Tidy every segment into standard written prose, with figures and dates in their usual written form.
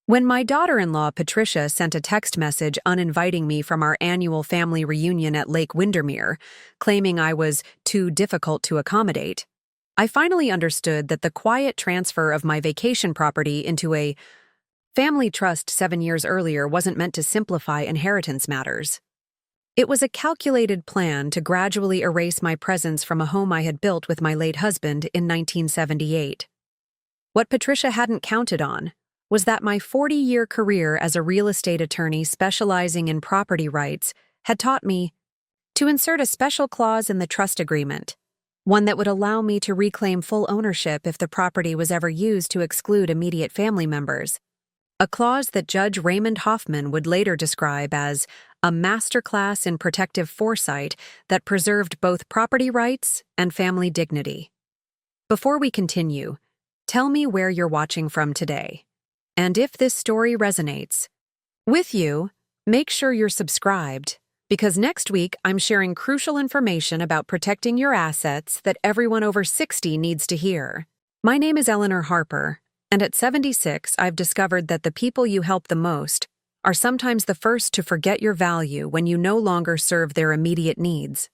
When my daughter-in-law Patricia sent a text message uninviting me from our annual family reunion at Lake Windermere, claiming I was too difficult to accommodate, I finally understood that the quiet transfer of my vacation property into a family trust 7 years earlier wasn't meant to simplify inheritance matters. It was a calculated plan to gradually erase my presence from a home I had built with my late husband in 1978. What Patricia hadn't counted on was that my 40-year career as a real estate attorney specializing in property rights had taught me to insert a special clause in the trust agreement, one that would allow me to reclaim full ownership if the property was ever used to exclude immediate family members. A clause that Judge Raymond Hoffman would later describe as a masterclass in protective foresight that preserved both property rights and family dignity. Before we continue, tell me where you're watching from today. And if this story resonates with you, make sure you're subscribed, because next week I'm sharing crucial information about protecting your assets that everyone over 60 needs to hear. My name is Eleanor Harper, and at 76 I've discovered that the people you help the most are sometimes the first to forget your value when you no longer serve their immediate needs.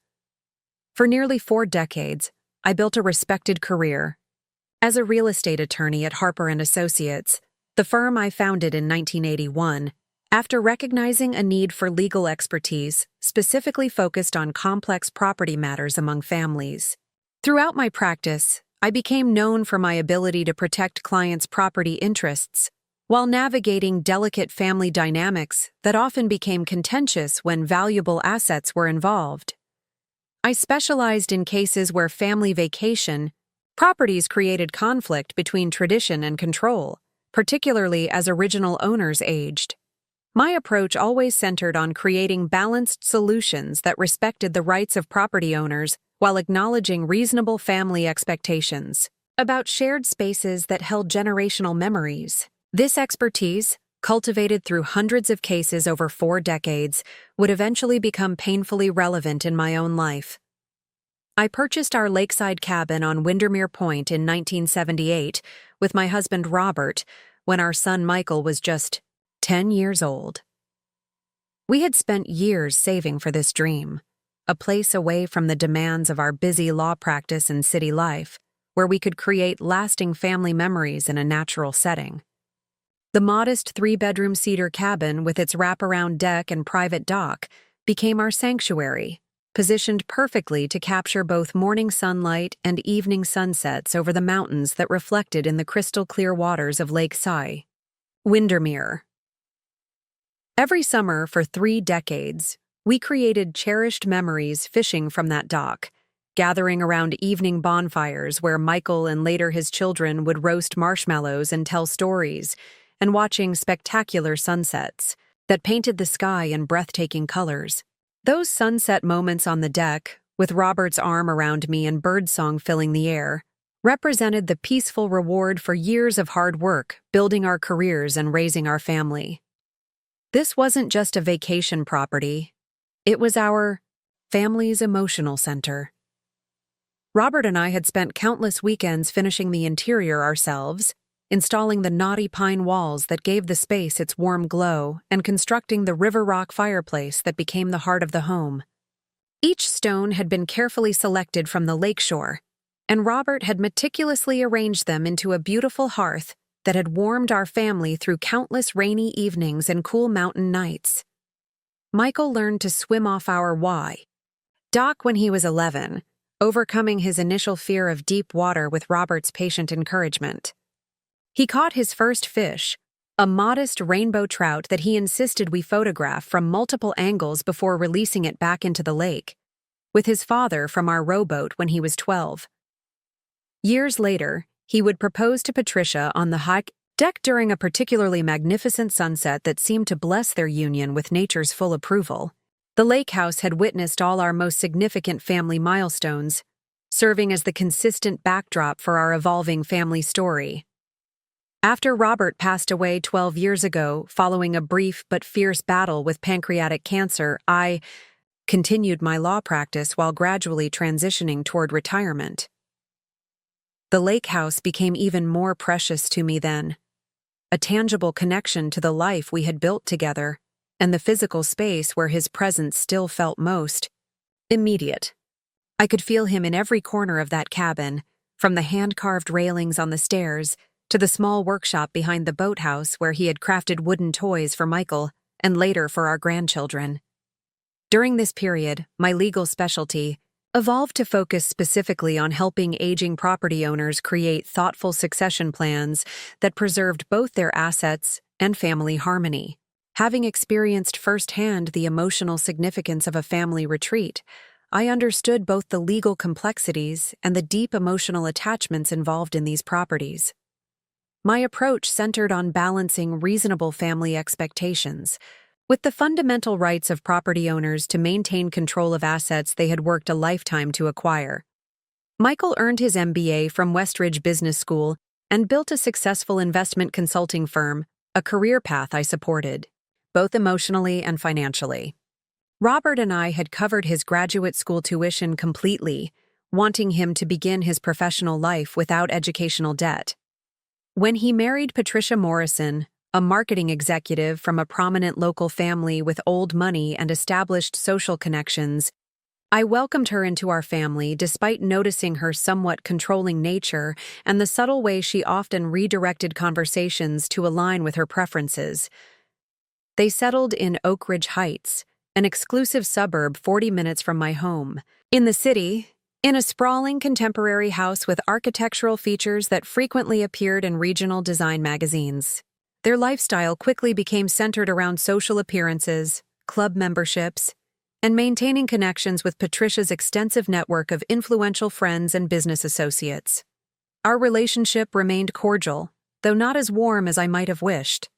For nearly 4 decades, I built a respected career as a real estate attorney at Harper & Associates, the firm I founded in 1981, after recognizing a need for legal expertise specifically focused on complex property matters among families. Throughout my practice, I became known for my ability to protect clients' property interests while navigating delicate family dynamics that often became contentious when valuable assets were involved. I specialized in cases where family vacation properties created conflict between tradition and control, particularly as original owners aged. My approach always centered on creating balanced solutions that respected the rights of property owners while acknowledging reasonable family expectations about shared spaces that held generational memories. This expertise, cultivated through hundreds of cases over 4 decades, would eventually become painfully relevant in my own life. I purchased our lakeside cabin on Windermere Point in 1978 with my husband Robert when our son Michael was just 10 years old. We had spent years saving for this dream, a place away from the demands of our busy law practice and city life, where we could create lasting family memories in a natural setting. The modest 3-bedroom cedar cabin with its wraparound deck and private dock became our sanctuary, positioned perfectly to capture both morning sunlight and evening sunsets over the mountains that reflected in the crystal-clear waters of Lake Windermere. Every summer for 3 decades, we created cherished memories fishing from that dock, gathering around evening bonfires where Michael and later his children would roast marshmallows and tell stories, and watching spectacular sunsets that painted the sky in breathtaking colors. Those sunset moments on the deck, with Robert's arm around me and birdsong filling the air, represented the peaceful reward for years of hard work, building our careers and raising our family. This wasn't just a vacation property. It was our family's emotional center. Robert and I had spent countless weekends finishing the interior ourselves, installing the knotty pine walls that gave the space its warm glow, and constructing the river rock fireplace that became the heart of the home. Each stone had been carefully selected from the lakeshore, and Robert had meticulously arranged them into a beautiful hearth that had warmed our family through countless rainy evenings and cool mountain nights. Michael learned to swim off our dock when he was 11, overcoming his initial fear of deep water with Robert's patient encouragement. He caught his first fish, a modest rainbow trout that he insisted we photograph from multiple angles before releasing it back into the lake, with his father from our rowboat when he was 12. Years later, he would propose to Patricia on the high deck during a particularly magnificent sunset that seemed to bless their union with nature's full approval. The lake house had witnessed all our most significant family milestones, serving as the consistent backdrop for our evolving family story. After Robert passed away 12 years ago, following a brief but fierce battle with pancreatic cancer, I continued my law practice while gradually transitioning toward retirement. The lake house became even more precious to me then, a tangible connection to the life we had built together, and the physical space where his presence still felt most immediate. I could feel him in every corner of that cabin, from the hand-carved railings on the stairs to the small workshop behind the boathouse where he had crafted wooden toys for Michael and later for our grandchildren. During this period, my legal specialty evolved to focus specifically on helping aging property owners create thoughtful succession plans that preserved both their assets and family harmony. Having experienced firsthand the emotional significance of a family retreat, I understood both the legal complexities and the deep emotional attachments involved in these properties. My approach centered on balancing reasonable family expectations with the fundamental rights of property owners to maintain control of assets they had worked a lifetime to acquire. Michael earned his MBA from Westridge Business School and built a successful investment consulting firm, a career path I supported, both emotionally and financially. Robert and I had covered his graduate school tuition completely, wanting him to begin his professional life without educational debt. When he married Patricia Morrison, a marketing executive from a prominent local family with old money and established social connections, I welcomed her into our family despite noticing her somewhat controlling nature and the subtle way she often redirected conversations to align with her preferences. They settled in Oak Ridge Heights, an exclusive suburb 40 minutes from my home. In the city, in a sprawling contemporary house with architectural features that frequently appeared in regional design magazines. Their lifestyle quickly became centered around social appearances, club memberships, and maintaining connections with Patricia's extensive network of influential friends and business associates. Our relationship remained cordial, though not as warm as I might have wished.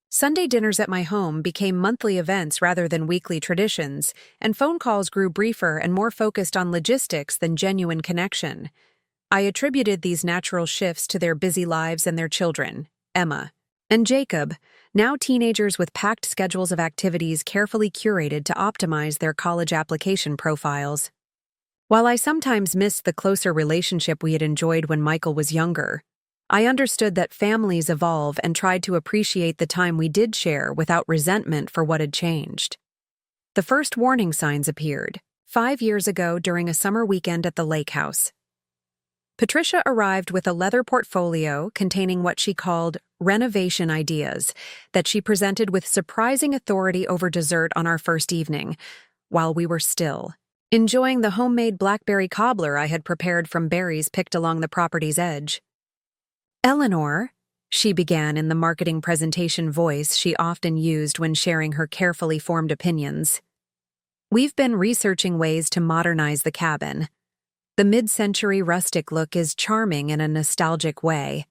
Sunday dinners at my home became monthly events rather than weekly traditions, and phone calls grew briefer and more focused on logistics than genuine connection. I attributed these natural shifts to their busy lives and their children, Emma and Jacob, now teenagers with packed schedules of activities carefully curated to optimize their college application profiles. While I sometimes missed the closer relationship we had enjoyed when Michael was younger, I understood that families evolve and tried to appreciate the time we did share without resentment for what had changed. The first warning signs appeared 5 years ago during a summer weekend at the lake house. Patricia arrived with a leather portfolio containing what she called renovation ideas that she presented with surprising authority over dessert on our first evening, while we were still enjoying the homemade blackberry cobbler I had prepared from berries picked along the property's edge. "Eleanor," she began in the marketing presentation voice she often used when sharing her carefully formed opinions, "we've been researching ways to modernize the cabin. The mid-century rustic look is charming in a nostalgic way,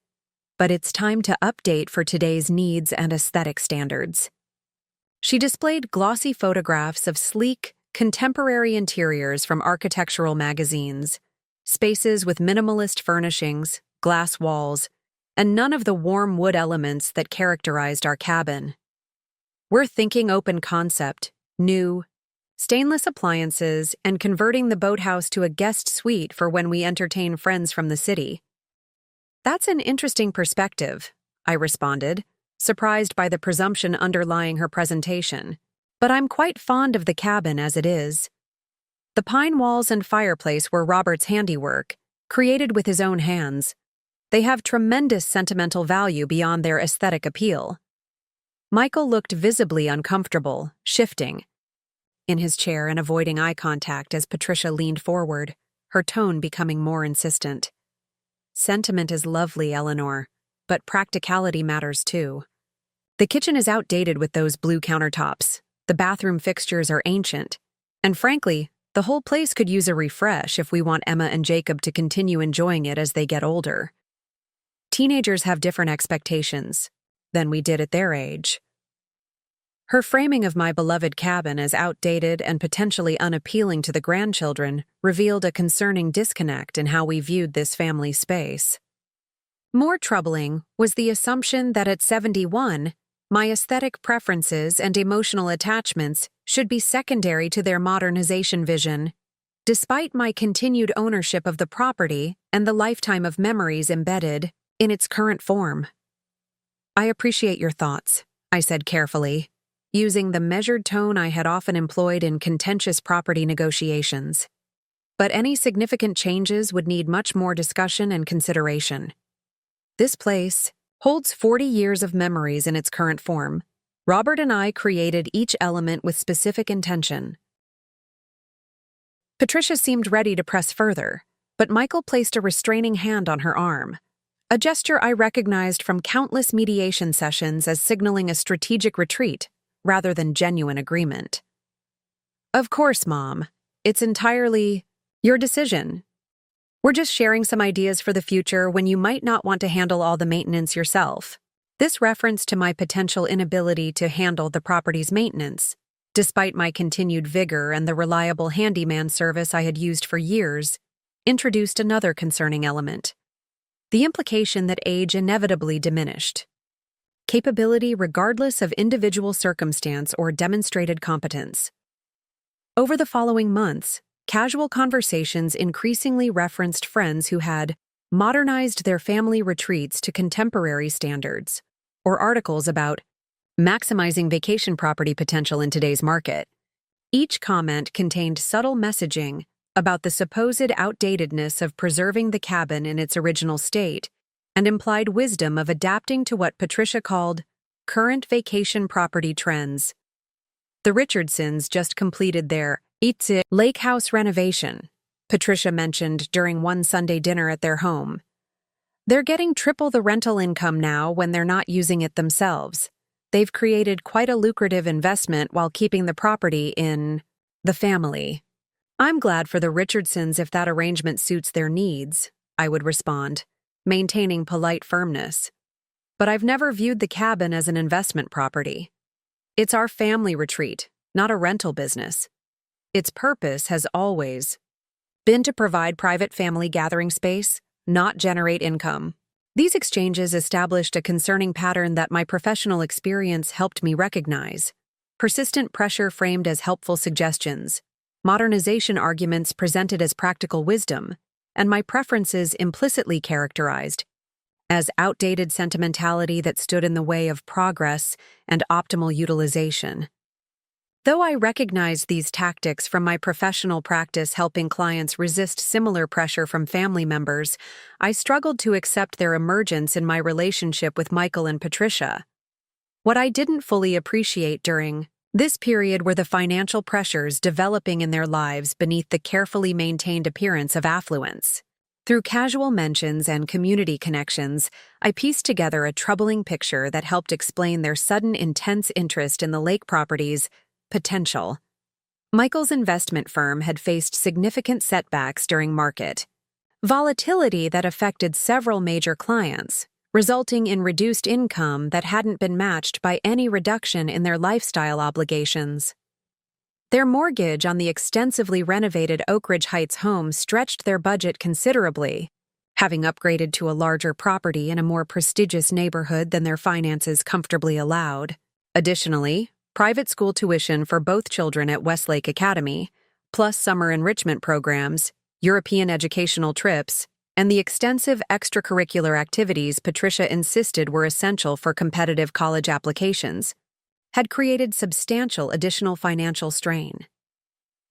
but it's time to update for today's needs and aesthetic standards." She displayed glossy photographs of sleek, contemporary interiors from architectural magazines, spaces with minimalist furnishings, glass walls, and none of the warm wood elements that characterized our cabin. "We're thinking open concept, new, stainless appliances, and converting the boathouse to a guest suite for when we entertain friends from the city." "That's an interesting perspective," I responded, surprised by the presumption underlying her presentation. "But I'm quite fond of the cabin as it is." The pine walls and fireplace were Robert's handiwork, created with his own hands. They have tremendous sentimental value beyond their aesthetic appeal. Michael looked visibly uncomfortable, shifting in his chair and avoiding eye contact as Patricia leaned forward, her tone becoming more insistent. "Sentiment is lovely, Eleanor, but practicality matters too. The kitchen is outdated with those blue countertops, the bathroom fixtures are ancient, and frankly, the whole place could use a refresh if we want Emma and Jacob to continue enjoying it as they get older. Teenagers have different expectations than we did at their age." Her framing of my beloved cabin as outdated and potentially unappealing to the grandchildren revealed a concerning disconnect in how we viewed this family space. More troubling was the assumption that at 71, my aesthetic preferences and emotional attachments should be secondary to their modernization vision, despite my continued ownership of the property and the lifetime of memories embedded in its current form. I appreciate your thoughts, I said carefully, using the measured tone I had often employed in contentious property negotiations. But any significant changes would need much more discussion and consideration. This place holds 40 years of memories in its current form. Robert and I created each element with specific intention. Patricia seemed ready to press further, but Michael placed a restraining hand on her arm, a gesture I recognized from countless mediation sessions as signaling a strategic retreat rather than genuine agreement. Of course, Mom. It's entirely your decision. We're just sharing some ideas for the future when you might not want to handle all the maintenance yourself. This reference to my potential inability to handle the property's maintenance, despite my continued vigor and the reliable handyman service I had used for years, introduced another concerning element: the implication that age inevitably diminished. Capability regardless of individual circumstance or demonstrated competence. Over the following months, casual conversations increasingly referenced friends who had modernized their family retreats to contemporary standards, or articles about maximizing vacation property potential in today's market. Each comment contained subtle messaging about the supposed outdatedness of preserving the cabin in its original state and implied wisdom of adapting to what Patricia called current vacation property trends. The Richardsons just completed their lake house renovation, Patricia mentioned during one Sunday dinner at their home. They're getting triple the rental income now when they're not using it themselves. They've created quite a lucrative investment while keeping the property in the family. I'm glad for the Richardsons if that arrangement suits their needs, I would respond, maintaining polite firmness. But I've never viewed the cabin as an investment property. It's our family retreat, not a rental business. Its purpose has always been to provide private family gathering space, not generate income. These exchanges established a concerning pattern that my professional experience helped me recognize. Persistent pressure framed as helpful suggestions, modernization arguments presented as practical wisdom, and my preferences implicitly characterized as outdated sentimentality that stood in the way of progress and optimal utilization. Though I recognized these tactics from my professional practice helping clients resist similar pressure from family members, I struggled to accept their emergence in my relationship with Michael and Patricia. What I didn't fully appreciate during this period were the financial pressures developing in their lives beneath the carefully maintained appearance of affluence. Through casual mentions and community connections, I pieced together a troubling picture that helped explain their sudden intense interest in the lake property's potential. Michael's investment firm had faced significant setbacks during market volatility that affected several major clients, resulting in reduced income that hadn't been matched by any reduction in their lifestyle obligations. Their mortgage on the extensively renovated Oak Ridge Heights home stretched their budget considerably, having upgraded to a larger property in a more prestigious neighborhood than their finances comfortably allowed. Additionally, private school tuition for both children at Westlake Academy, plus summer enrichment programs, European educational trips, and the extensive extracurricular activities Patricia insisted were essential for competitive college applications, had created substantial additional financial strain.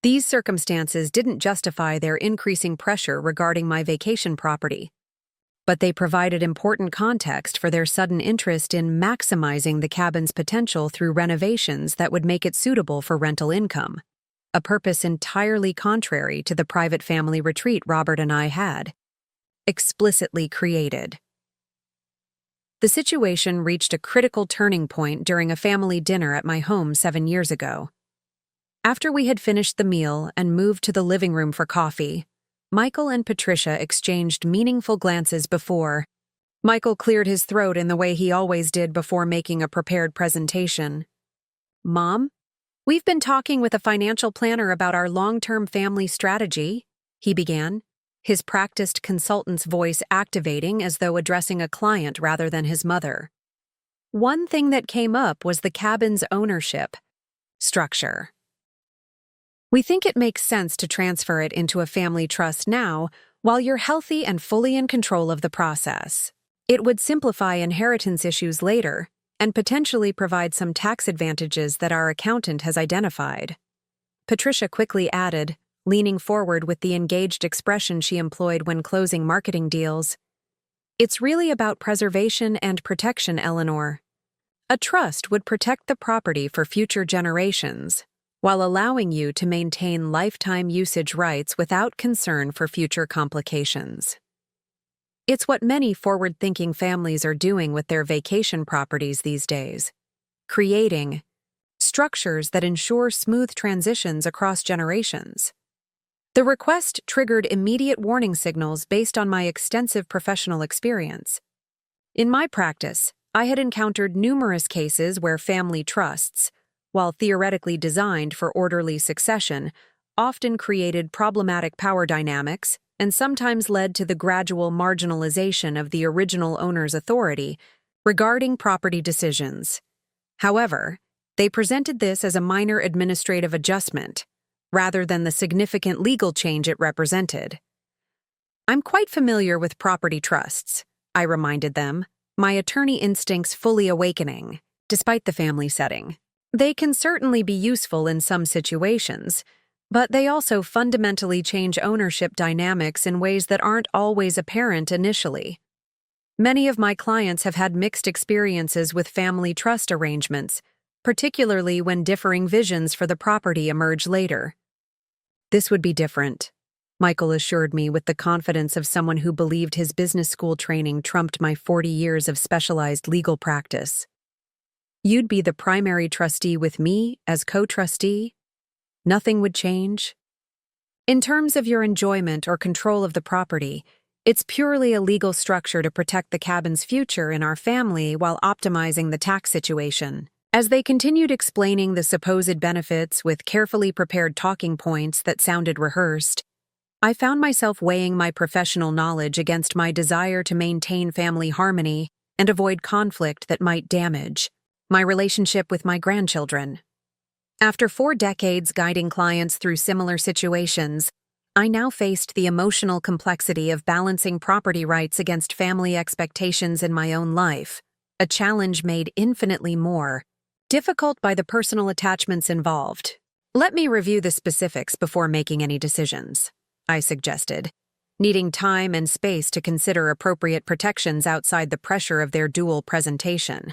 These circumstances didn't justify their increasing pressure regarding my vacation property, but they provided important context for their sudden interest in maximizing the cabin's potential through renovations that would make it suitable for rental income, a purpose entirely contrary to the private family retreat Robert and I had explicitly created. The situation reached a critical turning point during a family dinner at my home 7 years ago. After we had finished the meal and moved to the living room for coffee, Michael and Patricia exchanged meaningful glances before. Michael cleared his throat in the way he always did before making a prepared presentation. "Mom, we've been talking with a financial planner about our long-term family strategy," he began, his practiced consultant's voice activating as though addressing a client rather than his mother. "One thing that came up was the cabin's ownership structure. We think it makes sense to transfer it into a family trust now while you're healthy and fully in control of the process. It would simplify inheritance issues later and potentially provide some tax advantages that our accountant has identified. Patricia quickly added, leaning forward with the engaged expression she employed when closing marketing deals. It's really about preservation and protection, Eleanor. A trust would protect the property for future generations, while allowing you to maintain lifetime usage rights without concern for future complications. It's what many forward-thinking families are doing with their vacation properties these days, creating structures that ensure smooth transitions across generations. The request triggered immediate warning signals based on my extensive professional experience. In my practice, I had encountered numerous cases where family trusts, while theoretically designed for orderly succession, often created problematic power dynamics and sometimes led to the gradual marginalization of the original owner's authority regarding property decisions. However, they presented this as a minor administrative adjustment, rather than the significant legal change it represented. I'm quite familiar with property trusts, I reminded them, my attorney instincts fully awakening, despite the family setting. They can certainly be useful in some situations, but they also fundamentally change ownership dynamics in ways that aren't always apparent initially. Many of my clients have had mixed experiences with family trust arrangements, particularly when differing visions for the property emerge later. This would be different, Michael assured me with the confidence of someone who believed his business school training trumped my 40 years of specialized legal practice. You'd be the primary trustee with me as co-trustee. Nothing would change. In terms of your enjoyment or control of the property, it's purely a legal structure to protect the cabin's future in our family while optimizing the tax situation. As they continued explaining the supposed benefits with carefully prepared talking points that sounded rehearsed, I found myself weighing my professional knowledge against my desire to maintain family harmony and avoid conflict that might damage my relationship with my grandchildren. After 4 decades guiding clients through similar situations, I now faced the emotional complexity of balancing property rights against family expectations in my own life, a challenge made infinitely more difficult by the personal attachments involved. Let me review the specifics before making any decisions, I suggested, needing time and space to consider appropriate protections outside the pressure of their dual presentation.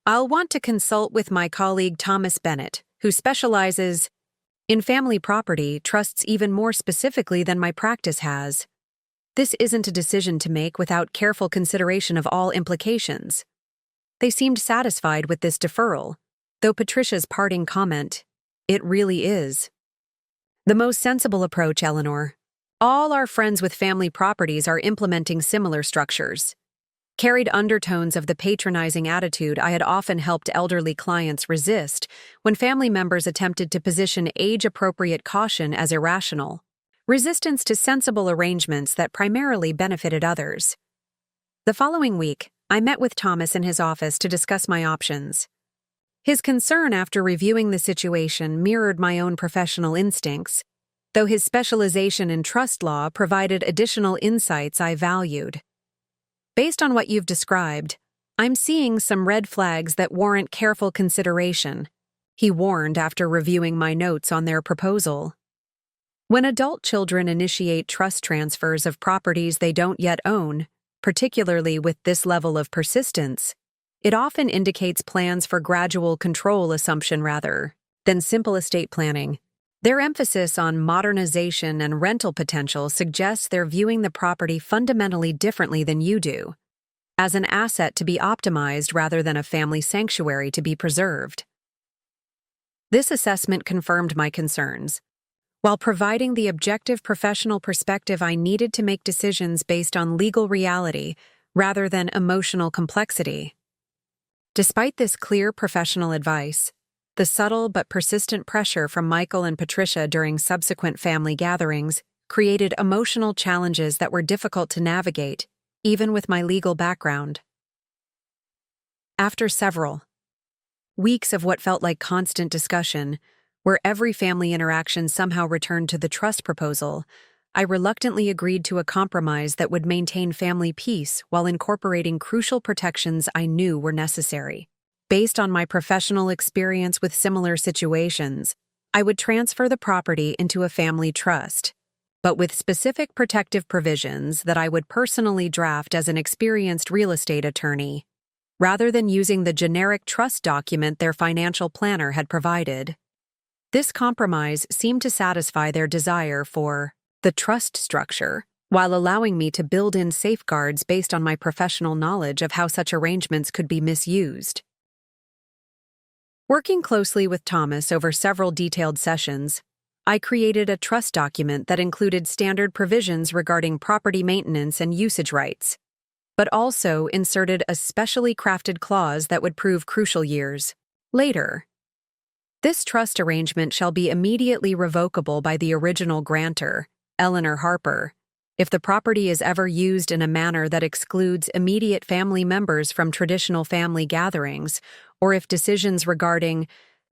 I'll want to consult with my colleague Thomas Bennett, who specializes in family property trusts even more specifically than my practice has. This isn't a decision to make without careful consideration of all implications. They seemed satisfied with this deferral, though Patricia's parting comment, "It really is the most sensible approach, Eleanor. All our friends with family properties are implementing similar structures," carried undertones of the patronizing attitude I had often helped elderly clients resist when family members attempted to position age-appropriate caution as irrational, resistance to sensible arrangements that primarily benefited others. The following week, I met with Thomas in his office to discuss my options. His concern after reviewing the situation mirrored my own professional instincts, though his specialization in trust law provided additional insights I valued. "Based on what you've described, I'm seeing some red flags that warrant careful consideration," he warned after reviewing my notes on their proposal. When adult children initiate trust transfers of properties they don't yet own, particularly with this level of persistence, it often indicates plans for gradual control assumption rather than simple estate planning. Their emphasis on modernization and rental potential suggests they're viewing the property fundamentally differently than you do, as an asset to be optimized rather than a family sanctuary to be preserved. This assessment confirmed my concerns, while providing the objective professional perspective I needed to make decisions based on legal reality rather than emotional complexity. Despite this clear professional advice, the subtle but persistent pressure from Michael and Patricia during subsequent family gatherings created emotional challenges that were difficult to navigate, even with my legal background. After several weeks of what felt like constant discussion, where every family interaction somehow returned to the trust proposal, I reluctantly agreed to a compromise that would maintain family peace while incorporating crucial protections I knew were necessary. Based on my professional experience with similar situations, I would transfer the property into a family trust, but with specific protective provisions that I would personally draft as an experienced real estate attorney, rather than using the generic trust document their financial planner had provided. This compromise seemed to satisfy their desire for the trust structure, while allowing me to build in safeguards based on my professional knowledge of how such arrangements could be misused. Working closely with Thomas over several detailed sessions, I created a trust document that included standard provisions regarding property maintenance and usage rights, but also inserted a specially crafted clause that would prove crucial years later. This trust arrangement shall be immediately revocable by the original grantor, Eleanor Harper, if the property is ever used in a manner that excludes immediate family members from traditional family gatherings, or if decisions regarding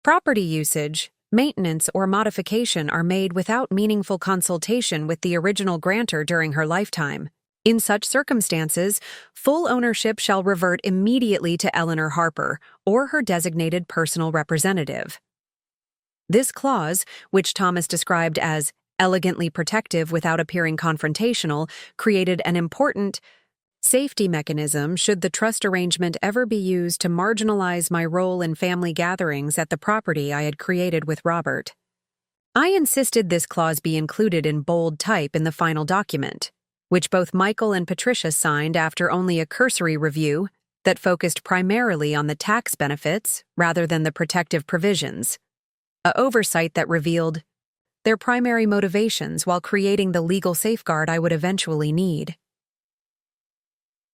property usage, maintenance, or modification are made without meaningful consultation with the original grantor during her lifetime. In such circumstances, full ownership shall revert immediately to Eleanor Harper or her designated personal representative. This clause, which Thomas described as elegantly protective without appearing confrontational, created an important safety mechanism should the trust arrangement ever be used to marginalize my role in family gatherings at the property I had created with Robert. I insisted this clause be included in bold type in the final document, which both Michael and Patricia signed after only a cursory review that focused primarily on the tax benefits rather than the protective provisions, an oversight that revealed their primary motivations while creating the legal safeguard I would eventually need.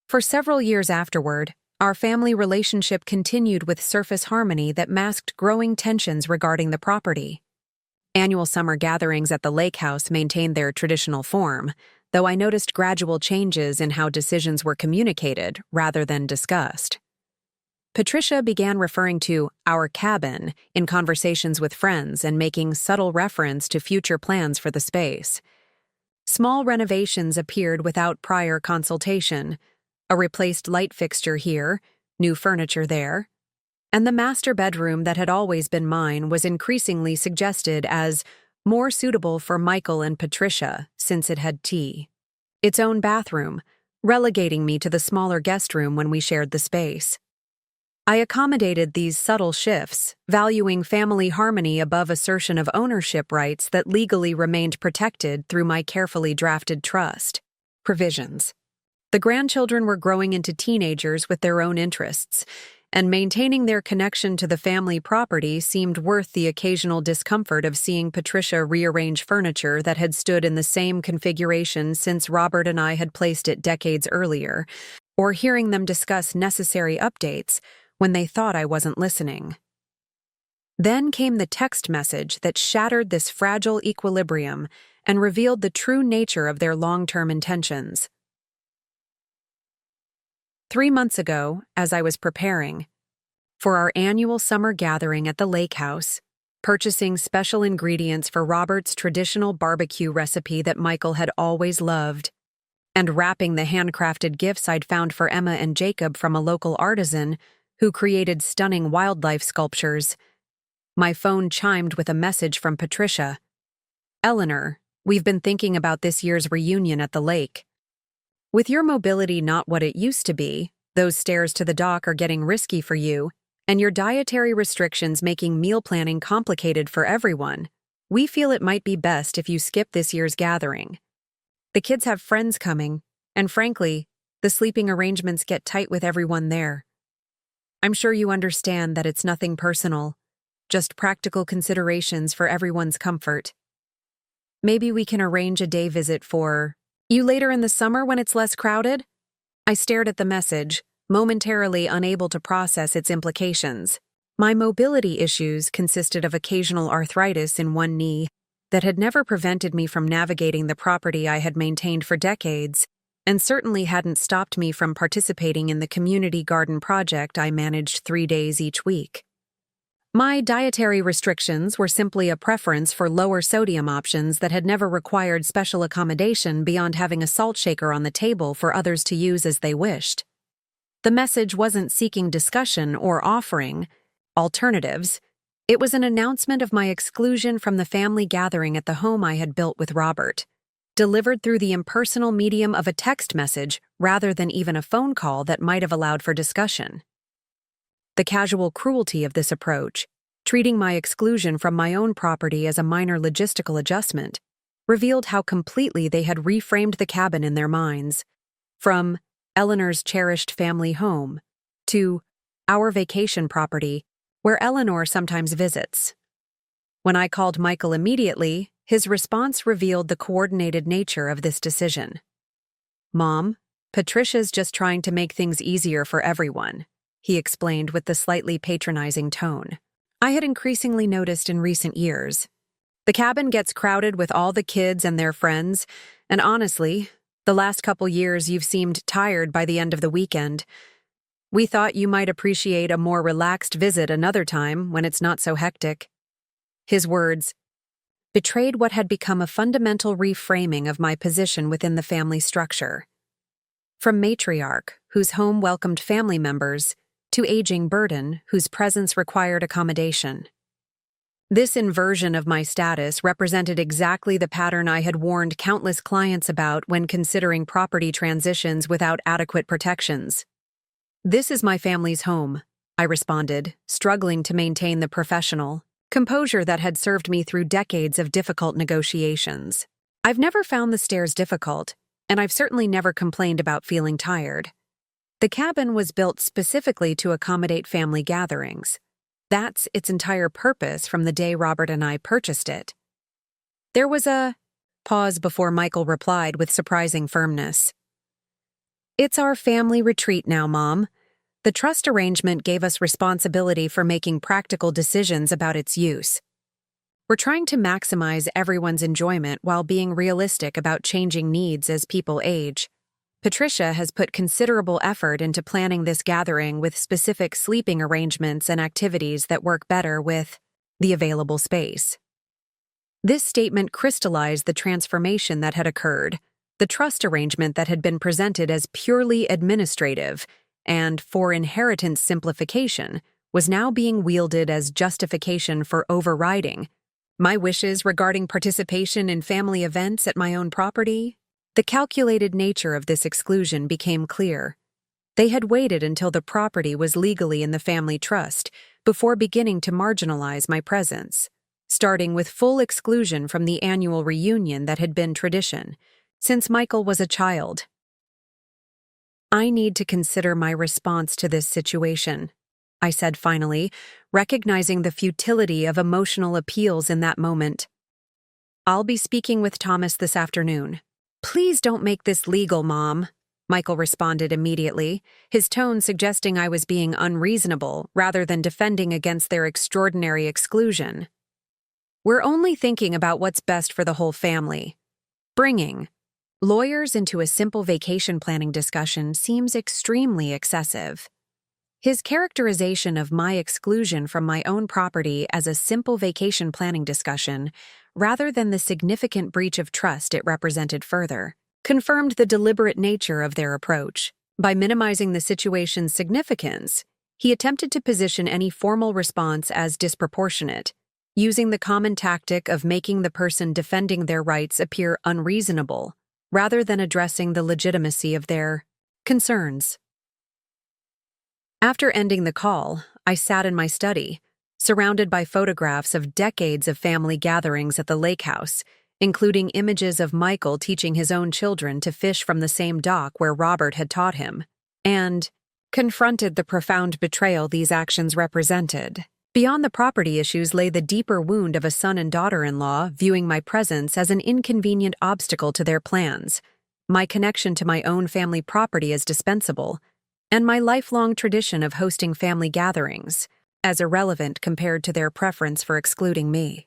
For several years afterward, our family relationship continued with surface harmony that masked growing tensions regarding the property. Annual summer gatherings at the lake house maintained their traditional form, though I noticed gradual changes in how decisions were communicated rather than discussed. Patricia began referring to our cabin in conversations with friends and making subtle reference to future plans for the space. Small renovations appeared without prior consultation, a replaced light fixture here, new furniture there, and the master bedroom that had always been mine was increasingly suggested as more suitable for Michael and Patricia since it had its own bathroom, relegating me to the smaller guest room when we shared the space. I accommodated these subtle shifts, valuing family harmony above assertion of ownership rights that legally remained protected through my carefully drafted trust provisions. The grandchildren were growing into teenagers with their own interests, and maintaining their connection to the family property seemed worth the occasional discomfort of seeing Patricia rearrange furniture that had stood in the same configuration since Robert and I had placed it decades earlier, or hearing them discuss necessary updates when they thought I wasn't listening. Then came the text message that shattered this fragile equilibrium and revealed the true nature of their long-term intentions. 3 months ago, as I was preparing for our annual summer gathering at the lake house, purchasing special ingredients for Robert's traditional barbecue recipe that Michael had always loved, and wrapping the handcrafted gifts I'd found for Emma and Jacob from a local artisan who created stunning wildlife sculptures, my phone chimed with a message from Patricia. Eleanor, we've been thinking about this year's reunion at the lake. With your mobility not what it used to be, those stairs to the dock are getting risky for you, and your dietary restrictions making meal planning complicated for everyone, we feel it might be best if you skip this year's gathering. The kids have friends coming, and frankly, the sleeping arrangements get tight with everyone there. I'm sure you understand that it's nothing personal, just practical considerations for everyone's comfort. Maybe we can arrange a day visit for you later in the summer when it's less crowded? I stared at the message, momentarily unable to process its implications. My mobility issues consisted of occasional arthritis in one knee that had never prevented me from navigating the property I had maintained for decades, and certainly hadn't stopped me from participating in the community garden project I managed 3 days each week. My dietary restrictions were simply a preference for lower sodium options that had never required special accommodation beyond having a salt shaker on the table for others to use as they wished. The message wasn't seeking discussion or offering alternatives. It was an announcement of my exclusion from the family gathering at the home I had built with Robert, delivered through the impersonal medium of a text message rather than even a phone call that might have allowed for discussion. The casual cruelty of this approach, treating my exclusion from my own property as a minor logistical adjustment, revealed how completely they had reframed the cabin in their minds, from Eleanor's cherished family home to our vacation property, where Eleanor sometimes visits. When I called Michael immediately, his response revealed the coordinated nature of this decision. "Mom, Patricia's just trying to make things easier for everyone," he explained with the slightly patronizing tone I had increasingly noticed in recent years. "The cabin gets crowded with all the kids and their friends, and honestly, the last couple years you've seemed tired by the end of the weekend. We thought you might appreciate a more relaxed visit another time when it's not so hectic." His words betrayed what had become a fundamental reframing of my position within the family structure. From matriarch, whose home welcomed family members, to aging burden, whose presence required accommodation. This inversion of my status represented exactly the pattern I had warned countless clients about when considering property transitions without adequate protections. "This is my family's home," I responded, struggling to maintain the professional composure that had served me through decades of difficult negotiations. "I've never found the stairs difficult, and I've certainly never complained about feeling tired. The cabin was built specifically to accommodate family gatherings. That's its entire purpose from the day Robert and I purchased it." There was a pause before Michael replied with surprising firmness. "It's our family retreat now, Mom. The trust arrangement gave us responsibility for making practical decisions about its use. We're trying to maximize everyone's enjoyment while being realistic about changing needs as people age. Patricia has put considerable effort into planning this gathering with specific sleeping arrangements and activities that work better with the available space." This statement crystallized the transformation that had occurred. The trust arrangement that had been presented as purely administrative and for inheritance simplification was now being wielded as justification for overriding my wishes regarding participation in family events at my own property. The calculated nature of this exclusion became clear. They had waited until the property was legally in the family trust before beginning to marginalize my presence, starting with full exclusion from the annual reunion that had been tradition since Michael was a child. "I need to consider my response to this situation," I said finally, recognizing the futility of emotional appeals in that moment. "I'll be speaking with Thomas this afternoon." "Please don't make this legal, Mom," Michael responded immediately, his tone suggesting I was being unreasonable rather than defending against their extraordinary exclusion. "We're only thinking about what's best for the whole family. Bringing lawyers into a simple vacation planning discussion seems extremely excessive." His characterization of my exclusion from my own property as a simple vacation planning discussion, rather than the significant breach of trust it represented further, confirmed the deliberate nature of their approach. By minimizing the situation's significance, he attempted to position any formal response as disproportionate, using the common tactic of making the person defending their rights appear unreasonable, rather than addressing the legitimacy of their concerns. After ending the call, I sat in my study, surrounded by photographs of decades of family gatherings at the lake house, including images of Michael teaching his own children to fish from the same dock where Robert had taught him, and confronted the profound betrayal these actions represented. Beyond the property issues lay the deeper wound of a son and daughter-in-law viewing my presence as an inconvenient obstacle to their plans, my connection to my own family property as dispensable, and my lifelong tradition of hosting family gatherings as irrelevant compared to their preference for excluding me.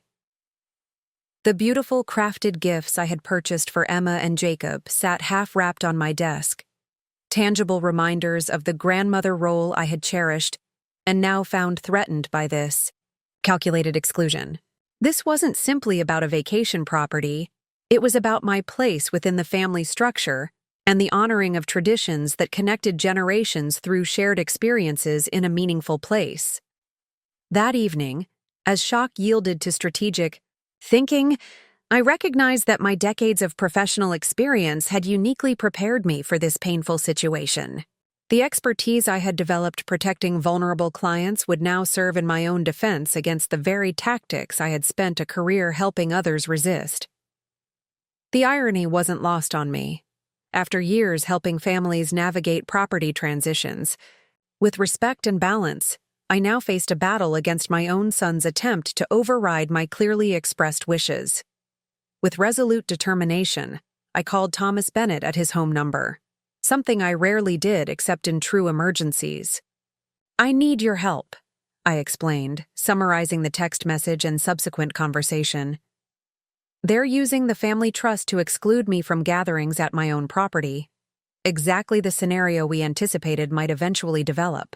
The beautiful crafted gifts I had purchased for Emma and Jacob sat half-wrapped on my desk, tangible reminders of the grandmother role I had cherished and now found threatened by this Calculated exclusion. This wasn't simply about a vacation property, it was about my place within the family structure and the honoring of traditions that connected generations through shared experiences in a meaningful place. That evening, as shock yielded to strategic thinking, I recognized that my decades of professional experience had uniquely prepared me for this painful situation. The expertise I had developed protecting vulnerable clients would now serve in my own defense against the very tactics I had spent a career helping others resist. The irony wasn't lost on me. After years helping families navigate property transitions, with respect and balance, I now faced a battle against my own son's attempt to override my clearly expressed wishes. With resolute determination, I called Thomas Bennett at his home number, something I rarely did except in true emergencies. "I need your help," I explained, summarizing the text message and subsequent conversation. "They're using the family trust to exclude me from gatherings at my own property. Exactly the scenario we anticipated might eventually develop."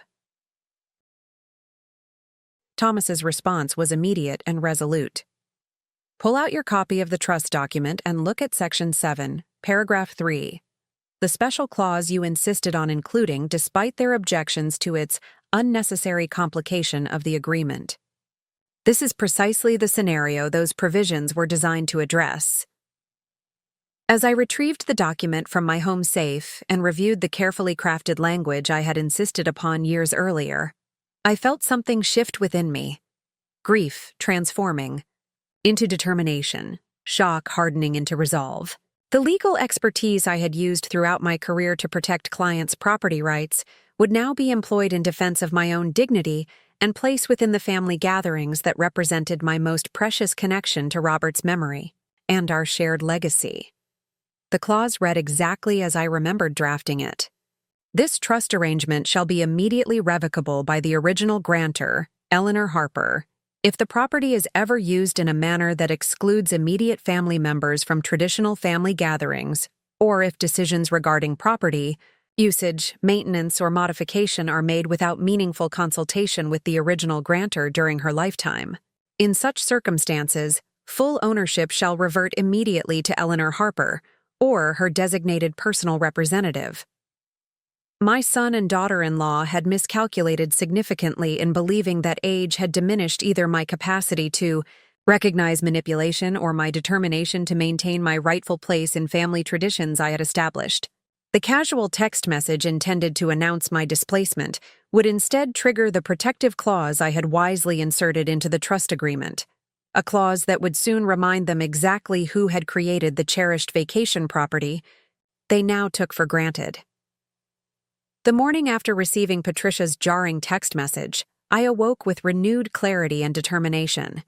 Thomas's response was immediate and resolute. "Pull out your copy of the trust document and look at Section 7, Paragraph 3. The special clause you insisted on including despite their objections to its unnecessary complication of the agreement. This is precisely the scenario those provisions were designed to address." As I retrieved the document from my home safe and reviewed the carefully crafted language I had insisted upon years earlier, I felt something shift within me. Grief transforming into determination, shock hardening into resolve. The legal expertise I had used throughout my career to protect clients' property rights would now be employed in defense of my own dignity and place within the family gatherings that represented my most precious connection to Robert's memory and our shared legacy. The clause read exactly as I remembered drafting it. "This trust arrangement shall be immediately revocable by the original grantor, Eleanor Harper, if the property is ever used in a manner that excludes immediate family members from traditional family gatherings, or if decisions regarding property, usage, maintenance, or modification are made without meaningful consultation with the original grantor during her lifetime. In such circumstances, full ownership shall revert immediately to Eleanor Harper, or her designated personal representative." My son and daughter-in-law had miscalculated significantly in believing that age had diminished either my capacity to recognize manipulation or my determination to maintain my rightful place in family traditions I had established. The casual text message intended to announce my displacement would instead trigger the protective clause I had wisely inserted into the trust agreement, a clause that would soon remind them exactly who had created the cherished vacation property they now took for granted. The morning after receiving Patricia's jarring text message, I awoke with renewed clarity and determination.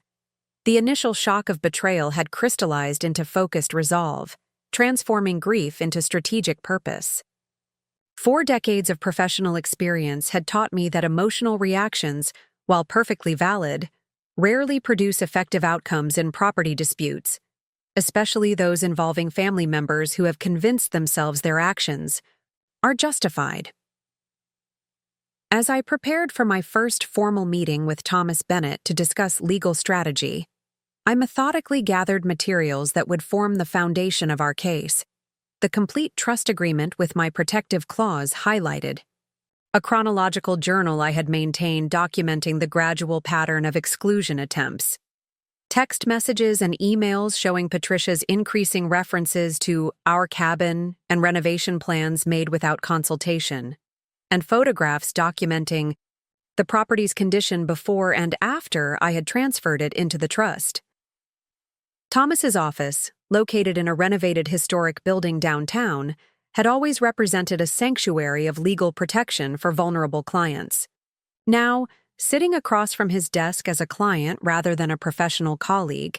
The initial shock of betrayal had crystallized into focused resolve, transforming grief into strategic purpose. 4 decades of professional experience had taught me that emotional reactions, while perfectly valid, rarely produce effective outcomes in property disputes, especially those involving family members who have convinced themselves their actions are justified. As I prepared for my first formal meeting with Thomas Bennett to discuss legal strategy, I methodically gathered materials that would form the foundation of our case. The complete trust agreement with my protective clause highlighted, a chronological journal I had maintained documenting the gradual pattern of exclusion attempts, text messages and emails showing Patricia's increasing references to our cabin and renovation plans made without consultation, and photographs documenting the property's condition before and after I had transferred it into the trust. Thomas's office, located in a renovated historic building downtown, had always represented a sanctuary of legal protection for vulnerable clients. Now, sitting across from his desk as a client rather than a professional colleague,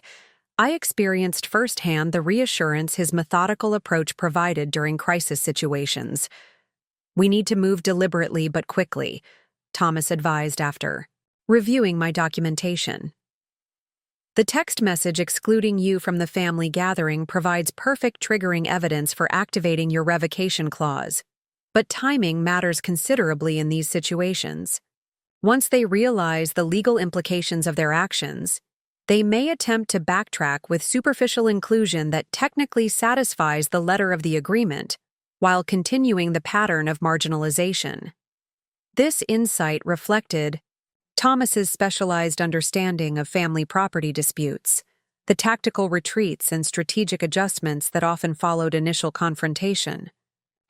I experienced firsthand the reassurance his methodical approach provided during crisis situations. "We need to move deliberately but quickly," Thomas advised after reviewing my documentation. "The text message excluding you from the family gathering provides perfect triggering evidence for activating your revocation clause, but timing matters considerably in these situations. Once they realize the legal implications of their actions, they may attempt to backtrack with superficial inclusion that technically satisfies the letter of the agreement, while continuing the pattern of marginalization. This insight reflected Thomas's specialized understanding of family property disputes, the tactical retreats and strategic adjustments that often followed initial confrontation.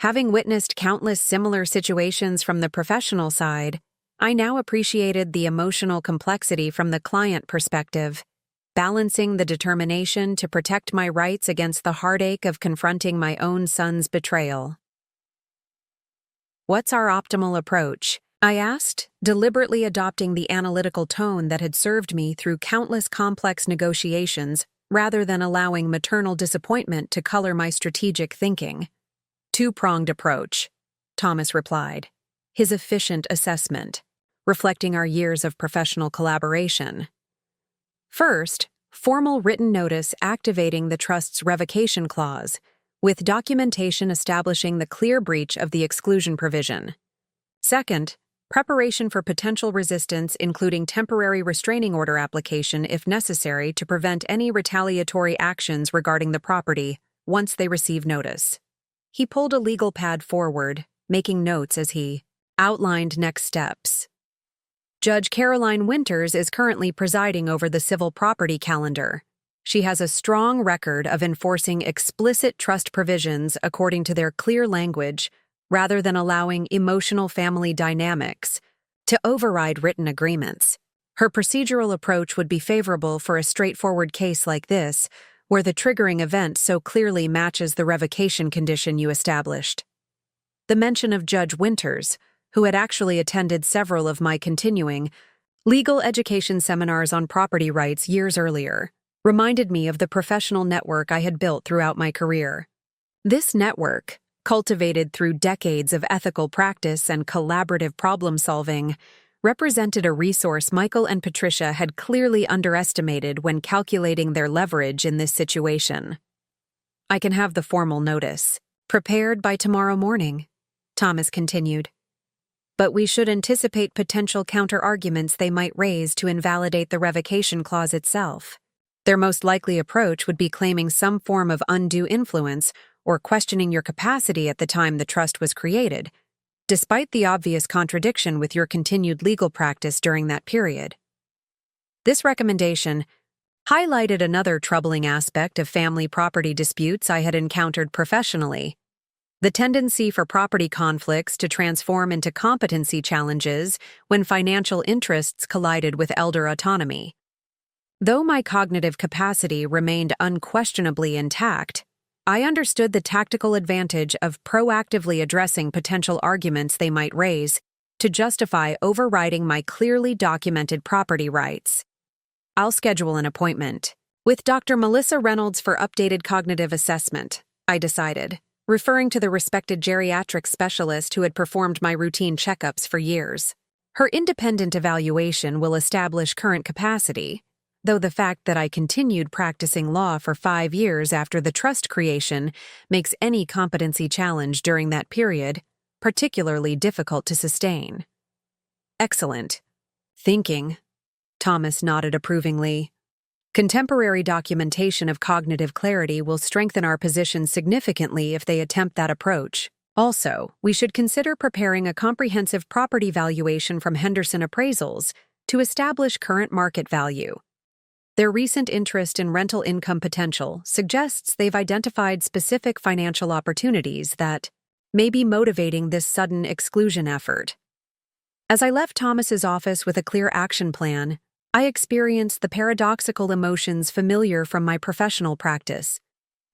Having witnessed countless similar situations from the professional side, I now appreciated the emotional complexity from the client perspective, balancing the determination to protect my rights against the heartache of confronting my own son's betrayal. "What's our optimal approach?" I asked, deliberately adopting the analytical tone that had served me through countless complex negotiations rather than allowing maternal disappointment to color my strategic thinking. "Two-pronged approach," Thomas replied, his efficient assessment, reflecting our years of professional collaboration. First, formal written notice activating the trust's revocation clause, with documentation establishing the clear breach of the exclusion provision. Second, preparation for potential resistance, including temporary restraining order application if necessary to prevent any retaliatory actions regarding the property once they receive notice. He pulled a legal pad forward, making notes as he outlined next steps. Judge Caroline Winters is currently presiding over the civil property calendar. She has a strong record of enforcing explicit trust provisions according to their clear language, rather than allowing emotional family dynamics to override written agreements. Her procedural approach would be favorable for a straightforward case like this, where the triggering event so clearly matches the revocation condition you established. The mention of Judge Winters, who had actually attended several of my continuing legal education seminars on property rights years earlier, reminded me of the professional network I had built throughout my career. This network, cultivated through decades of ethical practice and collaborative problem-solving, represented a resource Michael and Patricia had clearly underestimated when calculating their leverage in this situation. "I can have the formal notice prepared by tomorrow morning," Thomas continued. "But we should anticipate potential counter-arguments they might raise to invalidate the revocation clause itself. Their most likely approach would be claiming some form of undue influence or questioning your capacity at the time the trust was created, despite the obvious contradiction with your continued legal practice during that period." This recommendation highlighted another troubling aspect of family property disputes I had encountered professionally: the tendency for property conflicts to transform into competency challenges when financial interests collided with elder autonomy. Though my cognitive capacity remained unquestionably intact, I understood the tactical advantage of proactively addressing potential arguments they might raise to justify overriding my clearly documented property rights. "I'll schedule an appointment with Dr. Melissa Reynolds for updated cognitive assessment," I decided, referring to the respected geriatric specialist who had performed my routine checkups for years. "Her independent evaluation will establish current capacity, though the fact that I continued practicing law for 5 years after the trust creation makes any competency challenge during that period particularly difficult to sustain." "Excellent thinking," Thomas nodded approvingly. "Contemporary documentation of cognitive clarity will strengthen our position significantly if they attempt that approach. Also, we should consider preparing a comprehensive property valuation from Henderson Appraisals to establish current market value. Their recent interest in rental income potential suggests they've identified specific financial opportunities that may be motivating this sudden exclusion effort." As I left Thomas's office with a clear action plan, I experienced the paradoxical emotions familiar from my professional practice: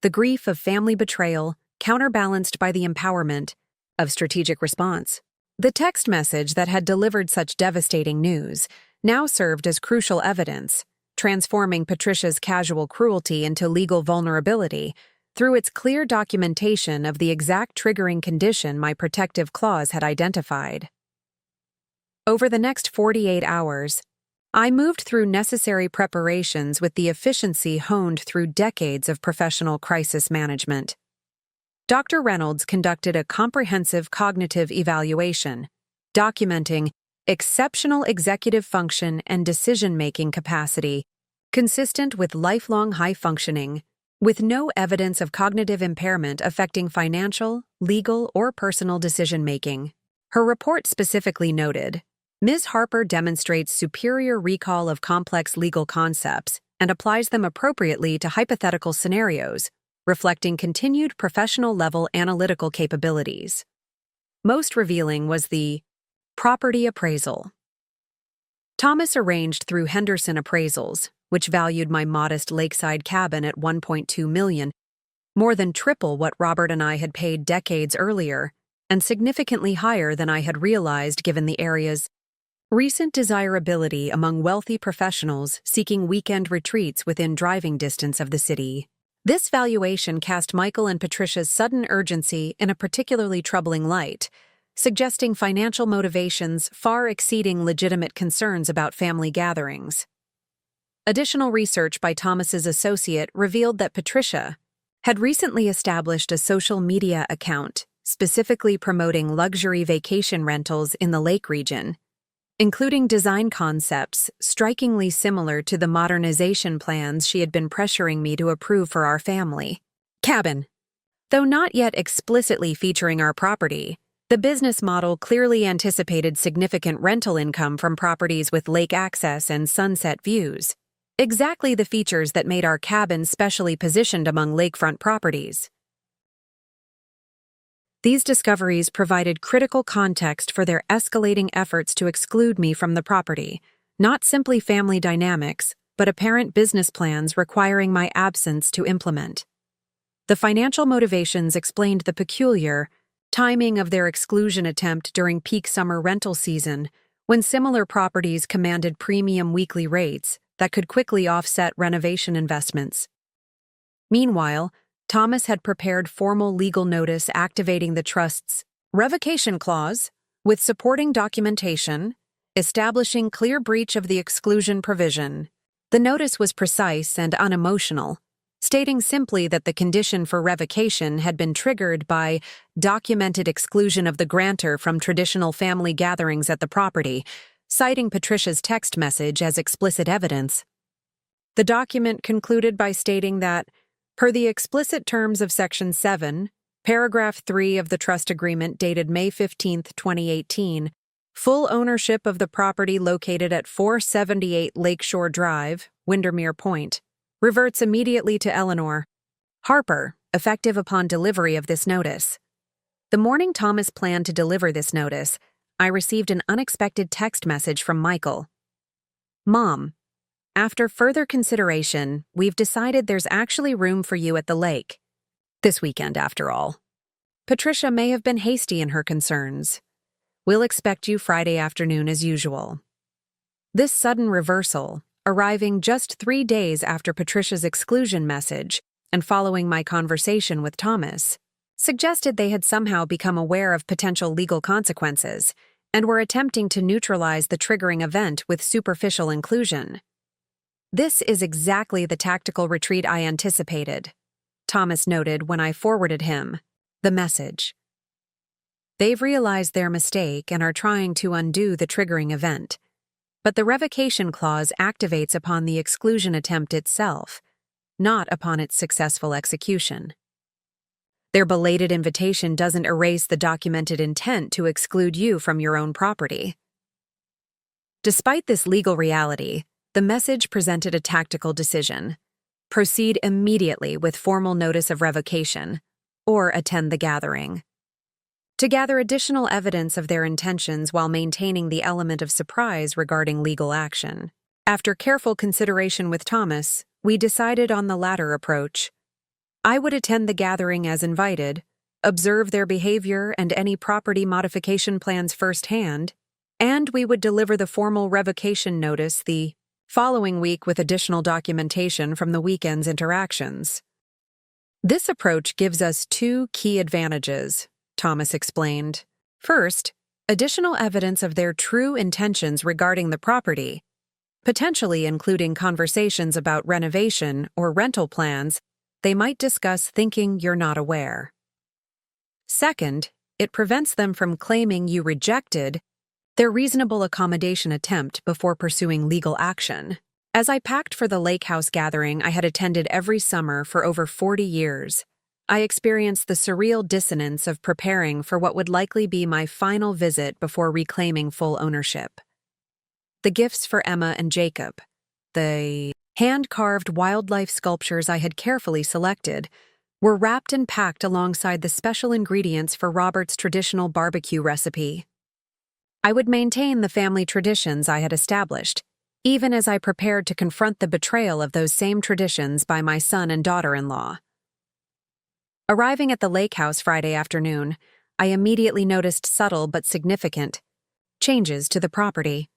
the grief of family betrayal, counterbalanced by the empowerment of strategic response. The text message that had delivered such devastating news now served as crucial evidence, transforming Patricia's casual cruelty into legal vulnerability through its clear documentation of the exact triggering condition my protective clause had identified. Over the next 48 hours, I moved through necessary preparations with the efficiency honed through decades of professional crisis management. Dr. Reynolds conducted a comprehensive cognitive evaluation, documenting exceptional executive function and decision-making capacity, consistent with lifelong high functioning, with no evidence of cognitive impairment affecting financial, legal, or personal decision-making. Her report specifically noted, Ms. Harper demonstrates superior recall of complex legal concepts and applies them appropriately to hypothetical scenarios, reflecting continued professional-level analytical capabilities. Most revealing was the property appraisal. Thomas arranged through Henderson Appraisals, which valued my modest lakeside cabin at $1.2 million, more than triple what Robert and I had paid decades earlier, and significantly higher than I had realized given the area's recent desirability among wealthy professionals seeking weekend retreats within driving distance of the city. This valuation cast Michael and Patricia's sudden urgency in a particularly troubling light, suggesting financial motivations far exceeding legitimate concerns about family gatherings. Additional research by Thomas's associate revealed that Patricia had recently established a social media account specifically promoting luxury vacation rentals in the lake region, including design concepts strikingly similar to the modernization plans she had been pressuring me to approve for our family cabin. Though not yet explicitly featuring our property, the business model clearly anticipated significant rental income from properties with lake access and sunset views, exactly the features that made our cabin specially positioned among lakefront properties. These discoveries provided critical context for their escalating efforts to exclude me from the property, not simply family dynamics, but apparent business plans requiring my absence to implement. The financial motivations explained the peculiar timing of their exclusion attempt during peak summer rental season, when similar properties commanded premium weekly rates that could quickly offset renovation investments. Meanwhile, Thomas had prepared formal legal notice activating the trust's revocation clause with supporting documentation, establishing clear breach of the exclusion provision. The notice was precise and unemotional, stating simply that the condition for revocation had been triggered by documented exclusion of the grantor from traditional family gatherings at the property, citing Patricia's text message as explicit evidence. The document concluded by stating that, per the explicit terms of Section 7, Paragraph 3 of the trust agreement dated May 15, 2018, full ownership of the property located at 478 Lakeshore Drive, Windermere Point, reverts immediately to Eleanor Harper, effective upon delivery of this notice. The morning Thomas planned to deliver this notice, I received an unexpected text message from Michael. Mom, after further consideration, we've decided there's actually room for you at the lake. This weekend, after all. Patricia may have been hasty in her concerns. We'll expect you Friday afternoon as usual. This sudden reversal, arriving just 3 days after Patricia's exclusion message and following my conversation with Thomas, suggested they had somehow become aware of potential legal consequences and were attempting to neutralize the triggering event with superficial inclusion. This is exactly the tactical retreat I anticipated, Thomas noted when I forwarded him the message. They've realized their mistake and are trying to undo the triggering event, but the revocation clause activates upon the exclusion attempt itself, not upon its successful execution. Their belated invitation doesn't erase the documented intent to exclude you from your own property. Despite this legal reality, the message presented a tactical decision: proceed immediately with formal notice of revocation, or attend the gathering. To gather additional evidence of their intentions while maintaining the element of surprise regarding legal action. After careful consideration with Thomas, we decided on the latter approach. I would attend the gathering as invited, observe their behavior and any property modification plans firsthand, and we would deliver the formal revocation notice the following week with additional documentation from the weekend's interactions. This approach gives us 2 key advantages, Thomas explained. First, additional evidence of their true intentions regarding the property, potentially including conversations about renovation or rental plans they might discuss thinking you're not aware. Second, it prevents them from claiming you rejected their reasonable accommodation attempt before pursuing legal action. As I packed for the lake house gathering I had attended every summer for over 40 years, I experienced the surreal dissonance of preparing for what would likely be my final visit before reclaiming full ownership. The gifts for Emma and Jacob, the hand-carved wildlife sculptures I had carefully selected, were wrapped and packed alongside the special ingredients for Robert's traditional barbecue recipe. I would maintain the family traditions I had established, even as I prepared to confront the betrayal of those same traditions by my son and daughter-in-law. Arriving at the lake house Friday afternoon, I immediately noticed subtle but significant changes to the property.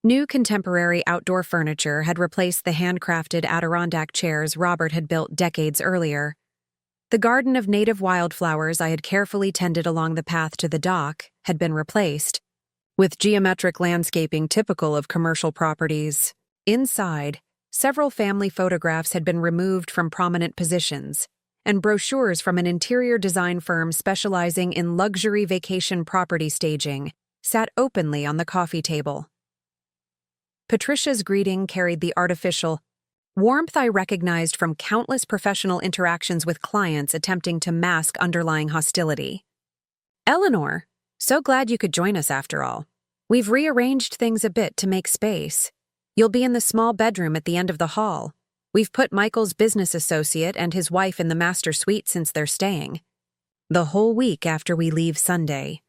New contemporary outdoor furniture had replaced the handcrafted Adirondack chairs Robert had built decades earlier. The garden of native wildflowers I had carefully tended along the path to the dock had been replaced, with geometric landscaping typical of commercial properties. Inside, several family photographs had been removed from prominent positions, and brochures from an interior design firm specializing in luxury vacation property staging sat openly on the coffee table. Patricia's greeting carried the artificial warmth I recognized from countless professional interactions with clients attempting to mask underlying hostility. "Eleanor, so glad you could join us after all. We've rearranged things a bit to make space. You'll be in the small bedroom at the end of the hall. We've put Michael's business associate and his wife in the master suite since they're staying. The whole week after we leave Sunday."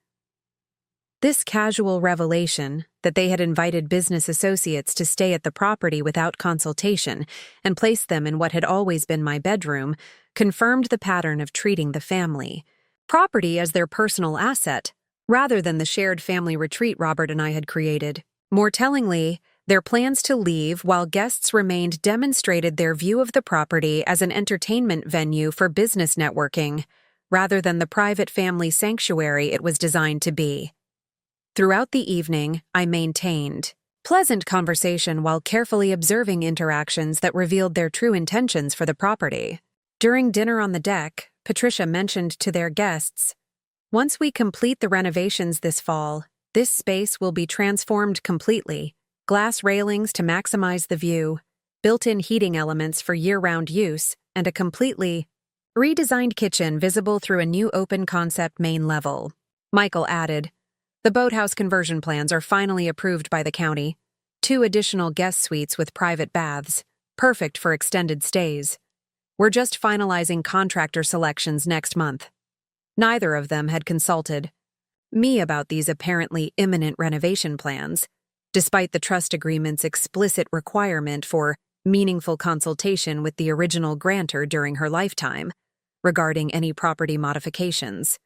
This casual revelation that they had invited business associates to stay at the property without consultation and placed them in what had always been my bedroom confirmed the pattern of treating the family property as their personal asset, rather than the shared family retreat Robert and I had created. More tellingly, their plans to leave while guests remained demonstrated their view of the property as an entertainment venue for business networking, rather than the private family sanctuary it was designed to be. Throughout the evening, I maintained pleasant conversation while carefully observing interactions that revealed their true intentions for the property. During dinner on the deck, Patricia mentioned to their guests, "Once we complete the renovations this fall, this space will be transformed completely. Glass railings to maximize the view, built-in heating elements for year-round use, and a completely redesigned kitchen visible through a new open-concept main level." Michael added, "The boathouse conversion plans are finally approved by the county. 2 additional guest suites with private baths, perfect for extended stays. We're just finalizing contractor selections next month." Neither of them had consulted me about these apparently imminent renovation plans, despite the trust agreement's explicit requirement for meaningful consultation with the original grantor during her lifetime regarding any property modifications.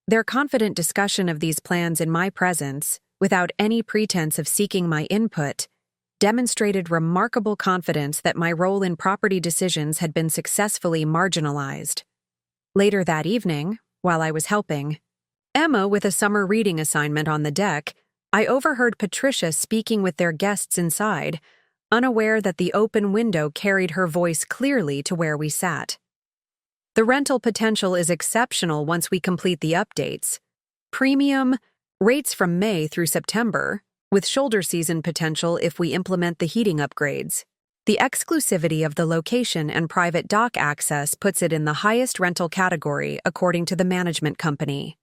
Their confident discussion of these plans in my presence, without any pretense of seeking my input, demonstrated remarkable confidence that my role in property decisions had been successfully marginalized. Later that evening, while I was helping Emma with a summer reading assignment on the deck, I overheard Patricia speaking with their guests inside, unaware that the open window carried her voice clearly to where we sat. "The rental potential is exceptional once we complete the updates. Premium rates from May through September, with shoulder season potential if we implement the heating upgrades. The exclusivity of the location and private dock access puts it in the highest rental category according to the management company."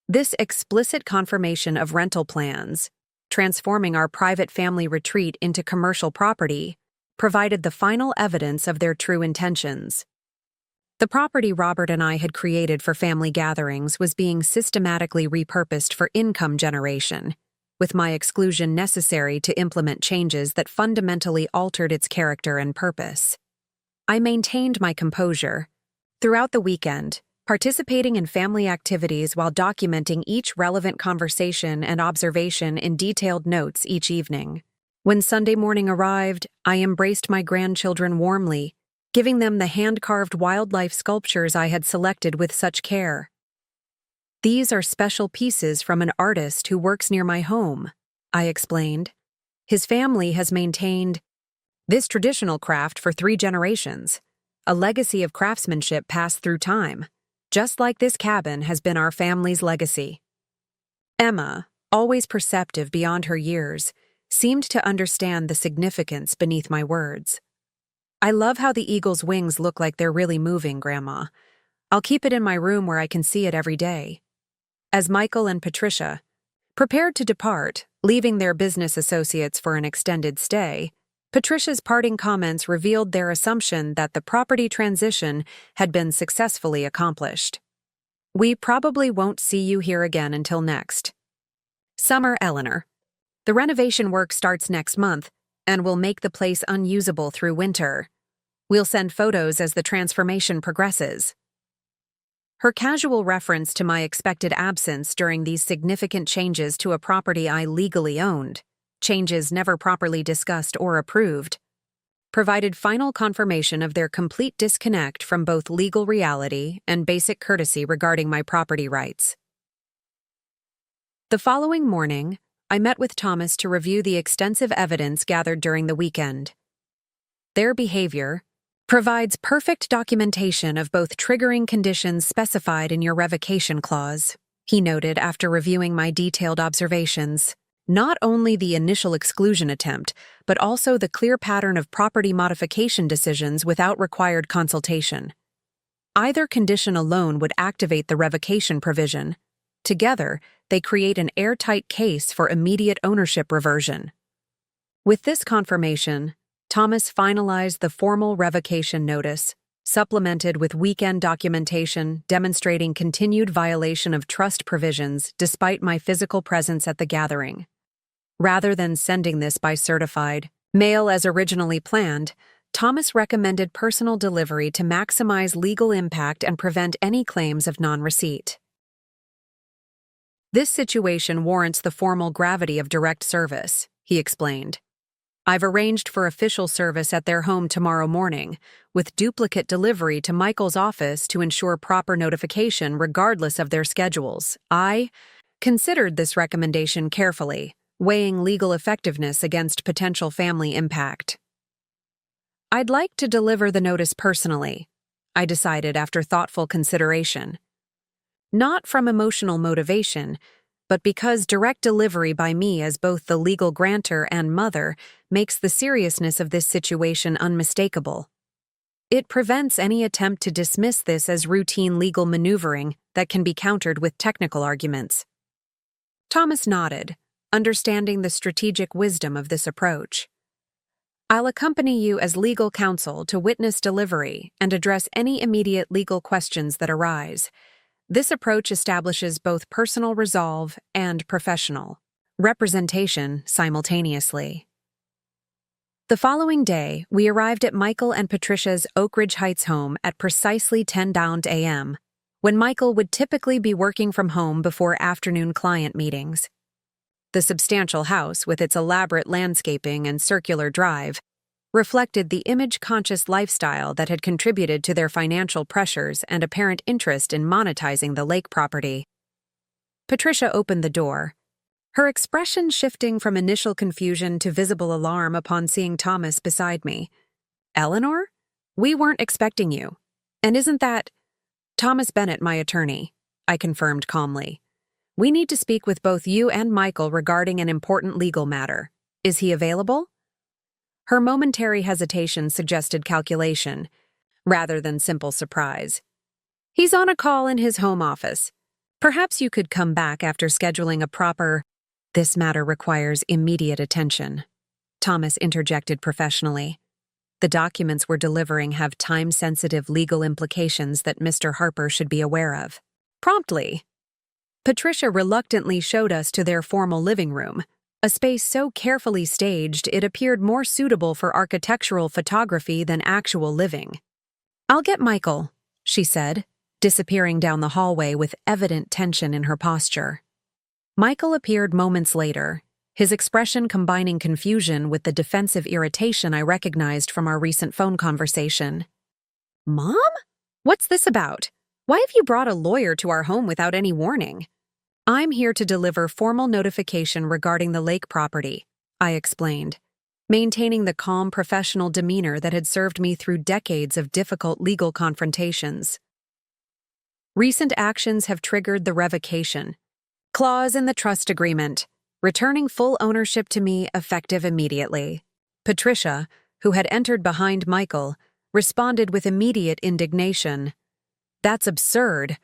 This explicit confirmation of rental plans, transforming our private family retreat into commercial property, provided the final evidence of their true intentions. The property Robert and I had created for family gatherings was being systematically repurposed for income generation, with my exclusion necessary to implement changes that fundamentally altered its character and purpose. I maintained my composure throughout the weekend, participating in family activities while documenting each relevant conversation and observation in detailed notes each evening. When Sunday morning arrived, I embraced my grandchildren warmly, giving them the hand-carved wildlife sculptures I had selected with such care. "These are special pieces from an artist who works near my home," I explained. "His family has maintained this traditional craft for 3 generations, a legacy of craftsmanship passed through time, just like this cabin has been our family's legacy." Emma, always perceptive beyond her years, seemed to understand the significance beneath my words. "I love how the eagle's wings look like they're really moving, Grandma. I'll keep it in my room where I can see it every day." As Michael and Patricia prepared to depart, leaving their business associates for an extended stay, Patricia's parting comments revealed their assumption that the property transition had been successfully accomplished. "We probably won't see you here again until next. Summer, Eleanor. The renovation work starts next month and will make the place unusable through winter. We'll send photos as the transformation progresses." Her casual reference to my expected absence during these significant changes to a property I legally owned, changes never properly discussed or approved, provided final confirmation of their complete disconnect from both legal reality and basic courtesy regarding my property rights. The following morning, I met with Thomas to review the extensive evidence gathered during the weekend. "Their behavior provides perfect documentation of both triggering conditions specified in your revocation clause," he noted after reviewing my detailed observations. "Not only the initial exclusion attempt, but also the clear pattern of property modification decisions without required consultation. Either condition alone would activate the revocation provision. Together, they create an airtight case for immediate ownership reversion." With this confirmation, Thomas finalized the formal revocation notice, supplemented with weekend documentation demonstrating continued violation of trust provisions despite my physical presence at the gathering. Rather than sending this by certified mail as originally planned, Thomas recommended personal delivery to maximize legal impact and prevent any claims of non-receipt. "This situation warrants the formal gravity of direct service," he explained. "I've arranged for official service at their home tomorrow morning, with duplicate delivery to Michael's office to ensure proper notification regardless of their schedules. I considered this recommendation carefully, weighing legal effectiveness against potential family impact. I'd like to deliver the notice personally," I decided after thoughtful consideration. Not from emotional motivation, but because direct delivery by me as both the legal grantor and mother makes the seriousness of this situation unmistakable. It prevents any attempt to dismiss this as routine legal maneuvering that can be countered with technical arguments. Thomas nodded, understanding the strategic wisdom of this approach. "I'll accompany you as legal counsel to witness delivery and address any immediate legal questions that arise. This approach establishes both personal resolve and professional representation simultaneously." The following day, we arrived at Michael and Patricia's Oak Ridge Heights home at precisely 10 a.m., when Michael would typically be working from home before afternoon client meetings. The substantial house, with its elaborate landscaping and circular drive, reflected the image-conscious lifestyle that had contributed to their financial pressures and apparent interest in monetizing the lake property. Patricia opened the door, her expression shifting from initial confusion to visible alarm upon seeing Thomas beside me. "Eleanor? We weren't expecting you. And isn't that—" "Thomas Bennett, my attorney," I confirmed calmly. "We need to speak with both you and Michael regarding an important legal matter. Is he available?" Her momentary hesitation suggested calculation, rather than simple surprise. "He's on a call in his home office. Perhaps you could come back after scheduling a proper—" "This matter requires immediate attention," Thomas interjected professionally. "The documents we're delivering have time-sensitive legal implications that Mr. Harper should be aware of." Promptly, Patricia reluctantly showed us to their formal living room, a space so carefully staged it appeared more suitable for architectural photography than actual living. "I'll get Michael," she said, disappearing down the hallway with evident tension in her posture. Michael appeared moments later, his expression combining confusion with the defensive irritation I recognized from our recent phone conversation. "Mom? What's this about? Why have you brought a lawyer to our home without any warning?" "I'm here to deliver formal notification regarding the lake property," I explained, maintaining the calm professional demeanor that had served me through decades of difficult legal confrontations. "Recent actions have triggered the revocation. Clause in the trust agreement, returning full ownership to me effective immediately. Patricia, who had entered behind Michael, responded with immediate indignation. That's absurd.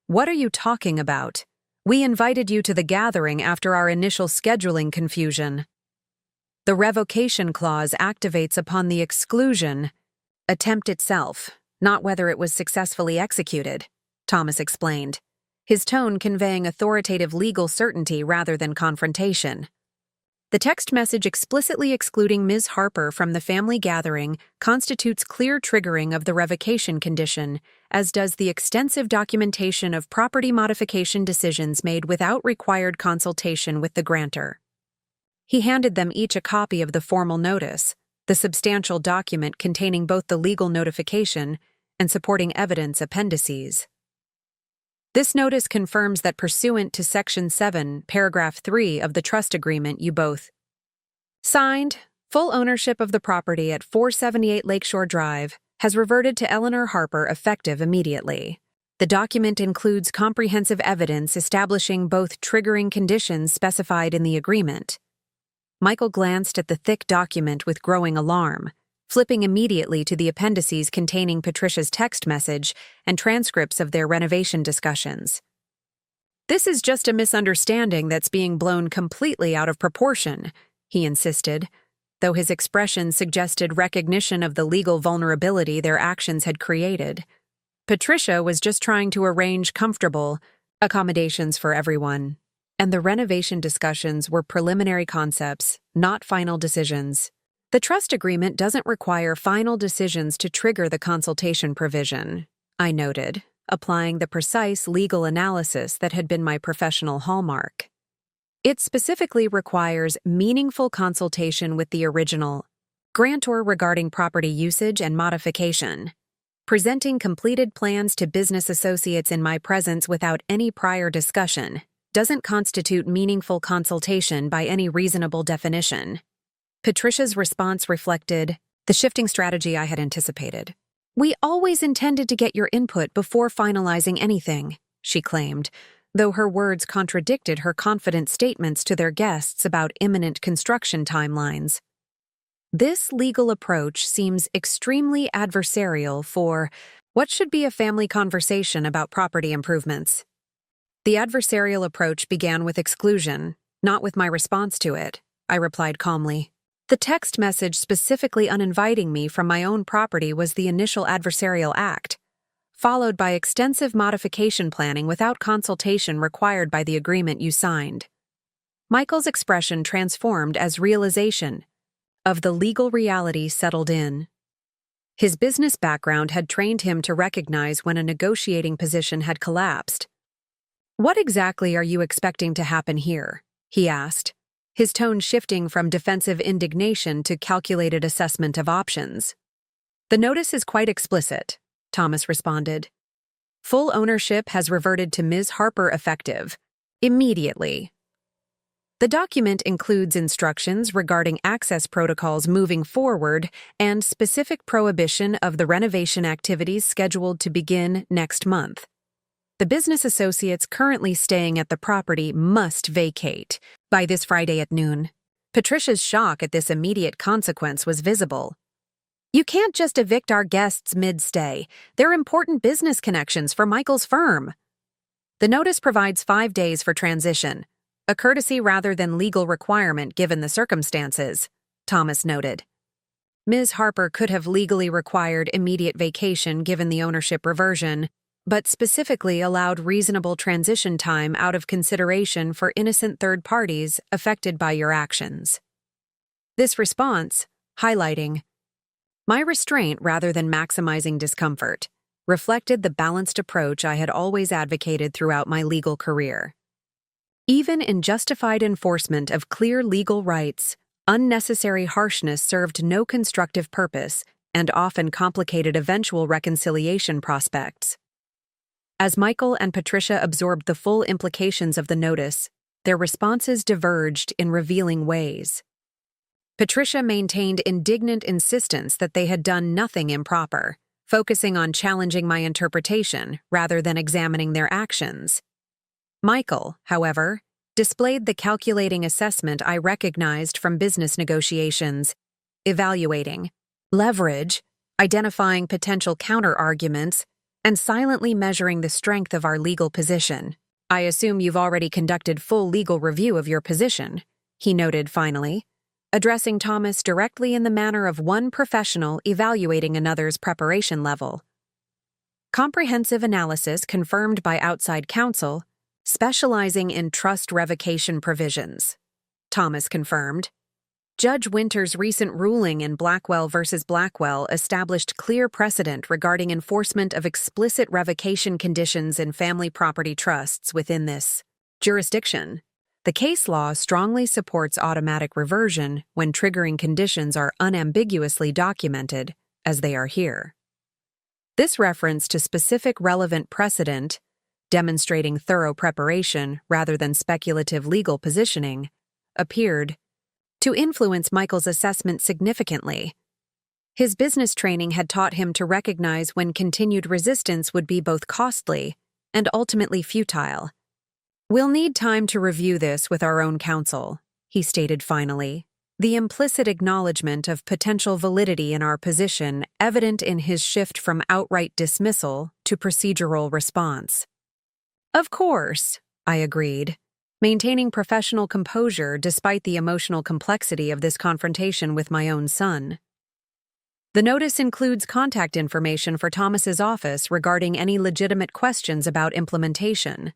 What are you talking about? We invited you to the gathering after our initial scheduling confusion. The revocation clause activates upon the exclusion attempt itself, not whether it was successfully executed, Thomas explained, his tone conveying authoritative legal certainty rather than confrontation. The text message explicitly excluding Ms. Harper from the family gathering constitutes clear triggering of the revocation condition, as does the extensive documentation of property modification decisions made without required consultation with the grantor. He handed them each a copy of the formal notice, the substantial document containing both the legal notification and supporting evidence appendices. This notice confirms that pursuant to Section 7, Paragraph 3 of the trust agreement, you both signed, full ownership of the property at 478 Lakeshore Drive has reverted to Eleanor Harper effective immediately. The document includes comprehensive evidence establishing both triggering conditions specified in the agreement. Michael glanced at the thick document with growing alarm, flipping immediately to the appendices containing Patricia's text message and transcripts of their renovation discussions. This is just a misunderstanding that's being blown completely out of proportion, he insisted, though his expression suggested recognition of the legal vulnerability their actions had created. Patricia was just trying to arrange comfortable accommodations for everyone, and the renovation discussions were preliminary concepts, not final decisions. The trust agreement doesn't require final decisions to trigger the consultation provision, I noted, applying the precise legal analysis that had been my professional hallmark. It specifically requires meaningful consultation with the original grantor regarding property usage and modification. Presenting completed plans to business associates in my presence without any prior discussion doesn't constitute meaningful consultation by any reasonable definition. Patricia's response reflected the shifting strategy I had anticipated. We always intended to get your input before finalizing anything, she claimed, though her words contradicted her confident statements to their guests about imminent construction timelines. This legal approach seems extremely adversarial for what should be a family conversation about property improvements. The adversarial approach began with exclusion, not with my response to it, I replied calmly. The text message specifically uninviting me from my own property was the initial adversarial act, followed by extensive modification planning without consultation required by the agreement you signed. Michael's expression transformed as realization of the legal reality settled in. His business background had trained him to recognize when a negotiating position had collapsed. What exactly are you expecting to happen here? He asked, his tone shifting from defensive indignation to calculated assessment of options. The notice is quite explicit, Thomas responded. Full ownership has reverted to Ms. Harper effective immediately. The document includes instructions regarding access protocols moving forward and specific prohibition of the renovation activities scheduled to begin next month. The business associates currently staying at the property must vacate by this Friday at noon. Patricia's shock at this immediate consequence was visible. You can't just evict our guests mid-stay. They're important business connections for Michael's firm. The notice provides 5 days for transition, a courtesy rather than legal requirement given the circumstances, Thomas noted. Ms. Harper could have legally required immediate vacation given the ownership reversion, but specifically allowed reasonable transition time out of consideration for innocent third parties affected by your actions. This response, highlighting my restraint rather than maximizing discomfort, reflected the balanced approach I had always advocated throughout my legal career. Even in justified enforcement of clear legal rights, unnecessary harshness served no constructive purpose and often complicated eventual reconciliation prospects. As Michael and Patricia absorbed the full implications of the notice, their responses diverged in revealing ways. Patricia maintained indignant insistence that they had done nothing improper, focusing on challenging my interpretation rather than examining their actions. Michael, however, displayed the calculating assessment I recognized from business negotiations, evaluating leverage, identifying potential counter-arguments, and silently measuring the strength of our legal position. "I assume you've already conducted full legal review of your position," he noted finally, addressing Thomas directly in the manner of one professional evaluating another's preparation level. "Comprehensive analysis confirmed by outside counsel, specializing in trust revocation provisions," Thomas confirmed. "Judge Winter's recent ruling in Blackwell v. Blackwell established clear precedent regarding enforcement of explicit revocation conditions in family property trusts within this jurisdiction. The case law strongly supports automatic reversion when triggering conditions are unambiguously documented, as they are here." This reference to specific relevant precedent, demonstrating thorough preparation rather than speculative legal positioning, appeared to influence Michael's assessment significantly. His business training had taught him to recognize when continued resistance would be both costly and ultimately futile. "We'll need time to review this with our own counsel," he stated finally, the implicit acknowledgement of potential validity in our position evident in his shift from outright dismissal to procedural response. "Of course," I agreed, maintaining professional composure despite the emotional complexity of this confrontation with my own son. "The notice includes contact information for Thomas's office regarding any legitimate questions about implementation.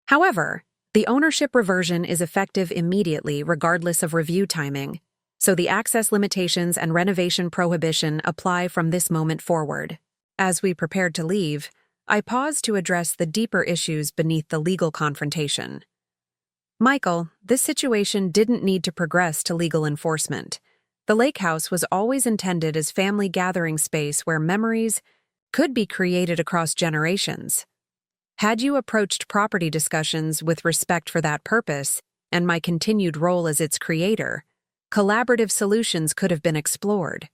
However, the ownership reversion is effective immediately regardless of review timing, so the access limitations and renovation prohibition apply from this moment forward." As we prepared to leave, I paused to address the deeper issues beneath the legal confrontation. "Michael, this situation didn't need to progress to legal enforcement. The lake house was always intended as family gathering space where memories could be created across generations. Had you approached property discussions with respect for that purpose and my continued role as its creator, collaborative solutions could have been explored.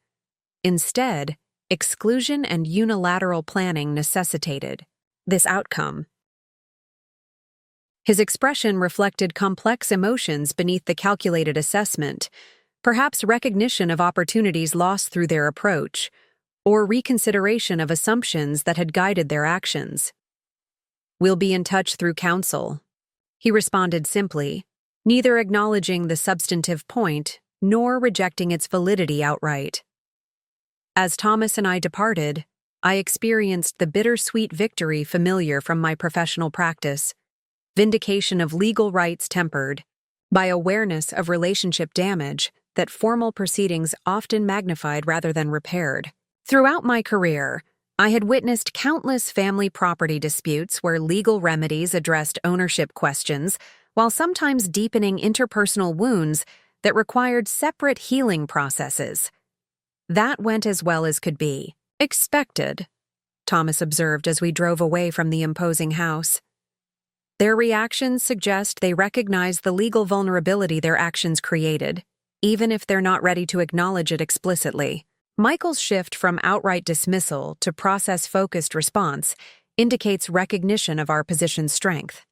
Instead, exclusion and unilateral planning necessitated this outcome." His expression reflected complex emotions beneath the calculated assessment, perhaps recognition of opportunities lost through their approach, or reconsideration of assumptions that had guided their actions. "We'll be in touch through counsel," he responded simply, neither acknowledging the substantive point nor rejecting its validity outright. As Thomas and I departed, I experienced the bittersweet victory familiar from my professional practice, vindication of legal rights tempered by awareness of relationship damage that formal proceedings often magnified rather than repaired. Throughout my career, I had witnessed countless family property disputes where legal remedies addressed ownership questions, while sometimes deepening interpersonal wounds that required separate healing processes. That went as well as could be expected, Thomas observed as we drove away from the imposing house. Their reactions suggest they recognize the legal vulnerability their actions created, even if they're not ready to acknowledge it explicitly. Michael's shift from outright dismissal to process-focused response indicates recognition of our position's strength.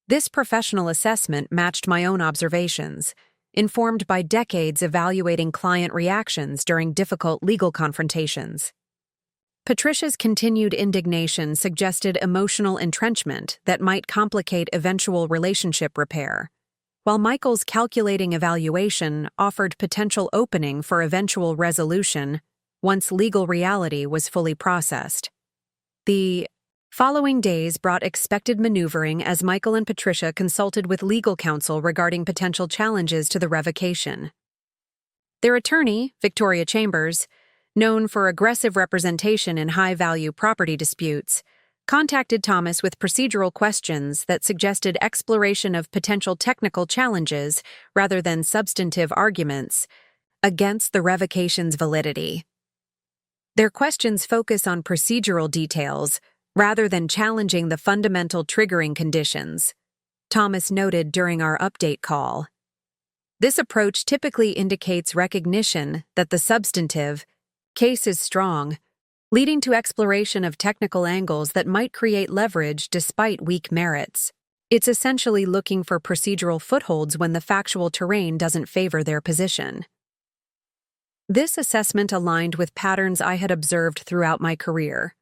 This professional assessment matched my own observations, informed by decades evaluating client reactions during difficult legal confrontations. Patricia's continued indignation suggested emotional entrenchment that might complicate eventual relationship repair, while Michael's calculating evaluation offered potential opening for eventual resolution once legal reality was fully processed. The following days brought expected maneuvering as Michael and Patricia consulted with legal counsel regarding potential challenges to the revocation. Their attorney, Victoria Chambers, known for aggressive representation in high-value property disputes, contacted Thomas with procedural questions that suggested exploration of potential technical challenges rather than substantive arguments against the revocation's validity. Their questions focus on procedural details rather than challenging the fundamental triggering conditions, Thomas noted during our update call. This approach typically indicates recognition that the substantive case is strong, leading to exploration of technical angles that might create leverage despite weak merits. It's essentially looking for procedural footholds when the factual terrain doesn't favor their position. This assessment aligned with patterns I had observed throughout my career.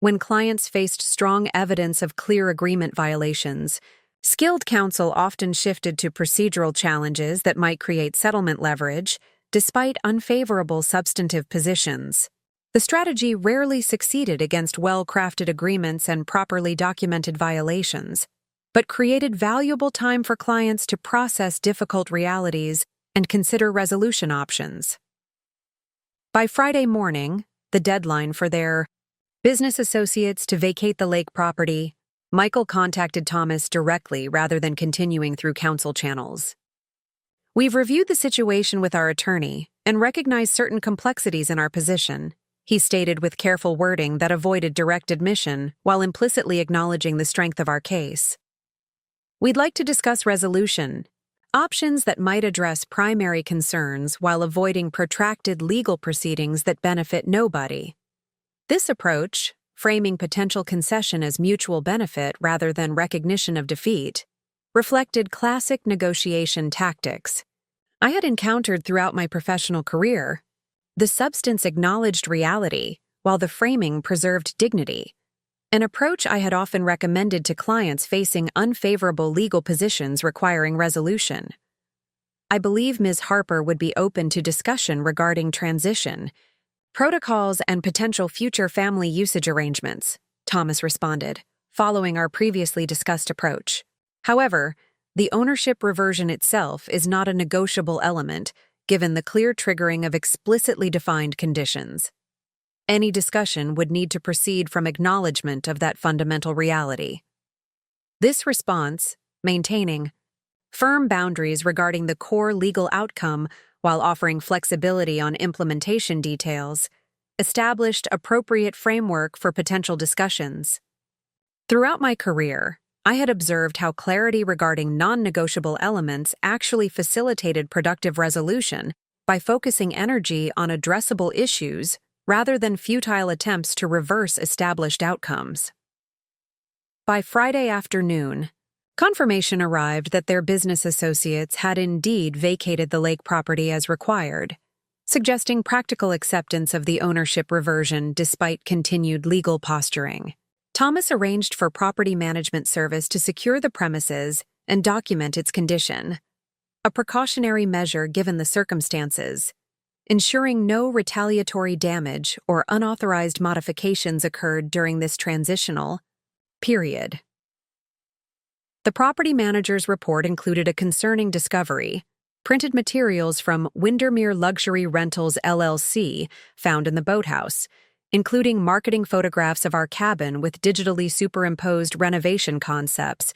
When clients faced strong evidence of clear agreement violations, skilled counsel often shifted to procedural challenges that might create settlement leverage, despite unfavorable substantive positions. The strategy rarely succeeded against well-crafted agreements and properly documented violations, but created valuable time for clients to process difficult realities and consider resolution options. By Friday morning, the deadline for their business associates to vacate the lake property, Michael contacted Thomas directly rather than continuing through counsel channels. "We've reviewed the situation with our attorney and recognized certain complexities in our position," he stated with careful wording that avoided direct admission while implicitly acknowledging the strength of our case. "We'd like to discuss resolution, options that might address primary concerns while avoiding protracted legal proceedings that benefit nobody." This approach, framing potential concession as mutual benefit rather than recognition of defeat, reflected classic negotiation tactics I had encountered throughout my professional career. The substance acknowledged reality, while the framing preserved dignity, an approach I had often recommended to clients facing unfavorable legal positions requiring resolution. "I believe Ms. Harper would be open to discussion regarding transition, protocols, and potential future family usage arrangements," Thomas responded, following our previously discussed approach. However, the ownership reversion itself is not a negotiable element, given the clear triggering of explicitly defined conditions. Any discussion would need to proceed from acknowledgement of that fundamental reality. This response, maintaining firm boundaries regarding the core legal outcome while offering flexibility on implementation details, established appropriate framework for potential discussions. Throughout my career, I had observed how clarity regarding non-negotiable elements actually facilitated productive resolution by focusing energy on addressable issues rather than futile attempts to reverse established outcomes. By Friday afternoon, confirmation arrived that their business associates had indeed vacated the lake property as required, suggesting practical acceptance of the ownership reversion despite continued legal posturing. Thomas arranged for property management service to secure the premises and document its condition, a precautionary measure given the circumstances, ensuring no retaliatory damage or unauthorized modifications occurred during this transitional period. The property manager's report included a concerning discovery: printed materials from Windermere Luxury Rentals LLC found in the boathouse, including marketing photographs of our cabin with digitally superimposed renovation concepts,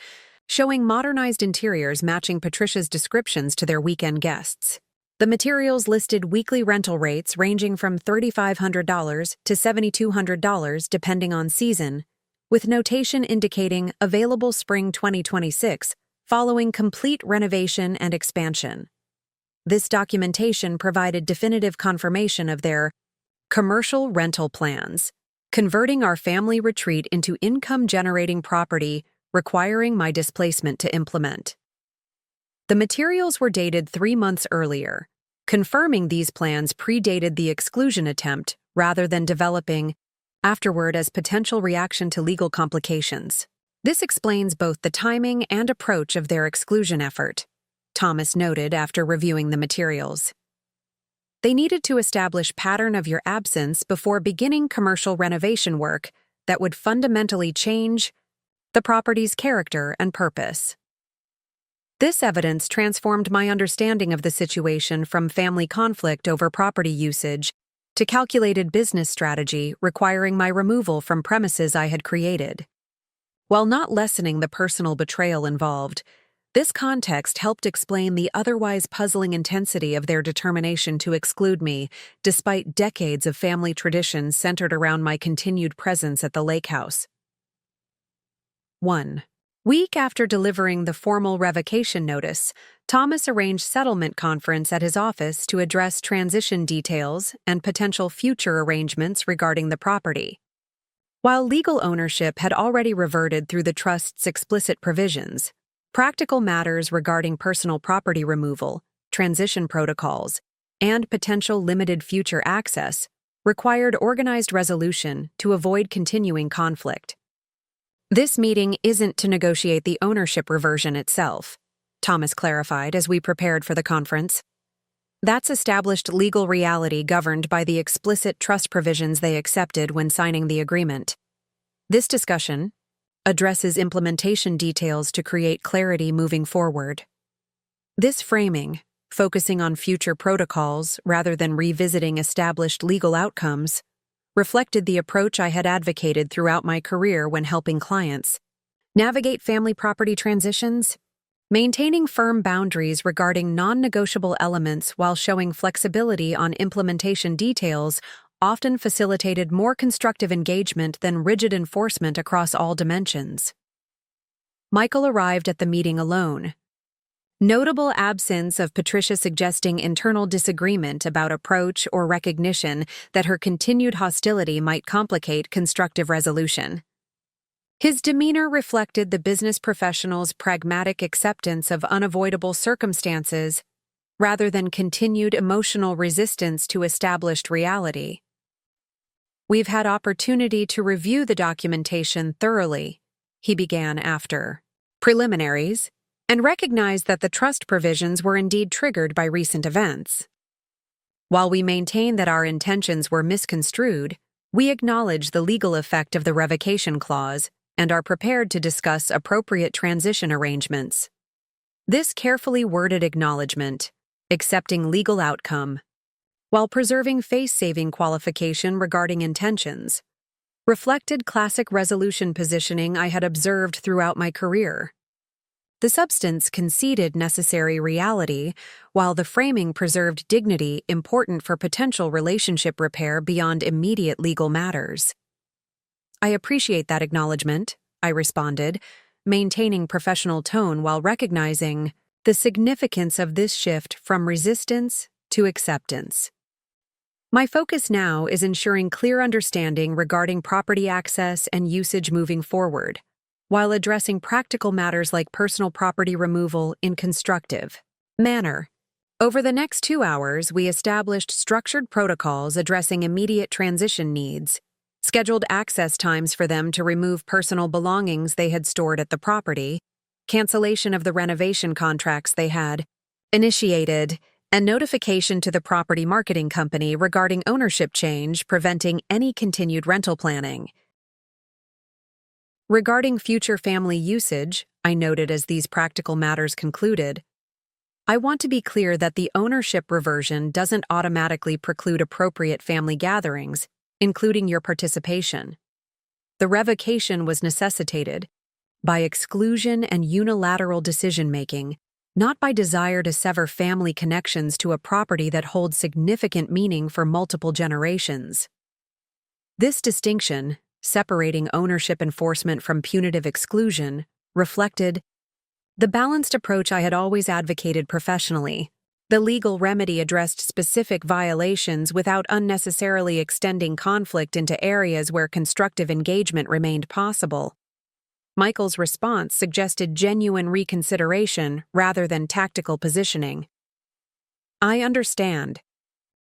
showing modernized interiors matching Patricia's descriptions to their weekend guests. The materials listed weekly rental rates ranging from $3,500 to $7,200 depending on season, with notation indicating available spring 2026 following complete renovation and expansion. This documentation provided definitive confirmation of their commercial rental plans, converting our family retreat into income-generating property requiring my displacement to implement. The materials were dated 3 months earlier, confirming these plans predated the exclusion attempt rather than developing afterward as potential reaction to legal complications. This explains both the timing and approach of their exclusion effort, Thomas noted after reviewing the materials. They needed to establish pattern of your absence before beginning commercial renovation work that would fundamentally change the property's character and purpose. This evidence transformed my understanding of the situation from family conflict over property usage to calculated business strategy requiring my removal from premises I had created. While not lessening the personal betrayal involved, this context helped explain the otherwise puzzling intensity of their determination to exclude me, despite decades of family traditions centered around my continued presence at the lake house. 1. Week after delivering the formal revocation notice, Thomas arranged settlement conference at his office to address transition details and potential future arrangements regarding the property. While legal ownership had already reverted through the trust's explicit provisions, practical matters regarding personal property removal, transition protocols, and potential limited future access required organized resolution to avoid continuing conflict. This meeting isn't to negotiate the ownership reversion itself, Thomas clarified as we prepared for the conference. That's established legal reality governed by the explicit trust provisions they accepted when signing the agreement. This discussion addresses implementation details to create clarity moving forward. This framing, focusing on future protocols rather than revisiting established legal outcomes, reflected the approach I had advocated throughout my career when helping clients navigate family property transitions. Maintaining firm boundaries regarding non-negotiable elements while showing flexibility on implementation details often facilitated more constructive engagement than rigid enforcement across all dimensions. Michael arrived at the meeting alone. Notable absence of Patricia suggesting internal disagreement about approach or recognition that her continued hostility might complicate constructive resolution. His demeanor reflected the business professional's pragmatic acceptance of unavoidable circumstances rather than continued emotional resistance to established reality. "We've had opportunity to review the documentation thoroughly," he began after preliminaries, and recognized that the trust provisions were indeed triggered by recent events. "While we maintain that our intentions were misconstrued, we acknowledge the legal effect of the revocation clause and are prepared to discuss appropriate transition arrangements." This carefully worded acknowledgement, accepting legal outcome, while preserving face-saving qualification regarding intentions, reflected classic resolution positioning I had observed throughout my career. The substance conceded necessary reality, while the framing preserved dignity important for potential relationship repair beyond immediate legal matters. "I appreciate that acknowledgement," I responded, maintaining professional tone while recognizing the significance of this shift from resistance to acceptance. "My focus now is ensuring clear understanding regarding property access and usage moving forward, while addressing practical matters like personal property removal in constructive manner." Over the next 2 hours, we established structured protocols addressing immediate transition needs, scheduled access times for them to remove personal belongings they had stored at the property, cancellation of the renovation contracts they had initiated, and notification to the property marketing company regarding ownership change, preventing any continued rental planning. Regarding future family usage, I noted as these practical matters concluded, "I want to be clear that the ownership reversion doesn't automatically preclude appropriate family gatherings, including your participation. The revocation was necessitated by exclusion and unilateral decision-making, not by desire to sever family connections to a property that holds significant meaning for multiple generations." This distinction, separating ownership enforcement from punitive exclusion, reflected the balanced approach I had always advocated professionally. The legal remedy addressed specific violations without unnecessarily extending conflict into areas where constructive engagement remained possible. Michael's response suggested genuine reconsideration rather than tactical positioning. "I understand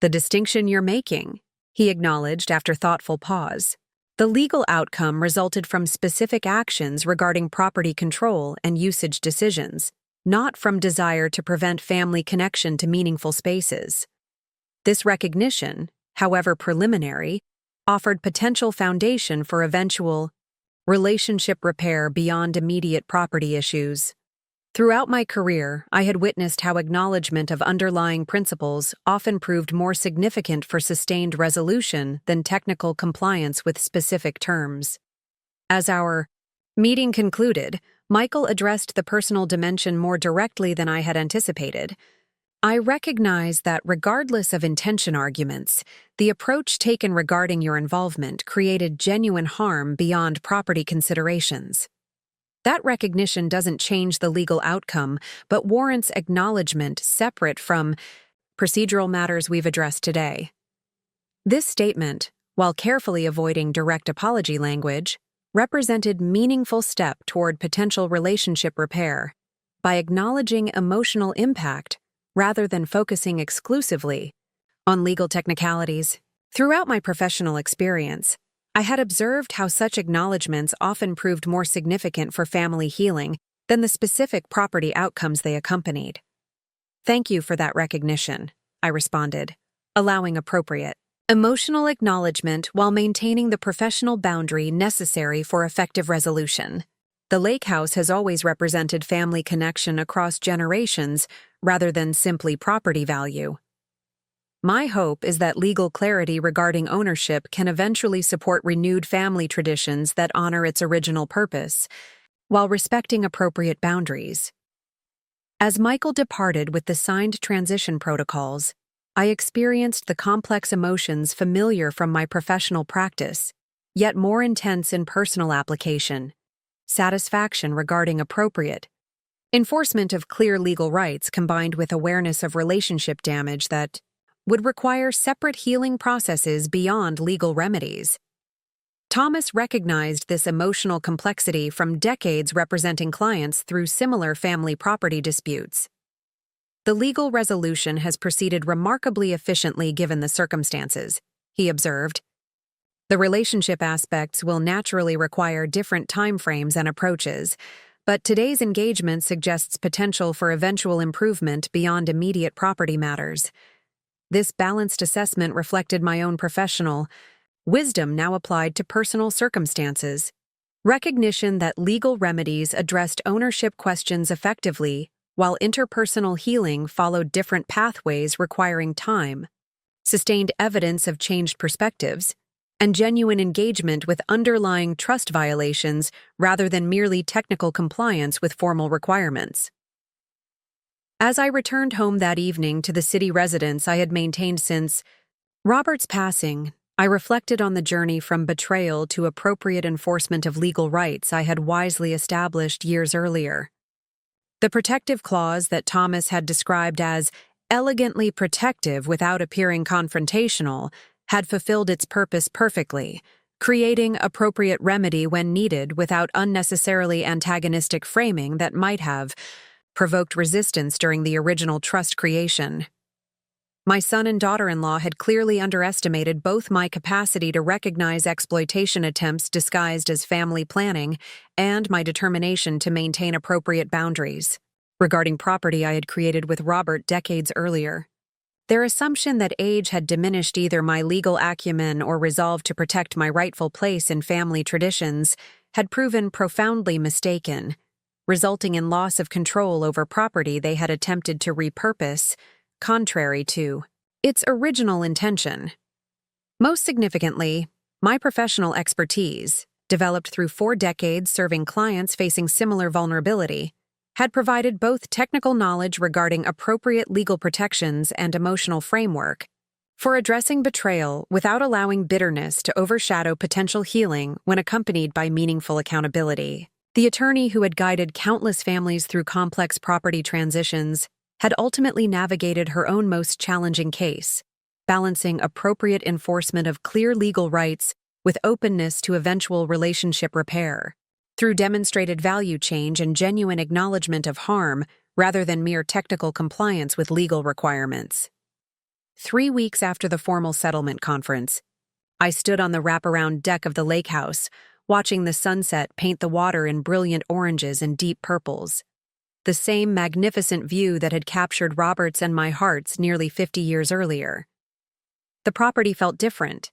the distinction you're making," he acknowledged after thoughtful pause. "The legal outcome resulted from specific actions regarding property control and usage decisions, not from desire to prevent family connection to meaningful spaces." This recognition, however preliminary, offered potential foundation for eventual relationship repair beyond immediate property issues. Throughout my career, I had witnessed how acknowledgement of underlying principles often proved more significant for sustained resolution than technical compliance with specific terms. As our meeting concluded, Michael addressed the personal dimension more directly than I had anticipated. "I recognize that regardless of intention arguments, the approach taken regarding your involvement created genuine harm beyond property considerations. That recognition doesn't change the legal outcome, but warrants acknowledgement separate from procedural matters we've addressed today." This statement, while carefully avoiding direct apology language, represented meaningful step toward potential relationship repair by acknowledging emotional impact rather than focusing exclusively on legal technicalities. Throughout my professional experience, I had observed how such acknowledgments often proved more significant for family healing than the specific property outcomes they accompanied. "Thank you for that recognition," I responded, allowing appropriate emotional acknowledgement while maintaining the professional boundary necessary for effective resolution. The lake house has always represented family connection across generations rather than simply property value. My hope is that legal clarity regarding ownership can eventually support renewed family traditions that honor its original purpose, while respecting appropriate boundaries. As Michael departed with the signed transition protocols, I experienced the complex emotions familiar from my professional practice, yet more intense in personal application: satisfaction regarding appropriate enforcement of clear legal rights combined with awareness of relationship damage that would require separate healing processes beyond legal remedies. Thomas recognized this emotional complexity from decades representing clients through similar family property disputes. "The legal resolution has proceeded remarkably efficiently given the circumstances," he observed. "The relationship aspects will naturally require different timeframes and approaches, but today's engagement suggests potential for eventual improvement beyond immediate property matters." This balanced assessment reflected my own professional wisdom now applied to personal circumstances. Recognition that legal remedies addressed ownership questions effectively, while interpersonal healing followed different pathways requiring time, sustained evidence of changed perspectives, and genuine engagement with underlying trust violations rather than merely technical compliance with formal requirements. As I returned home that evening to the city residence I had maintained since Robert's passing, I reflected on the journey from betrayal to appropriate enforcement of legal rights I had wisely established years earlier. The protective clause that Thomas had described as elegantly protective without appearing confrontational had fulfilled its purpose perfectly, creating appropriate remedy when needed without unnecessarily antagonistic framing that might have provoked resistance during the original trust creation. My son and daughter-in-law had clearly underestimated both my capacity to recognize exploitation attempts disguised as family planning and my determination to maintain appropriate boundaries regarding property I had created with Robert decades earlier. Their assumption that age had diminished either my legal acumen or resolve to protect my rightful place in family traditions had proven profoundly mistaken, resulting in loss of control over property they had attempted to repurpose, contrary to its original intention. Most significantly, my professional expertise, developed through 4 decades serving clients facing similar vulnerability, had provided both technical knowledge regarding appropriate legal protections and emotional framework for addressing betrayal without allowing bitterness to overshadow potential healing when accompanied by meaningful accountability. The attorney who had guided countless families through complex property transitions had ultimately navigated her own most challenging case, balancing appropriate enforcement of clear legal rights with openness to eventual relationship repair, through demonstrated value change and genuine acknowledgement of harm rather than mere technical compliance with legal requirements. 3 weeks after the formal settlement conference, I stood on the wraparound deck of the lake house, watching the sunset paint the water in brilliant oranges and deep purples. The same magnificent view that had captured Robert's and my hearts nearly 50 years earlier. The property felt different.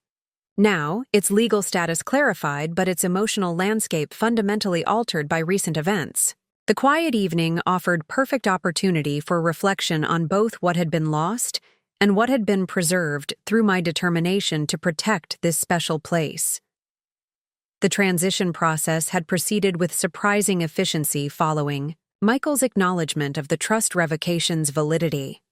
Now, its legal status clarified, but its emotional landscape fundamentally altered by recent events. The quiet evening offered perfect opportunity for reflection on both what had been lost and what had been preserved through my determination to protect this special place. The transition process had proceeded with surprising efficiency following Michael's acknowledgement of the trust revocation's validity.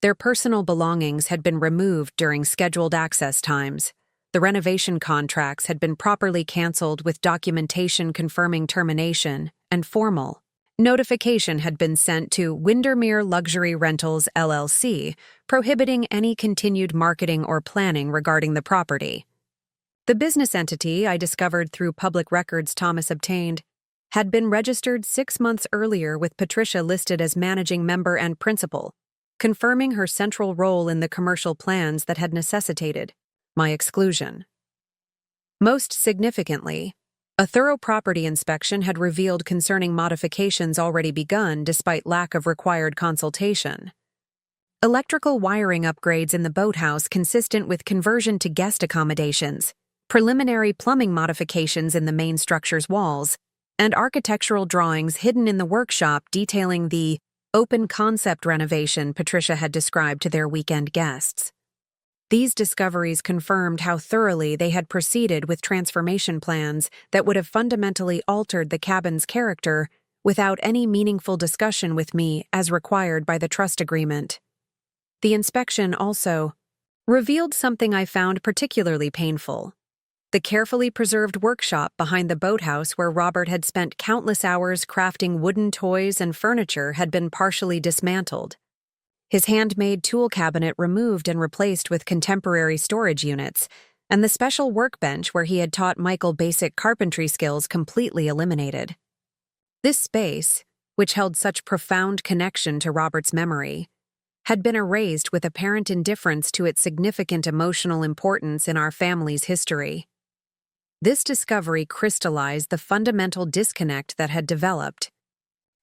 Their personal belongings had been removed during scheduled access times. The renovation contracts had been properly canceled with documentation confirming termination, and formal notification had been sent to Windermere Luxury Rentals LLC, prohibiting any continued marketing or planning regarding the property. The business entity I discovered through public records Thomas obtained had been registered 6 months earlier with Patricia listed as managing member and principal, confirming her central role in the commercial plans that had necessitated my exclusion. Most significantly, a thorough property inspection had revealed concerning modifications already begun despite lack of required consultation. Electrical wiring upgrades in the boathouse consistent with conversion to guest accommodations, preliminary plumbing modifications in the main structure's walls, and architectural drawings hidden in the workshop detailing the open concept renovation Patricia had described to their weekend guests. These discoveries confirmed how thoroughly they had proceeded with transformation plans that would have fundamentally altered the cabin's character without any meaningful discussion with me as required by the trust agreement. The inspection also revealed something I found particularly painful. The carefully preserved workshop behind the boathouse where Robert had spent countless hours crafting wooden toys and furniture had been partially dismantled. His handmade tool cabinet removed and replaced with contemporary storage units, and the special workbench where he had taught Michael basic carpentry skills completely eliminated. This space, which held such profound connection to Robert's memory, had been erased with apparent indifference to its significant emotional importance in our family's history. This discovery crystallized the fundamental disconnect that had developed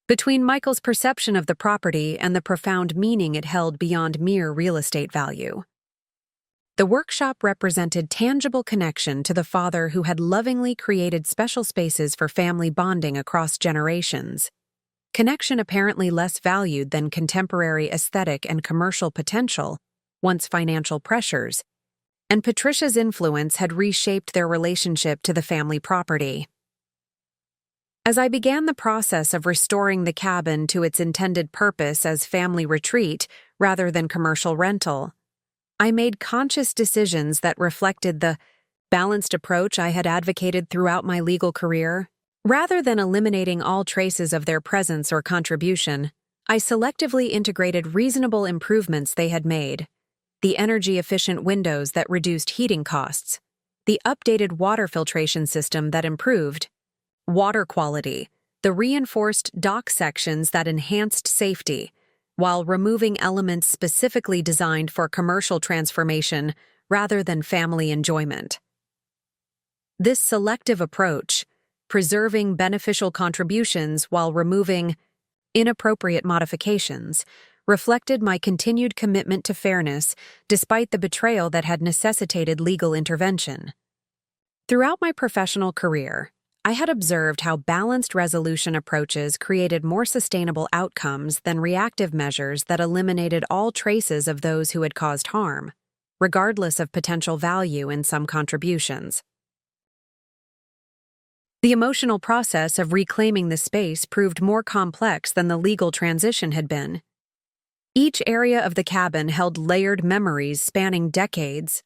between Michael's perception of the property and the profound meaning it held beyond mere real estate value. The workshop represented tangible connection to the father who had lovingly created special spaces for family bonding across generations, connection apparently less valued than contemporary aesthetic and commercial potential, once financial pressures, and Patricia's influence had reshaped their relationship to the family property. As I began the process of restoring the cabin to its intended purpose as family retreat rather than commercial rental, I made conscious decisions that reflected the balanced approach I had advocated throughout my legal career. Rather than eliminating all traces of their presence or contribution, I selectively integrated reasonable improvements they had made: the energy-efficient windows that reduced heating costs, the updated water filtration system that improved water quality, the reinforced dock sections that enhanced safety, while removing elements specifically designed for commercial transformation rather than family enjoyment. This selective approach, preserving beneficial contributions while removing inappropriate modifications, reflected my continued commitment to fairness despite the betrayal that had necessitated legal intervention. Throughout my professional career, I had observed how balanced resolution approaches created more sustainable outcomes than reactive measures that eliminated all traces of those who had caused harm, regardless of potential value in some contributions. The emotional process of reclaiming the space proved more complex than the legal transition had been. Each area of the cabin held layered memories spanning decades: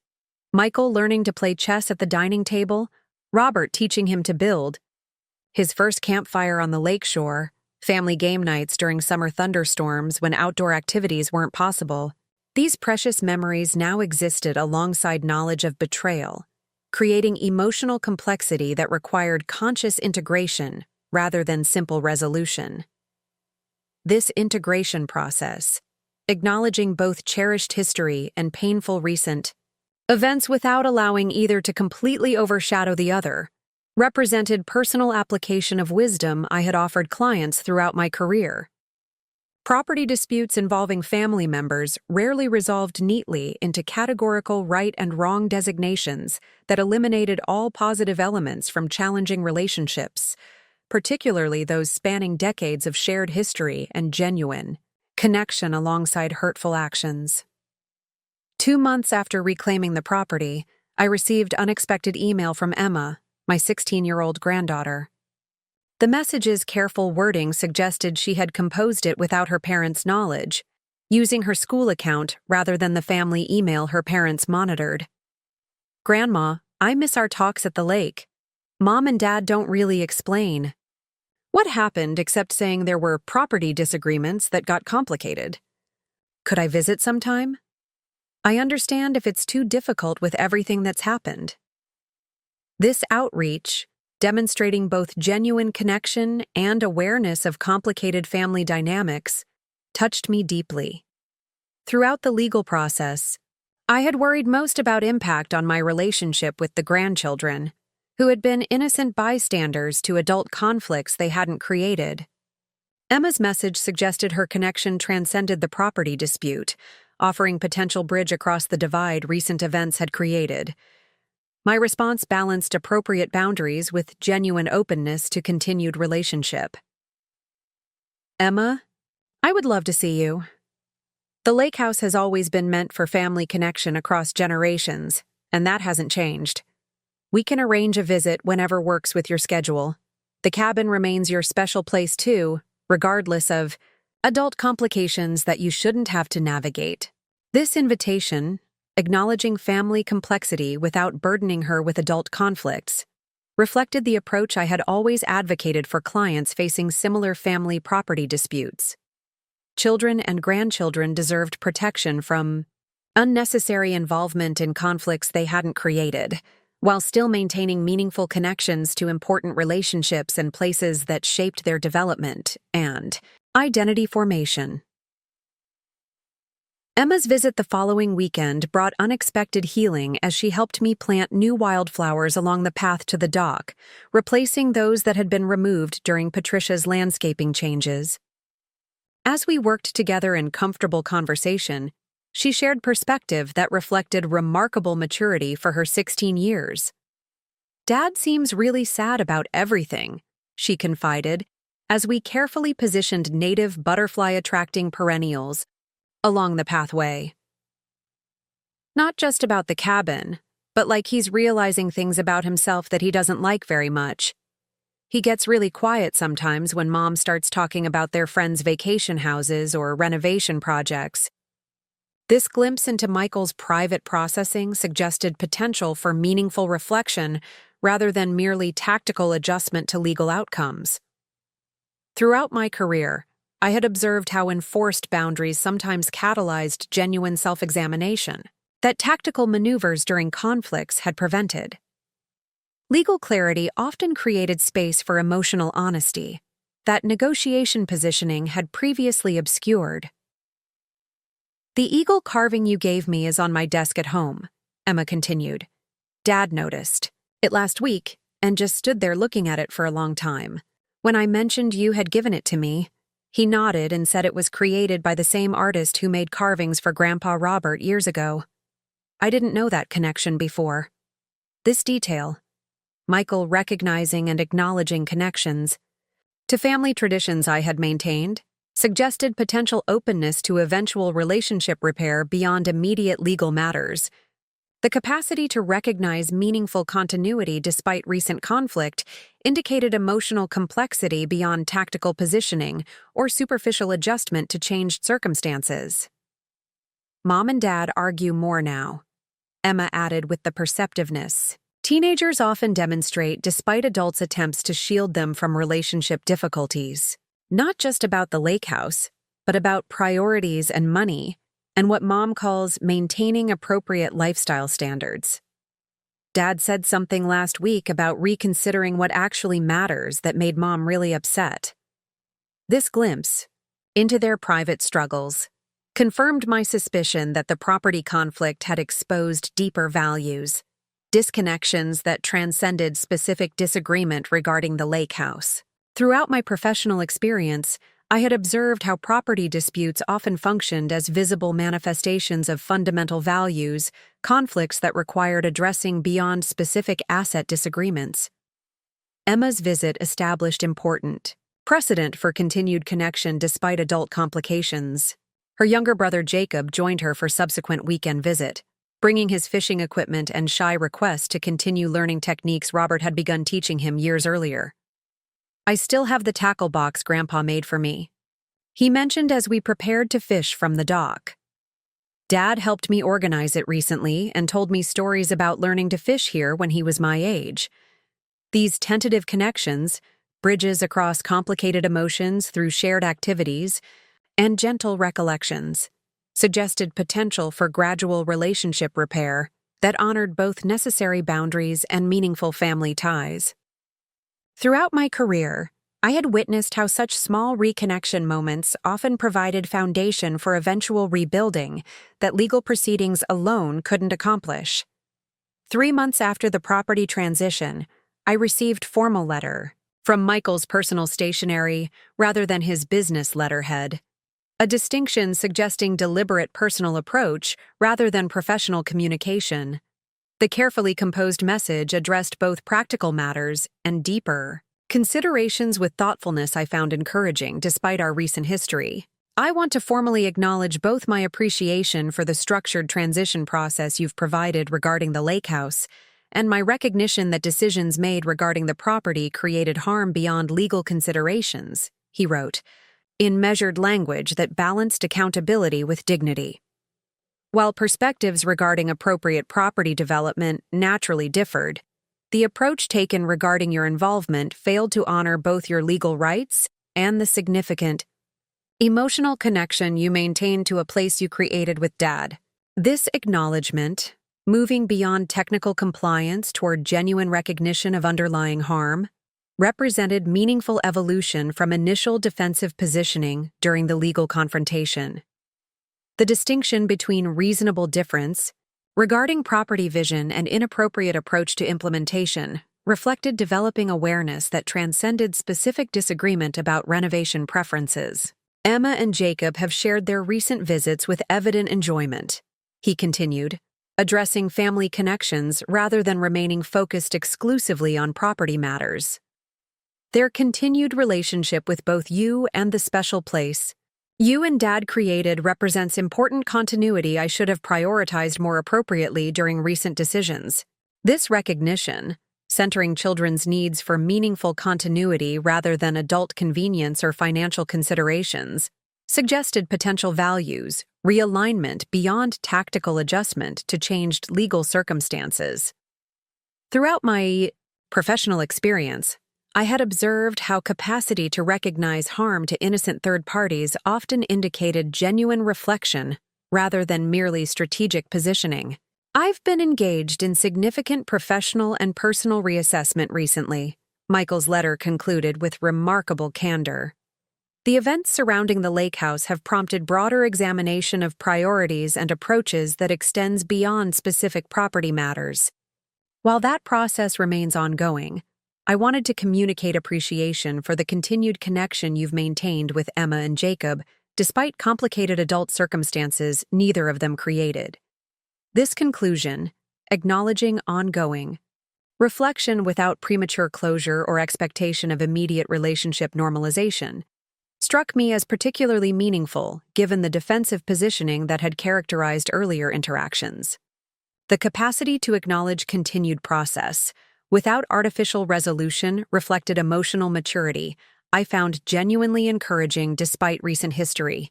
Michael learning to play chess at the dining table, Robert teaching him to build, his first campfire on the lakeshore, family game nights during summer thunderstorms when outdoor activities weren't possible. These precious memories now existed alongside knowledge of betrayal, creating emotional complexity that required conscious integration rather than simple resolution. This integration process, acknowledging both cherished history and painful recent events without allowing either to completely overshadow the other, represented personal application of wisdom I had offered clients throughout my career. Property disputes involving family members rarely resolved neatly into categorical right and wrong designations that eliminated all positive elements from challenging relationships, particularly those spanning decades of shared history and genuine connection alongside hurtful actions. 2 months after reclaiming the property, I received unexpected email from Emma, my 16-year-old granddaughter. The message's careful wording suggested she had composed it without her parents' knowledge, using her school account rather than the family email her parents monitored. "Grandma, I miss our talks at the lake. Mom and Dad don't really explain. What happened except saying there were property disagreements that got complicated. Could I visit sometime? I understand if it's too difficult with everything that's happened." This outreach, demonstrating both genuine connection and awareness of complicated family dynamics, touched me deeply. Throughout the legal process, I had worried most about impact on my relationship with the grandchildren, who had been innocent bystanders to adult conflicts they hadn't created. Emma's message suggested her connection transcended the property dispute, offering potential bridge across the divide recent events had created. My response balanced appropriate boundaries with genuine openness to continued relationship. Emma, I would love to see you. The lake house has always been meant for family connection across generations, and that hasn't changed. We can arrange a visit whenever works with your schedule. The cabin remains your special place too, regardless of adult complications that you shouldn't have to navigate. This invitation, acknowledging family complexity without burdening her with adult conflicts, reflected the approach I had always advocated for clients facing similar family property disputes. Children and grandchildren deserved protection from unnecessary involvement in conflicts they hadn't created, while still maintaining meaningful connections to important relationships and places that shaped their development and identity formation. Emma's visit the following weekend brought unexpected healing as she helped me plant new wildflowers along the path to the dock, replacing those that had been removed during Patricia's landscaping changes. As we worked together in comfortable conversation, she shared perspective that reflected remarkable maturity for her 16 years. "Dad seems really sad about everything," she confided, as we carefully positioned native butterfly-attracting perennials along the pathway. "Not just about the cabin, but like he's realizing things about himself that he doesn't like very much. He gets really quiet sometimes when Mom starts talking about their friends' vacation houses or renovation projects." This glimpse into Michael's private processing suggested potential for meaningful reflection rather than merely tactical adjustment to legal outcomes. Throughout my career, I had observed how enforced boundaries sometimes catalyzed genuine self-examination that tactical maneuvers during conflicts had prevented. Legal clarity often created space for emotional honesty that negotiation positioning had previously obscured. "The eagle carving you gave me is on my desk at home," Emma continued. "Dad noticed it last week and just stood there looking at it for a long time. When I mentioned you had given it to me, he nodded and said it was created by the same artist who made carvings for Grandpa Robert years ago. I didn't know that connection before." This detail, Michael recognizing and acknowledging connections to family traditions I had maintained, suggested potential openness to eventual relationship repair beyond immediate legal matters. The capacity to recognize meaningful continuity despite recent conflict indicated emotional complexity beyond tactical positioning or superficial adjustment to changed circumstances. "Mom and Dad argue more now," Emma added with the perceptiveness teenagers often demonstrate despite adults' attempts to shield them from relationship difficulties. Not just about the lake house, but about priorities and money, and what Mom calls maintaining appropriate lifestyle standards. "Dad said something last week about reconsidering what actually matters that made Mom really upset." This glimpse into their private struggles confirmed my suspicion that the property conflict had exposed deeper values, disconnections that transcended specific disagreement regarding the lake house. Throughout my professional experience, I had observed how property disputes often functioned as visible manifestations of fundamental values, conflicts that required addressing beyond specific asset disagreements. Emma's visit established important precedent for continued connection despite adult complications. Her younger brother Jacob joined her for subsequent weekend visit, bringing his fishing equipment and shy request to continue learning techniques Robert had begun teaching him years earlier. "I still have the tackle box Grandpa made for me," he mentioned as we prepared to fish from the dock. "Dad helped me organize it recently and told me stories about learning to fish here when he was my age." These tentative connections, bridges across complicated emotions through shared activities, and gentle recollections, suggested potential for gradual relationship repair that honored both necessary boundaries and meaningful family ties. Throughout my career, I had witnessed how such small reconnection moments often provided foundation for eventual rebuilding that legal proceedings alone couldn't accomplish. 3 months after the property transition, I received formal letter from Michael's personal stationery rather than his business letterhead, a distinction suggesting deliberate personal approach rather than professional communication. The carefully composed message addressed both practical matters and deeper considerations with thoughtfulness I found encouraging despite our recent history. I want to formally acknowledge both my appreciation for the structured transition process you've provided regarding the lake house and my recognition that decisions made regarding the property created harm beyond legal considerations, he wrote, in measured language that balanced accountability with dignity. While perspectives regarding appropriate property development naturally differed, the approach taken regarding your involvement failed to honor both your legal rights and the significant emotional connection you maintained to a place you created with Dad. This acknowledgement, moving beyond technical compliance toward genuine recognition of underlying harm, represented meaningful evolution from initial defensive positioning during the legal confrontation. The distinction between reasonable difference regarding property vision and inappropriate approach to implementation reflected developing awareness that transcended specific disagreement about renovation preferences. Emma and Jacob have shared their recent visits with evident enjoyment, he continued, addressing family connections rather than remaining focused exclusively on property matters. Their continued relationship with both you and the special place you and Dad created represents important continuity I should have prioritized more appropriately during recent decisions. This recognition, centering children's needs for meaningful continuity rather than adult convenience or financial considerations, suggested potential values, realignment beyond tactical adjustment to changed legal circumstances. Throughout my professional experience, I had observed how capacity to recognize harm to innocent third parties often indicated genuine reflection rather than merely strategic positioning. I've been engaged in significant professional and personal reassessment recently, Michael's letter concluded with remarkable candor. The events surrounding the lake house have prompted broader examination of priorities and approaches that extends beyond specific property matters. While that process remains ongoing, I wanted to communicate appreciation for the continued connection you've maintained with Emma and Jacob, despite complicated adult circumstances neither of them created. This conclusion, acknowledging ongoing reflection without premature closure or expectation of immediate relationship normalization, struck me as particularly meaningful given the defensive positioning that had characterized earlier interactions. The capacity to acknowledge continued process, without artificial resolution, reflected emotional maturity I found genuinely encouraging despite recent history.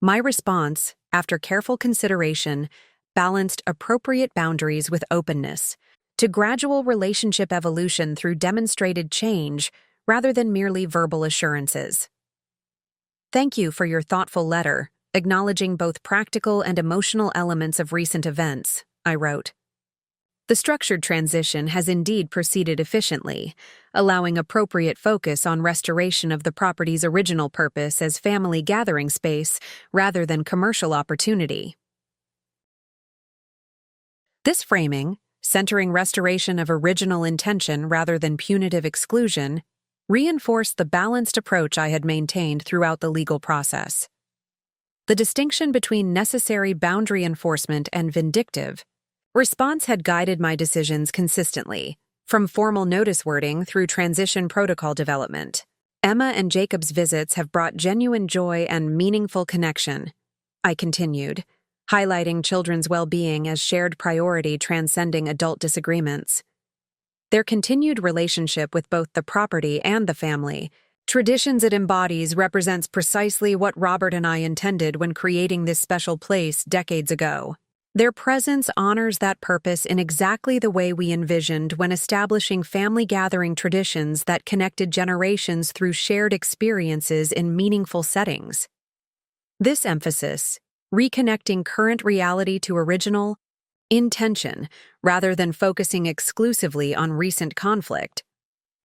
My response, after careful consideration, balanced appropriate boundaries with openness to gradual relationship evolution through demonstrated change rather than merely verbal assurances. Thank you for your thoughtful letter, acknowledging both practical and emotional elements of recent events, I wrote. The structured transition has indeed proceeded efficiently, allowing appropriate focus on restoration of the property's original purpose as family gathering space rather than commercial opportunity. This framing, centering restoration of original intention rather than punitive exclusion, reinforced the balanced approach I had maintained throughout the legal process. The distinction between necessary boundary enforcement and vindictive response had guided my decisions consistently, from formal notice wording through transition protocol development. Emma and Jacob's visits have brought genuine joy and meaningful connection, I continued, highlighting children's well-being as shared priority transcending adult disagreements. Their continued relationship with both the property and the family, traditions it embodies, represents precisely what Robert and I intended when creating this special place decades ago. Their presence honors that purpose in exactly the way we envisioned when establishing family gathering traditions that connected generations through shared experiences in meaningful settings. This emphasis, reconnecting current reality to original, intention, rather than focusing exclusively on recent conflict,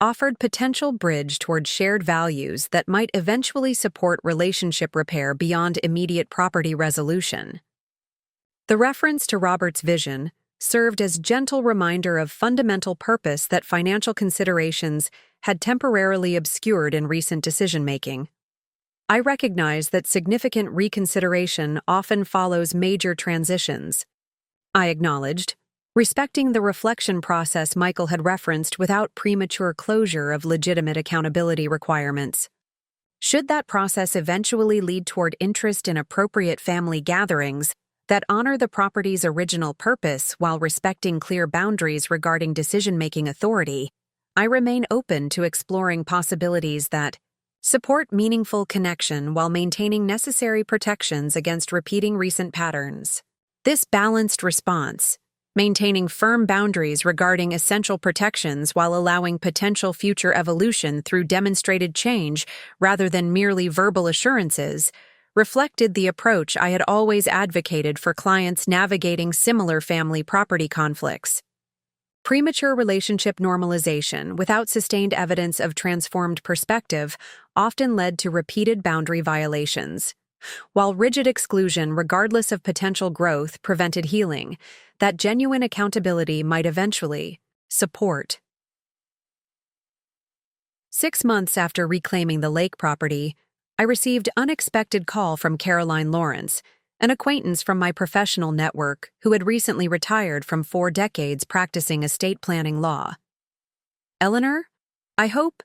offered potential bridge toward shared values that might eventually support relationship repair beyond immediate property resolution. The reference to Robert's vision served as gentle reminder of fundamental purpose that financial considerations had temporarily obscured in recent decision-making. I recognize that significant reconsideration often follows major transitions. I acknowledged, respecting the reflection process Michael had referenced without premature closure of legitimate accountability requirements. Should that process eventually lead toward interest in appropriate family gatherings that honor the property's original purpose while respecting clear boundaries regarding decision-making authority, I remain open to exploring possibilities that support meaningful connection while maintaining necessary protections against repeating recent patterns. This balanced response, maintaining firm boundaries regarding essential protections while allowing potential future evolution through demonstrated change rather than merely verbal assurances, reflected the approach I had always advocated for clients navigating similar family property conflicts. Premature relationship normalization without sustained evidence of transformed perspective often led to repeated boundary violations. While rigid exclusion, regardless of potential growth, prevented healing, that genuine accountability might eventually support. 6 months after reclaiming the lake property, I received an unexpected call from Caroline Lawrence, an acquaintance from my professional network who had recently retired from 4 decades practicing estate planning law. "Eleanor, I hope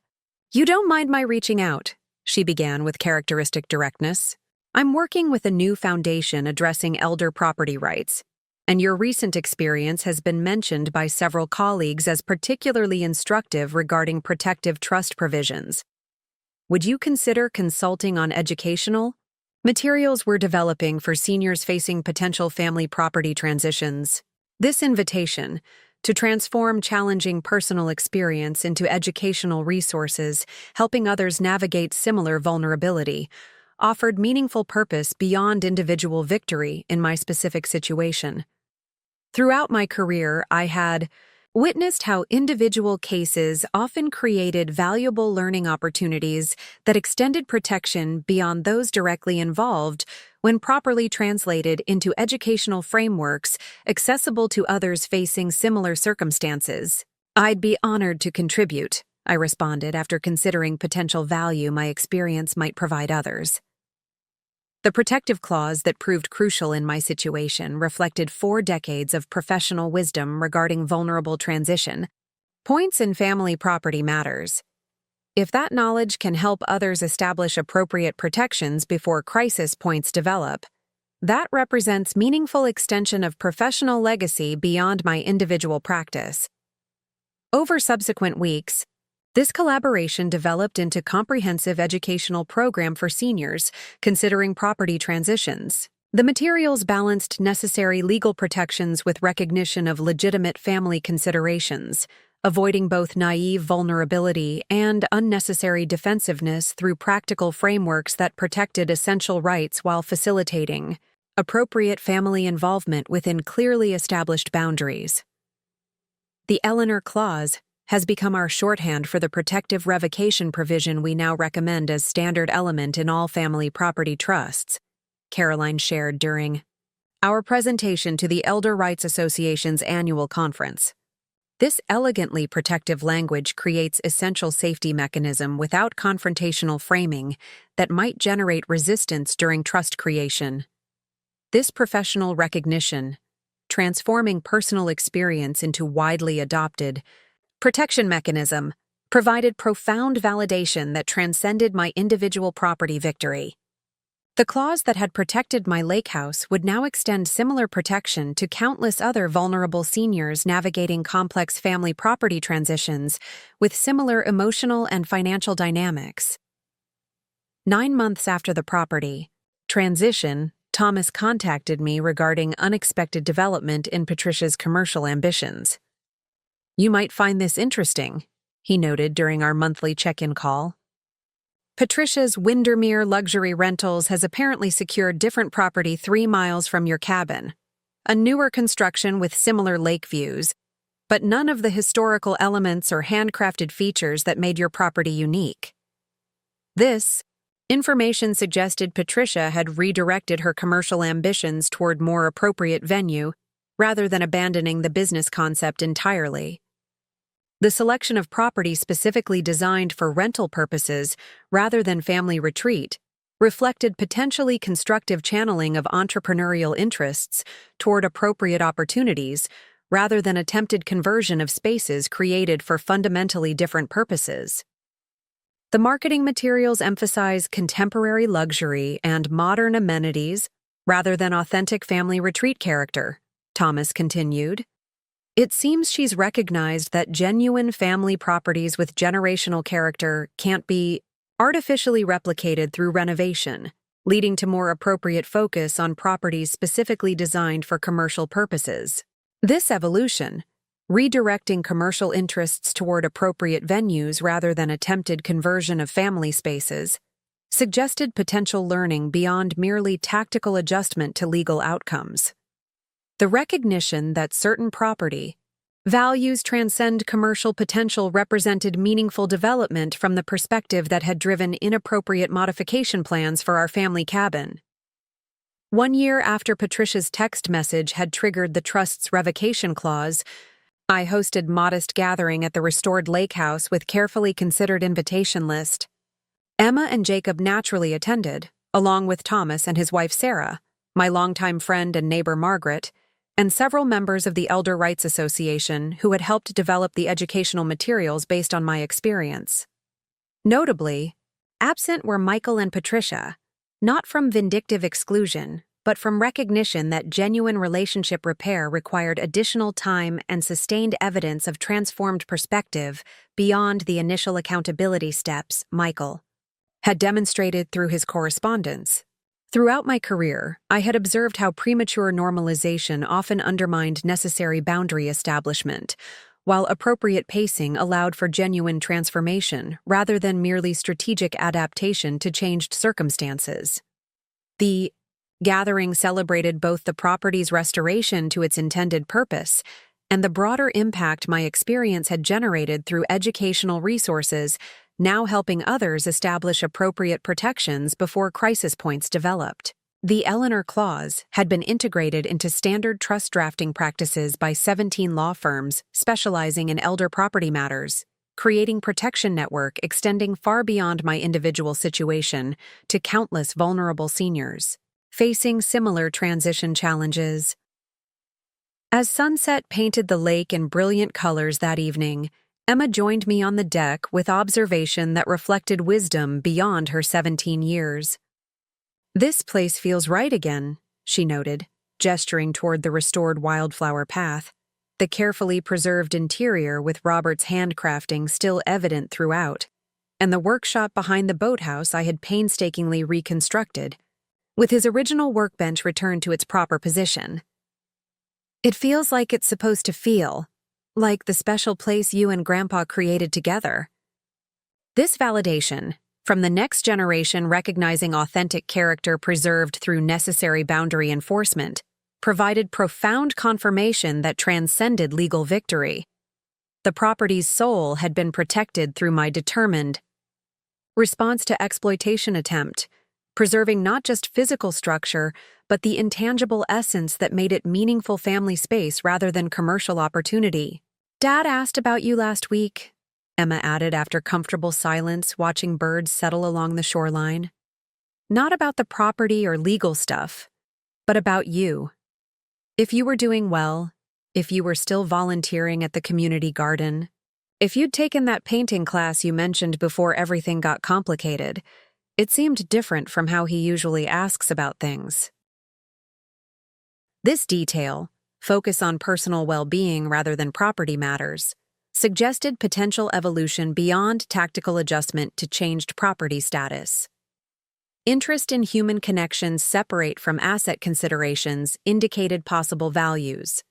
you don't mind my reaching out," she began with characteristic directness. "I'm working with a new foundation addressing elder property rights, and your recent experience has been mentioned by several colleagues as particularly instructive regarding protective trust provisions. Would you consider consulting on educational materials we're developing for seniors facing potential family property transitions?" This invitation to transform challenging personal experience into educational resources, helping others navigate similar vulnerability, offered meaningful purpose beyond individual victory in my specific situation. Throughout my career, I had witnessed how individual cases often created valuable learning opportunities that extended protection beyond those directly involved when properly translated into educational frameworks accessible to others facing similar circumstances. "I'd be honored to contribute," I responded after considering potential value my experience might provide others. The protective clause that proved crucial in my situation reflected 4 decades of professional wisdom regarding vulnerable transition points in family property matters. If that knowledge can help others establish appropriate protections before crisis points develop, that represents meaningful extension of professional legacy beyond my individual practice. Over subsequent weeks, this collaboration developed into a comprehensive educational program for seniors considering property transitions. The materials balanced necessary legal protections with recognition of legitimate family considerations, avoiding both naive vulnerability and unnecessary defensiveness through practical frameworks that protected essential rights while facilitating appropriate family involvement within clearly established boundaries. The Eleanor Clause has become our shorthand for the protective revocation provision we now recommend as standard element in all family property trusts, Caroline shared during our presentation to the Elder Rights Association's annual conference. This elegantly protective language creates essential safety mechanism without confrontational framing that might generate resistance during trust creation. This professional recognition, transforming personal experience into widely adopted protection mechanism, provided profound validation that transcended my individual property victory. The clause that had protected my lake house would now extend similar protection to countless other vulnerable seniors navigating complex family property transitions with similar emotional and financial dynamics. 9 months after the property transition, Thomas contacted me regarding unexpected development in Patricia's commercial ambitions. "You might find this interesting," he noted during our monthly check-in call. "Patricia's Windermere Luxury Rentals has apparently secured different property 3 miles from your cabin. a newer construction with similar lake views, but none of the historical elements or handcrafted features that made your property unique. This information suggested Patricia had redirected her commercial ambitions toward more appropriate venue rather than abandoning the business concept entirely. The selection of property specifically designed for rental purposes rather than family retreat reflected potentially constructive channeling of entrepreneurial interests toward appropriate opportunities rather than attempted conversion of spaces created for fundamentally different purposes. The marketing materials emphasize contemporary luxury and modern amenities rather than authentic family retreat character, Thomas continued. It seems she's recognized that genuine family properties with generational character can't be artificially replicated through renovation, leading to more appropriate focus on properties specifically designed for commercial purposes. This evolution, redirecting commercial interests toward appropriate venues rather than attempted conversion of family spaces, suggested potential learning beyond merely tactical adjustment to legal outcomes. The recognition that certain property values transcend commercial potential represented meaningful development from the perspective that had driven inappropriate modification plans for our family cabin. 1 year after Patricia's text message had triggered the trust's revocation clause, I hosted modest gathering at the restored lake house with carefully considered invitation list. Emma and Jacob naturally attended, along with Thomas and his wife Sarah, my longtime friend and neighbor Margaret, and several members of the Elder Rights Association who had helped develop the educational materials based on my experience. Notably, absent were Michael and Patricia, not from vindictive exclusion, but from recognition that genuine relationship repair required additional time and sustained evidence of transformed perspective beyond the initial accountability steps Michael had demonstrated through his correspondence. Throughout my career, I had observed how premature normalization often undermined necessary boundary establishment, while appropriate pacing allowed for genuine transformation rather than merely strategic adaptation to changed circumstances. The gathering celebrated both the property's restoration to its intended purpose and the broader impact my experience had generated through educational resources, now helping others establish appropriate protections before crisis points developed. The Eleanor Clause had been integrated into standard trust drafting practices by 17 law firms specializing in elder property matters, creating protection network extending far beyond my individual situation to countless vulnerable seniors facing similar transition challenges. As sunset painted the lake in brilliant colors that evening, Emma joined me on the deck with observation that reflected wisdom beyond her 17 years. "This place feels right again," she noted, gesturing toward the restored wildflower path, the carefully preserved interior with Robert's handcrafting still evident throughout, and the workshop behind the boathouse I had painstakingly reconstructed, with his original workbench returned to its proper position. "It feels like it's supposed to feel, like the special place you and Grandpa created together." This validation, from the next generation recognizing authentic character preserved through necessary boundary enforcement, provided profound confirmation that transcended legal victory. The property's soul had been protected through my determined response to exploitation attempt, preserving not just physical structure, but the intangible essence that made it meaningful family space rather than commercial opportunity. "Dad asked about you last week," Emma added after comfortable silence watching birds settle along the shoreline. "Not about the property or legal stuff, but about you. If you were doing well, if you were still volunteering at the community garden, if you'd taken that painting class you mentioned before everything got complicated. It seemed different from how he usually asks about things." This detail, focus on personal well-being rather than property matters, suggested potential evolution beyond tactical adjustment to changed property status. Interest in human connections separate from asset considerations indicated possible values.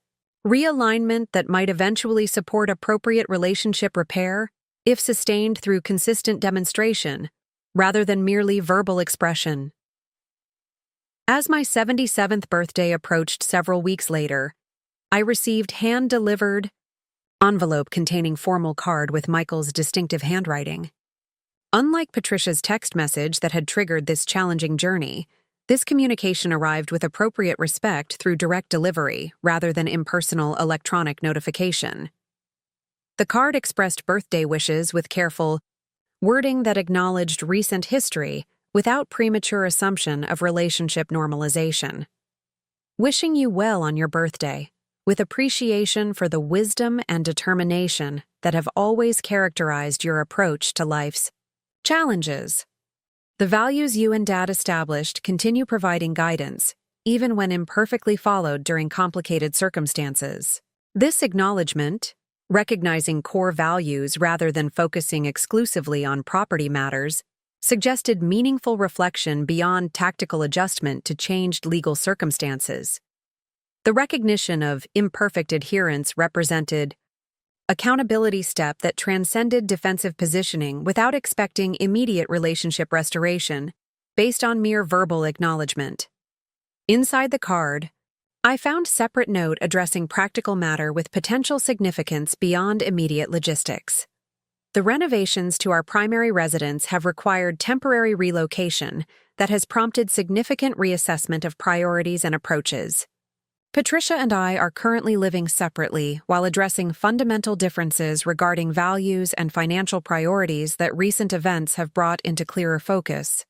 Realignment that might eventually support appropriate relationship repair, if sustained through consistent demonstration, rather than merely verbal expression. As my 77th birthday approached several weeks later, I received hand-delivered envelope containing formal card with Michael's distinctive handwriting. Unlike Patricia's text message that had triggered this challenging journey, this communication arrived with appropriate respect through direct delivery rather than impersonal electronic notification. The card expressed birthday wishes with careful wording that acknowledged recent history without premature assumption of relationship normalization. Wishing you well on your birthday, with appreciation for the wisdom and determination that have always characterized your approach to life's challenges. The values you and Dad established continue providing guidance, even when imperfectly followed during complicated circumstances. This acknowledgement, recognizing core values rather than focusing exclusively on property matters, suggested meaningful reflection beyond tactical adjustment to changed legal circumstances. The recognition of imperfect adherence represented accountability step that transcended defensive positioning without expecting immediate relationship restoration based on mere verbal acknowledgement. Inside the card, I found separate note addressing practical matter with potential significance beyond immediate logistics. The renovations to our primary residence have required temporary relocation that has prompted significant reassessment of priorities and approaches. Patricia and I are currently living separately while addressing fundamental differences regarding values and financial priorities that recent events have brought into clearer focus.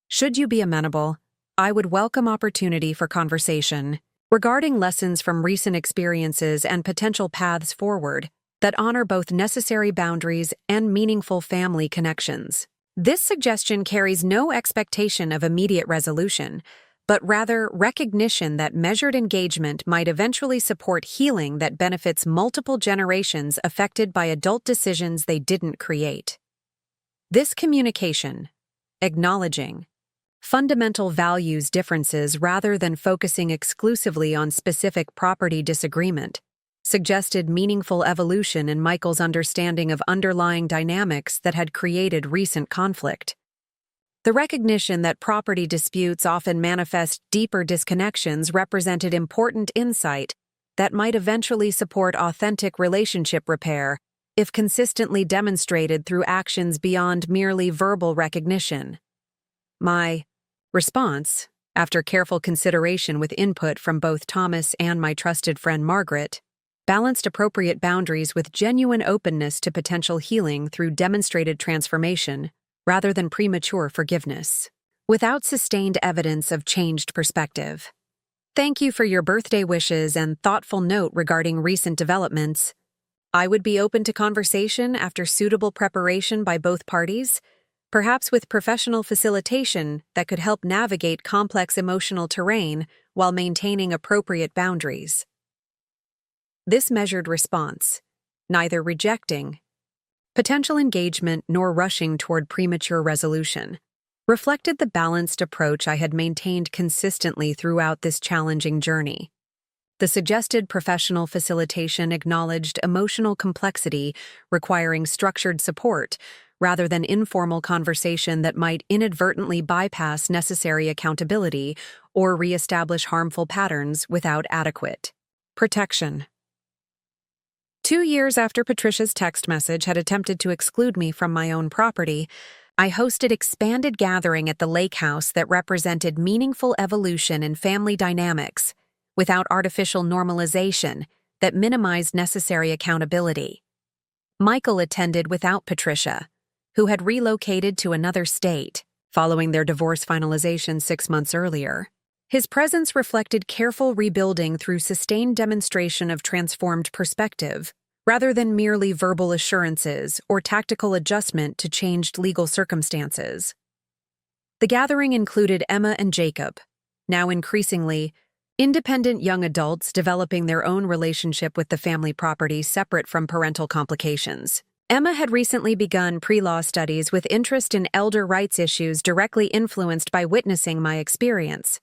Should you be amenable, I would welcome opportunity for conversation regarding lessons from recent experiences and potential paths forward that honor both necessary boundaries and meaningful family connections. This suggestion carries no expectation of immediate resolution, but rather recognition that measured engagement might eventually support healing that benefits multiple generations affected by adult decisions they didn't create. This communication, acknowledging fundamental values differences rather than focusing exclusively on specific property disagreement, suggested meaningful evolution in Michael's understanding of underlying dynamics that had created recent conflict. The recognition that property disputes often manifest deeper disconnections represented important insight that might eventually support authentic relationship repair if consistently demonstrated through actions beyond merely verbal recognition. My response, after careful consideration with input from both Thomas and my trusted friend Margaret, balanced appropriate boundaries with genuine openness to potential healing through demonstrated transformation rather than premature forgiveness, without sustained evidence of changed perspective. Thank you for your birthday wishes and thoughtful note regarding recent developments. I would be open to conversation after suitable preparation by both parties, perhaps with professional facilitation that could help navigate complex emotional terrain while maintaining appropriate boundaries. This measured response, neither rejecting potential engagement nor rushing toward premature resolution, reflected the balanced approach I had maintained consistently throughout this challenging journey. The suggested professional facilitation acknowledged emotional complexity requiring structured support rather than informal conversation that might inadvertently bypass necessary accountability or reestablish harmful patterns without adequate protection. 2 years after Patricia's text message had attempted to exclude me from my own property, I hosted expanded gathering at the lake house that represented meaningful evolution in family dynamics, without artificial normalization that minimized necessary accountability. Michael attended without Patricia, who had relocated to another state following their divorce finalization 6 months earlier. His presence reflected careful rebuilding through sustained demonstration of transformed perspective, rather than merely verbal assurances or tactical adjustment to changed legal circumstances. The gathering included Emma and Jacob, now increasingly independent young adults developing their own relationship with the family property separate from parental complications. Emma had recently begun pre-law studies with interest in elder rights issues directly influenced by witnessing my experience,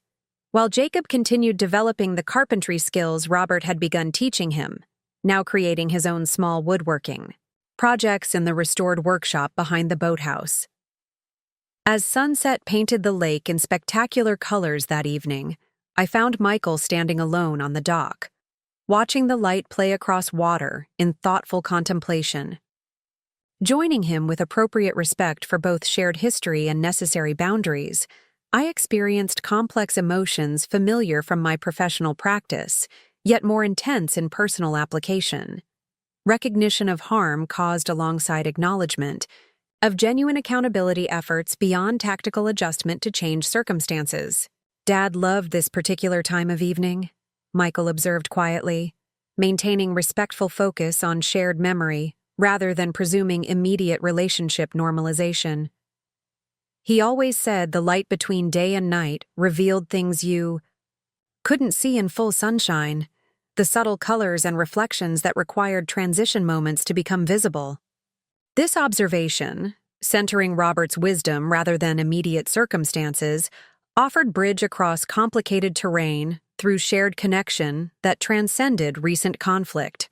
while Jacob continued developing the carpentry skills Robert had begun teaching him, now creating his own small woodworking projects in the restored workshop behind the boathouse. As sunset painted the lake in spectacular colors that evening, I found Michael standing alone on the dock, watching the light play across water in thoughtful contemplation. Joining him with appropriate respect for both shared history and necessary boundaries, I experienced complex emotions familiar from my professional practice, yet more intense in personal application. Recognition of harm caused alongside acknowledgement of genuine accountability efforts beyond tactical adjustment to change circumstances. "Dad loved this particular time of evening," Michael observed quietly, maintaining respectful focus on shared memory rather than presuming immediate relationship normalization. "He always said the light between day and night revealed things you couldn't see in full sunshine, the subtle colors and reflections that required transition moments to become visible." This observation, centering Robert's wisdom rather than immediate circumstances, offered bridge across complicated terrain through shared connection that transcended recent conflict.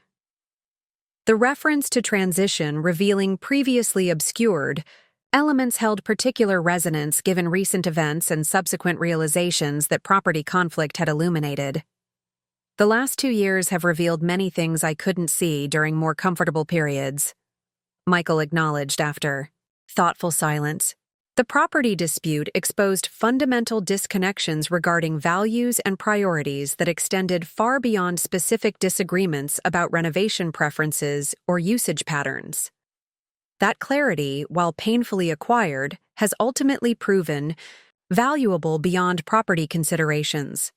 The reference to transition revealing previously obscured elements held particular resonance given recent events and subsequent realizations that property conflict had illuminated. "The last 2 years have revealed many things I couldn't see during more comfortable periods," Michael acknowledged after thoughtful silence. The property dispute exposed fundamental disconnections regarding values and priorities that extended far beyond specific disagreements about renovation preferences or usage patterns. That clarity, while painfully acquired, has ultimately proven valuable beyond property considerations.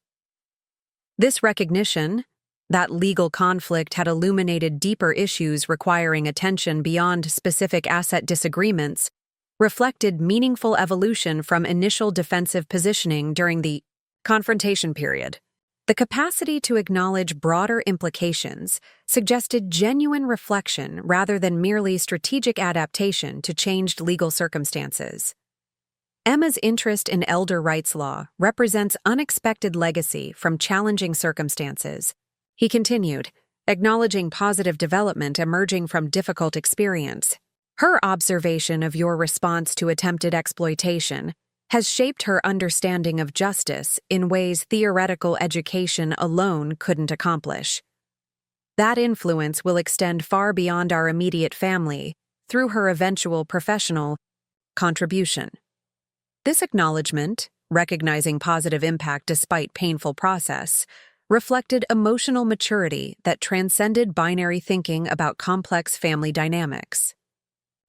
This recognition that legal conflict had illuminated deeper issues requiring attention beyond specific asset disagreements reflected meaningful evolution from initial defensive positioning during the confrontation period. The capacity to acknowledge broader implications suggested genuine reflection rather than merely strategic adaptation to changed legal circumstances. Emma's interest in elder rights law represents unexpected legacy from challenging circumstances, he continued, acknowledging positive development emerging from difficult experience. "Her observation of your response to attempted exploitation has shaped her understanding of justice in ways theoretical education alone couldn't accomplish. That influence will extend far beyond our immediate family through her eventual professional contribution." This acknowledgement, recognizing positive impact despite painful process, reflected emotional maturity that transcended binary thinking about complex family dynamics.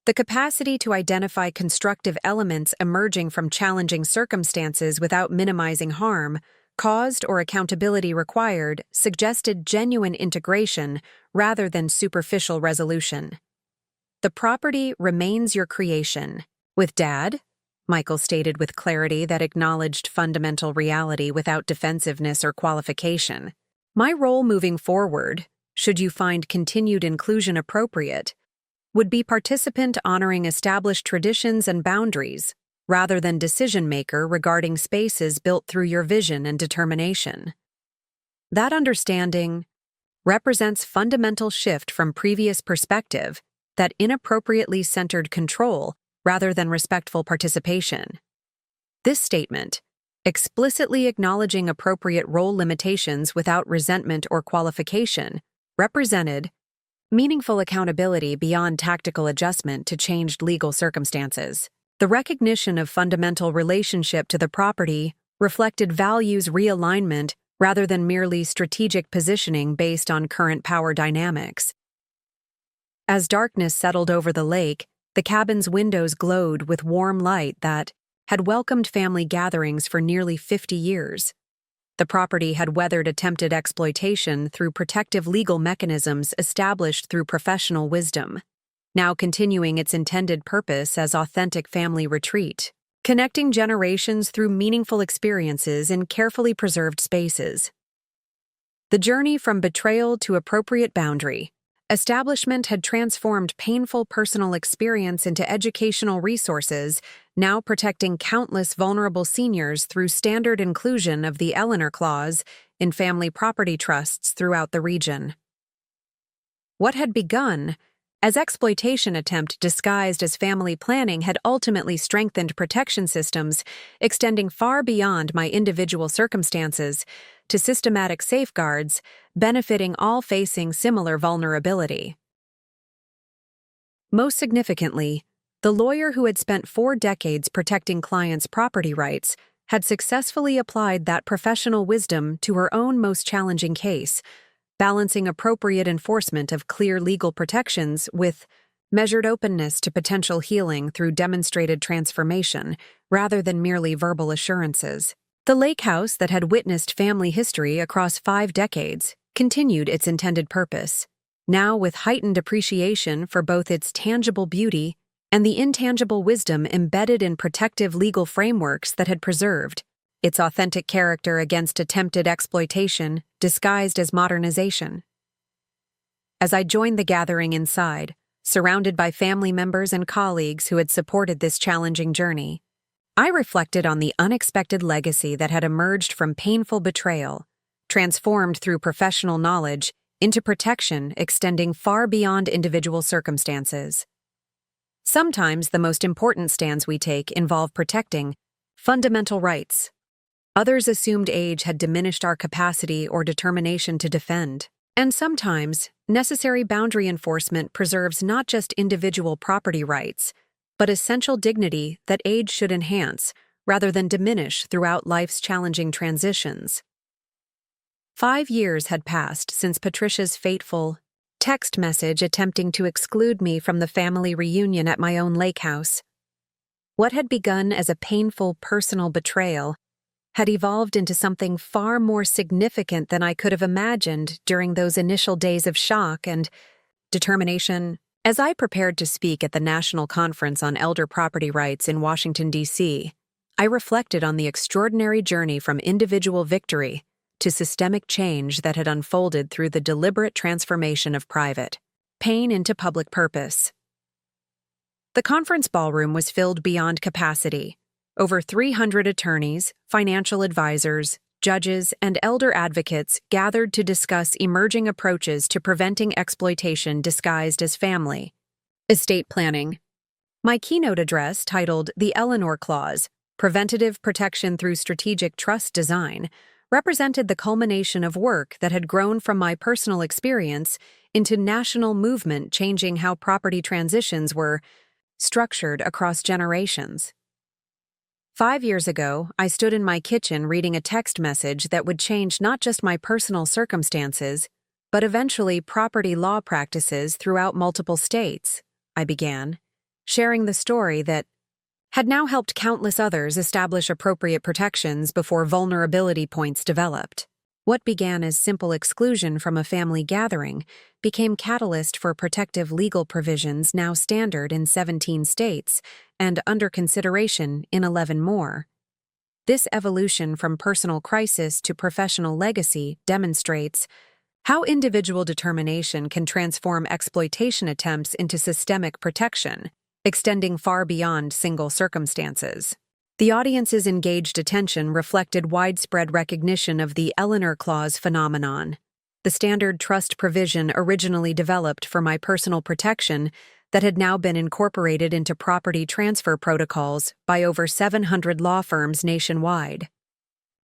The capacity to identify constructive elements emerging from challenging circumstances without minimizing harm caused or accountability required suggested genuine integration rather than superficial resolution. "The property remains your creation. With Dad," Michael stated with clarity that acknowledged fundamental reality without defensiveness or qualification. "My role moving forward, should you find continued inclusion appropriate, would be participant honoring established traditions and boundaries, rather than decision-maker regarding spaces built through your vision and determination." That understanding represents fundamental shift from previous perspective that inappropriately centered control rather than respectful participation. This statement, explicitly acknowledging appropriate role limitations without resentment or qualification, represented meaningful accountability beyond tactical adjustment to changed legal circumstances. The recognition of fundamental relationship to the property reflected values realignment rather than merely strategic positioning based on current power dynamics. As darkness settled over the lake, the cabin's windows glowed with warm light that had welcomed family gatherings for nearly 50 years. The property had weathered attempted exploitation through protective legal mechanisms established through professional wisdom, now continuing its intended purpose as authentic family retreat, connecting generations through meaningful experiences in carefully preserved spaces. The journey from betrayal to appropriate boundary establishment had transformed painful personal experience into educational resources, now protecting countless vulnerable seniors through standard inclusion of the Eleanor Clause in family property trusts throughout the region. What had begun as exploitation attempt disguised as family planning had ultimately strengthened protection systems, extending far beyond my individual circumstances to systematic safeguards, benefiting all facing similar vulnerability. Most significantly, the lawyer who had spent 4 decades protecting clients' property rights had successfully applied that professional wisdom to her own most challenging case, balancing appropriate enforcement of clear legal protections with measured openness to potential healing through demonstrated transformation, rather than merely verbal assurances. The lake house that had witnessed family history across 5 decades continued its intended purpose, now with heightened appreciation for both its tangible beauty and the intangible wisdom embedded in protective legal frameworks that had preserved its authentic character against attempted exploitation disguised as modernization. As I joined the gathering inside, surrounded by family members and colleagues who had supported this challenging journey, I reflected on the unexpected legacy that had emerged from painful betrayal, transformed through professional knowledge into protection extending far beyond individual circumstances. Sometimes the most important stands we take involve protecting fundamental rights. Others assumed age had diminished our capacity or determination to defend. And sometimes, necessary boundary enforcement preserves not just individual property rights, but essential dignity that age should enhance, rather than diminish throughout life's challenging transitions. 5 years had passed since Patricia's fateful text message attempting to exclude me from the family reunion at my own lake house. What had begun as a painful personal betrayal had evolved into something far more significant than I could have imagined during those initial days of shock and determination. As I prepared to speak at the National Conference on Elder Property Rights in Washington, D.C., I reflected on the extraordinary journey from individual victory to systemic change that had unfolded through the deliberate transformation of private pain into public purpose. The conference ballroom was filled beyond capacity. Over 300 attorneys, financial advisors, judges, and elder advocates gathered to discuss emerging approaches to preventing exploitation disguised as family estate planning. My keynote address, titled The Eleanor Clause, Preventative Protection Through Strategic Trust Design, represented the culmination of work that had grown from my personal experience into national movement changing how property transitions were structured across generations. 5 years ago, I stood in my kitchen reading a text message that would change not just my personal circumstances, but eventually property law practices throughout multiple states, I began, sharing the story that had now helped countless others establish appropriate protections before vulnerability points developed. What began as simple exclusion from a family gathering became catalyst for protective legal provisions now standard in 17 states and under consideration in 11 more. This evolution from personal crisis to professional legacy demonstrates how individual determination can transform exploitation attempts into systemic protection, extending far beyond single circumstances. The audience's engaged attention reflected widespread recognition of the Eleanor Clause phenomenon, the standard trust provision originally developed for my personal protection that had now been incorporated into property transfer protocols by over 700 law firms nationwide.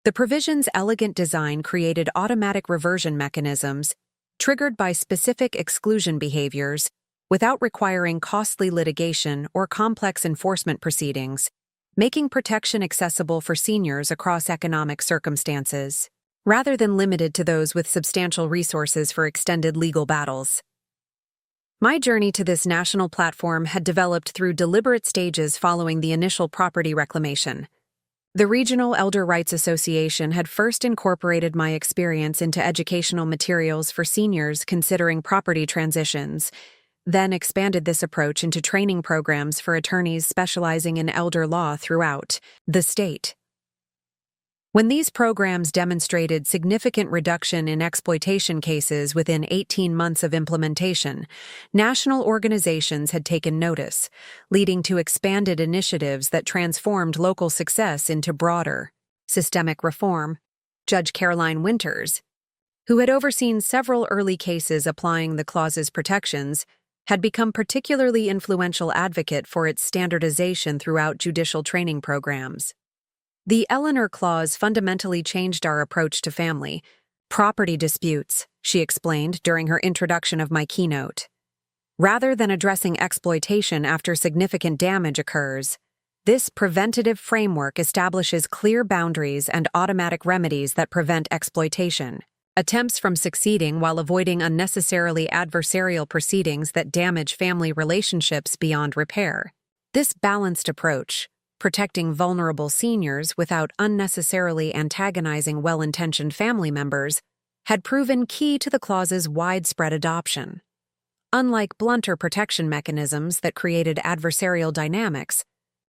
The provision's elegant design created automatic reversion mechanisms triggered by specific exclusion behaviors without requiring costly litigation or complex enforcement proceedings, making protection accessible for seniors across economic circumstances, rather than limited to those with substantial resources for extended legal battles. My journey to this national platform had developed through deliberate stages following the initial property reclamation. The Regional Elder Rights Association had first incorporated my experience into educational materials for seniors considering property transitions, then expanded this approach into training programs for attorneys specializing in elder law throughout the state. When these programs demonstrated significant reduction in exploitation cases within 18 months of implementation, national organizations had taken notice, leading to expanded initiatives that transformed local success into broader, systemic reform. Judge Caroline Winters, who had overseen several early cases applying the clause's protections, had become particularly influential advocate for its standardization throughout judicial training programs. The Eleanor Clause fundamentally changed our approach to family property disputes, she explained during her introduction of my keynote. Rather than addressing exploitation after significant damage occurs, this preventative framework establishes clear boundaries and automatic remedies that prevent exploitation. Attempts from succeeding while avoiding unnecessarily adversarial proceedings that damage family relationships beyond repair. This balanced approach, protecting vulnerable seniors without unnecessarily antagonizing well-intentioned family members, had proven key to the clause's widespread adoption. Unlike blunter protection mechanisms that created adversarial dynamics,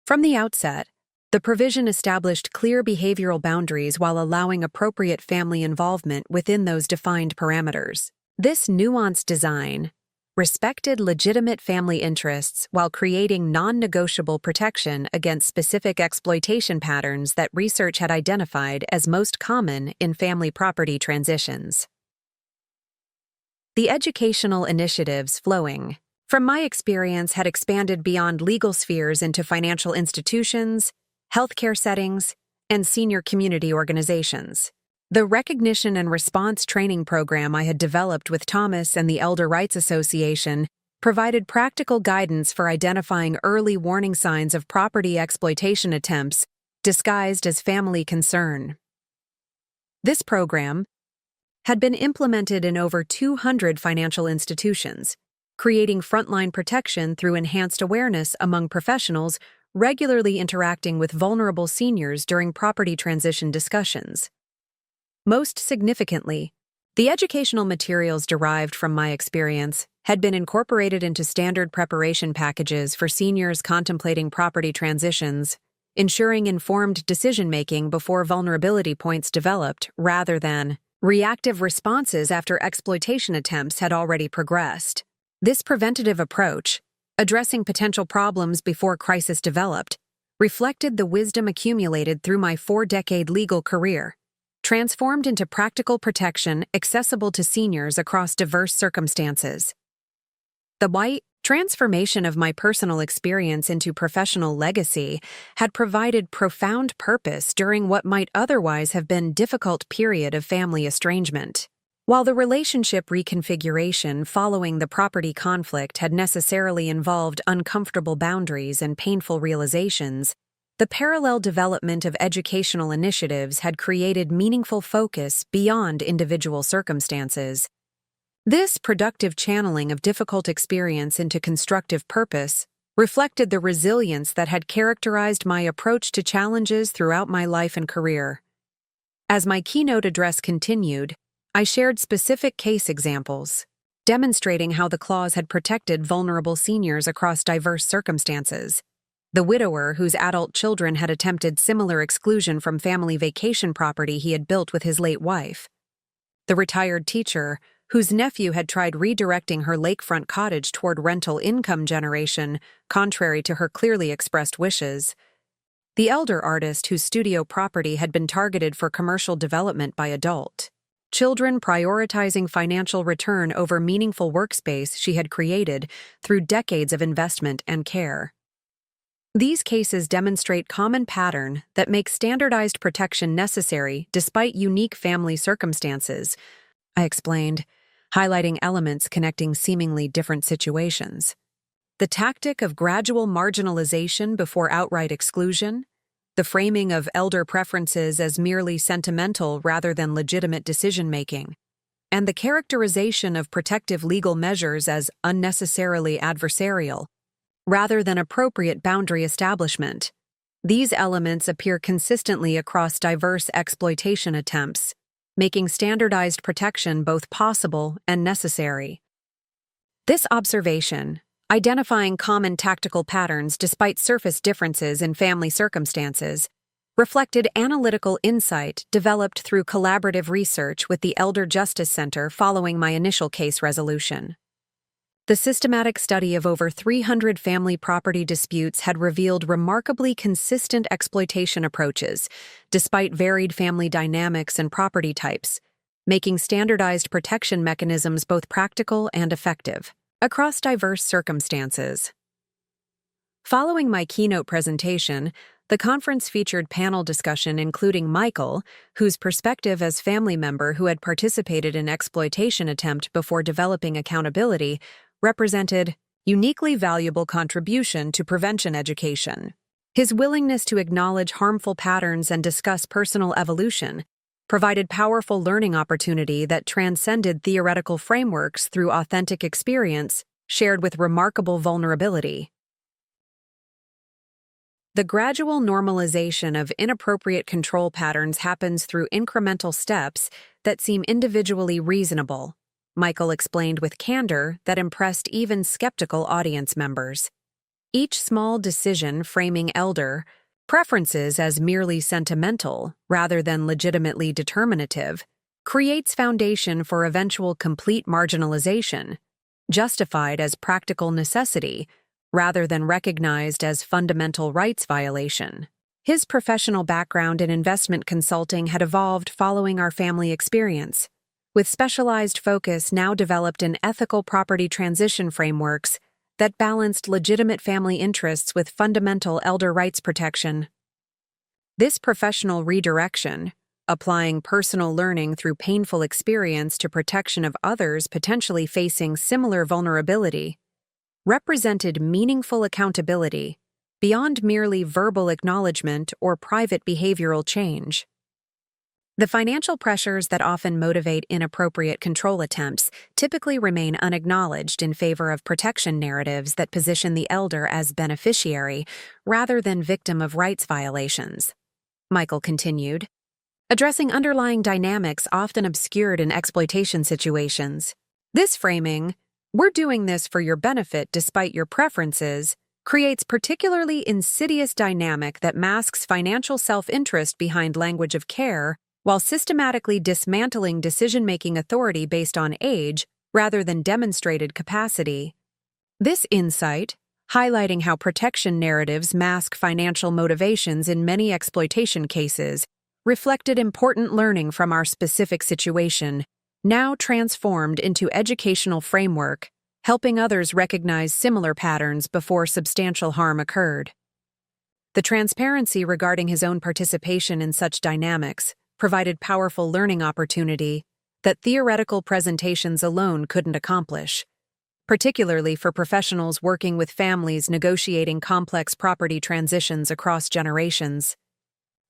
from the outset, the provision established clear behavioral boundaries while allowing appropriate family involvement within those defined parameters. This nuanced design respected legitimate family interests while creating non-negotiable protection against specific exploitation patterns that research had identified as most common in family property transitions. The educational initiatives flowing from my experience had expanded beyond legal spheres into financial institutions, healthcare settings, and senior community organizations. The recognition and response training program I had developed with Thomas and the Elder Rights Association provided practical guidance for identifying early warning signs of property exploitation attempts disguised as family concern. This program had been implemented in over 200 financial institutions, creating frontline protection through enhanced awareness among professionals regularly interacting with vulnerable seniors during property transition discussions. Most significantly, the educational materials derived from my experience had been incorporated into standard preparation packages for seniors contemplating property transitions, ensuring informed decision-making before vulnerability points developed rather than reactive responses after exploitation attempts had already progressed. This preventative approach, addressing potential problems before crisis developed, reflected the wisdom accumulated through my 4-decade legal career, transformed into practical protection accessible to seniors across diverse circumstances. The transformation of my personal experience into professional legacy had provided profound purpose during what might otherwise have been a difficult period of family estrangement. While the relationship reconfiguration following the property conflict had necessarily involved uncomfortable boundaries and painful realizations, the parallel development of educational initiatives had created meaningful focus beyond individual circumstances. This productive channeling of difficult experience into constructive purpose reflected the resilience that had characterized my approach to challenges throughout my life and career. As my keynote address continued, I shared specific case examples, demonstrating how the clause had protected vulnerable seniors across diverse circumstances. The widower whose adult children had attempted similar exclusion from family vacation property he had built with his late wife. The retired teacher whose nephew had tried redirecting her lakefront cottage toward rental income generation, contrary to her clearly expressed wishes. The elder artist whose studio property had been targeted for commercial development by adult children prioritizing financial return over meaningful workspace she had created through decades of investment and care. These cases demonstrate common pattern that makes standardized protection necessary despite unique family circumstances, I explained, highlighting elements connecting seemingly different situations. The tactic of gradual marginalization before outright exclusion, the framing of elder preferences as merely sentimental rather than legitimate decision-making, and the characterization of protective legal measures as unnecessarily adversarial, rather than appropriate boundary establishment. These elements appear consistently across diverse exploitation attempts, making standardized protection both possible and necessary. This observation, identifying common tactical patterns despite surface differences in family circumstances, reflected analytical insight developed through collaborative research with the Elder Justice Center following my initial case resolution. The systematic study of over 300 family property disputes had revealed remarkably consistent exploitation approaches, despite varied family dynamics and property types, making standardized protection mechanisms both practical and effective. across diverse circumstances. Following my keynote presentation, the conference featured panel discussion including Michael, whose perspective as family member who had participated in exploitation attempt before developing accountability represented uniquely valuable contribution to prevention education. His willingness to acknowledge harmful patterns and discuss personal evolution provided powerful learning opportunity that transcended theoretical frameworks through authentic experience shared with remarkable vulnerability. The gradual normalization of inappropriate control patterns happens through incremental steps that seem individually reasonable, Michael explained with candor that impressed even skeptical audience members. Each small decision framing elder preferences as merely sentimental rather than legitimately determinative creates foundation for eventual complete marginalization, justified as practical necessity rather than recognized as fundamental rights violation. His professional background in investment consulting had evolved following our family experience, with specialized focus now developed in ethical property transition frameworks that balanced legitimate family interests with fundamental elder rights protection. This professional redirection, applying personal learning through painful experience to protection of others potentially facing similar vulnerability, represented meaningful accountability beyond merely verbal acknowledgement or private behavioral change. The financial pressures that often motivate inappropriate control attempts typically remain unacknowledged in favor of protection narratives that position the elder as beneficiary rather than victim of rights violations. Michael continued, addressing underlying dynamics often obscured in exploitation situations. This framing, "We're doing this for your benefit despite your preferences," creates particularly insidious dynamic that masks financial self-interest behind language of care while systematically dismantling decision-making authority based on age rather than demonstrated capacity. This insight, highlighting how protection narratives mask financial motivations in many exploitation cases, reflected important learning from our specific situation, now transformed into educational framework, helping others recognize similar patterns before substantial harm occurred. The transparency regarding his own participation in such dynamics provided powerful learning opportunity that theoretical presentations alone couldn't accomplish, particularly for professionals working with families negotiating complex property transitions across generations.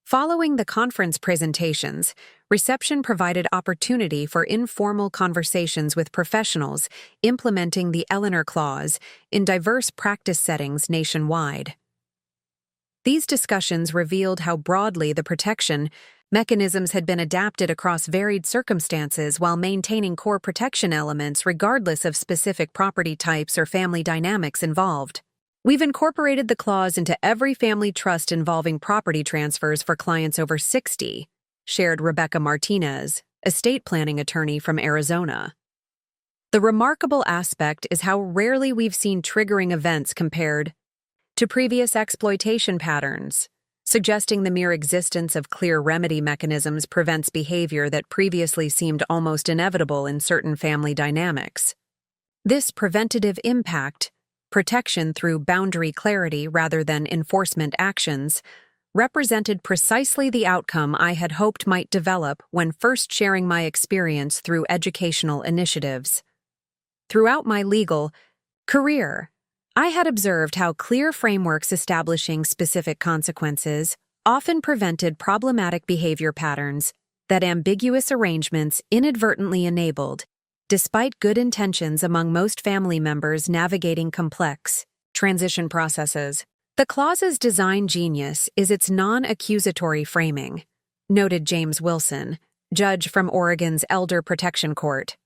Following the conference presentations, reception provided opportunity for informal conversations with professionals implementing the Eleanor Clause in diverse practice settings nationwide. These discussions revealed how broadly the protection mechanisms had been adapted across varied circumstances while maintaining core protection elements regardless of specific property types or family dynamics involved. We've incorporated the clause into every family trust involving property transfers for clients over 60, shared Rebecca Martinez, estate planning attorney from Arizona. The remarkable aspect is how rarely we've seen triggering events compared to previous exploitation patterns, suggesting the mere existence of clear remedy mechanisms prevents behavior that previously seemed almost inevitable in certain family dynamics. This preventative impact, protection through boundary clarity rather than enforcement actions, represented precisely the outcome I had hoped might develop when first sharing my experience through educational initiatives. Throughout my legal career, I had observed how clear frameworks establishing specific consequences often prevented problematic behavior patterns that ambiguous arrangements inadvertently enabled, despite good intentions among most family members navigating complex transition processes. The clause's design genius is its non-accusatory framing, noted James Wilson, judge from Oregon's Elder Protection Court.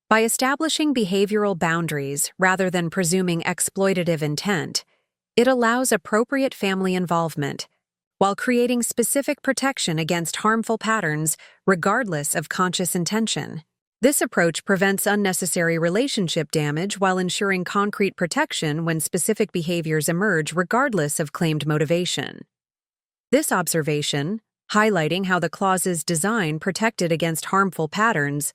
By establishing behavioral boundaries rather than presuming exploitative intent, it allows appropriate family involvement while creating specific protection against harmful patterns regardless of conscious intention. This approach prevents unnecessary relationship damage while ensuring concrete protection when specific behaviors emerge regardless of claimed motivation. This observation, highlighting how the clause's design protected against harmful patterns,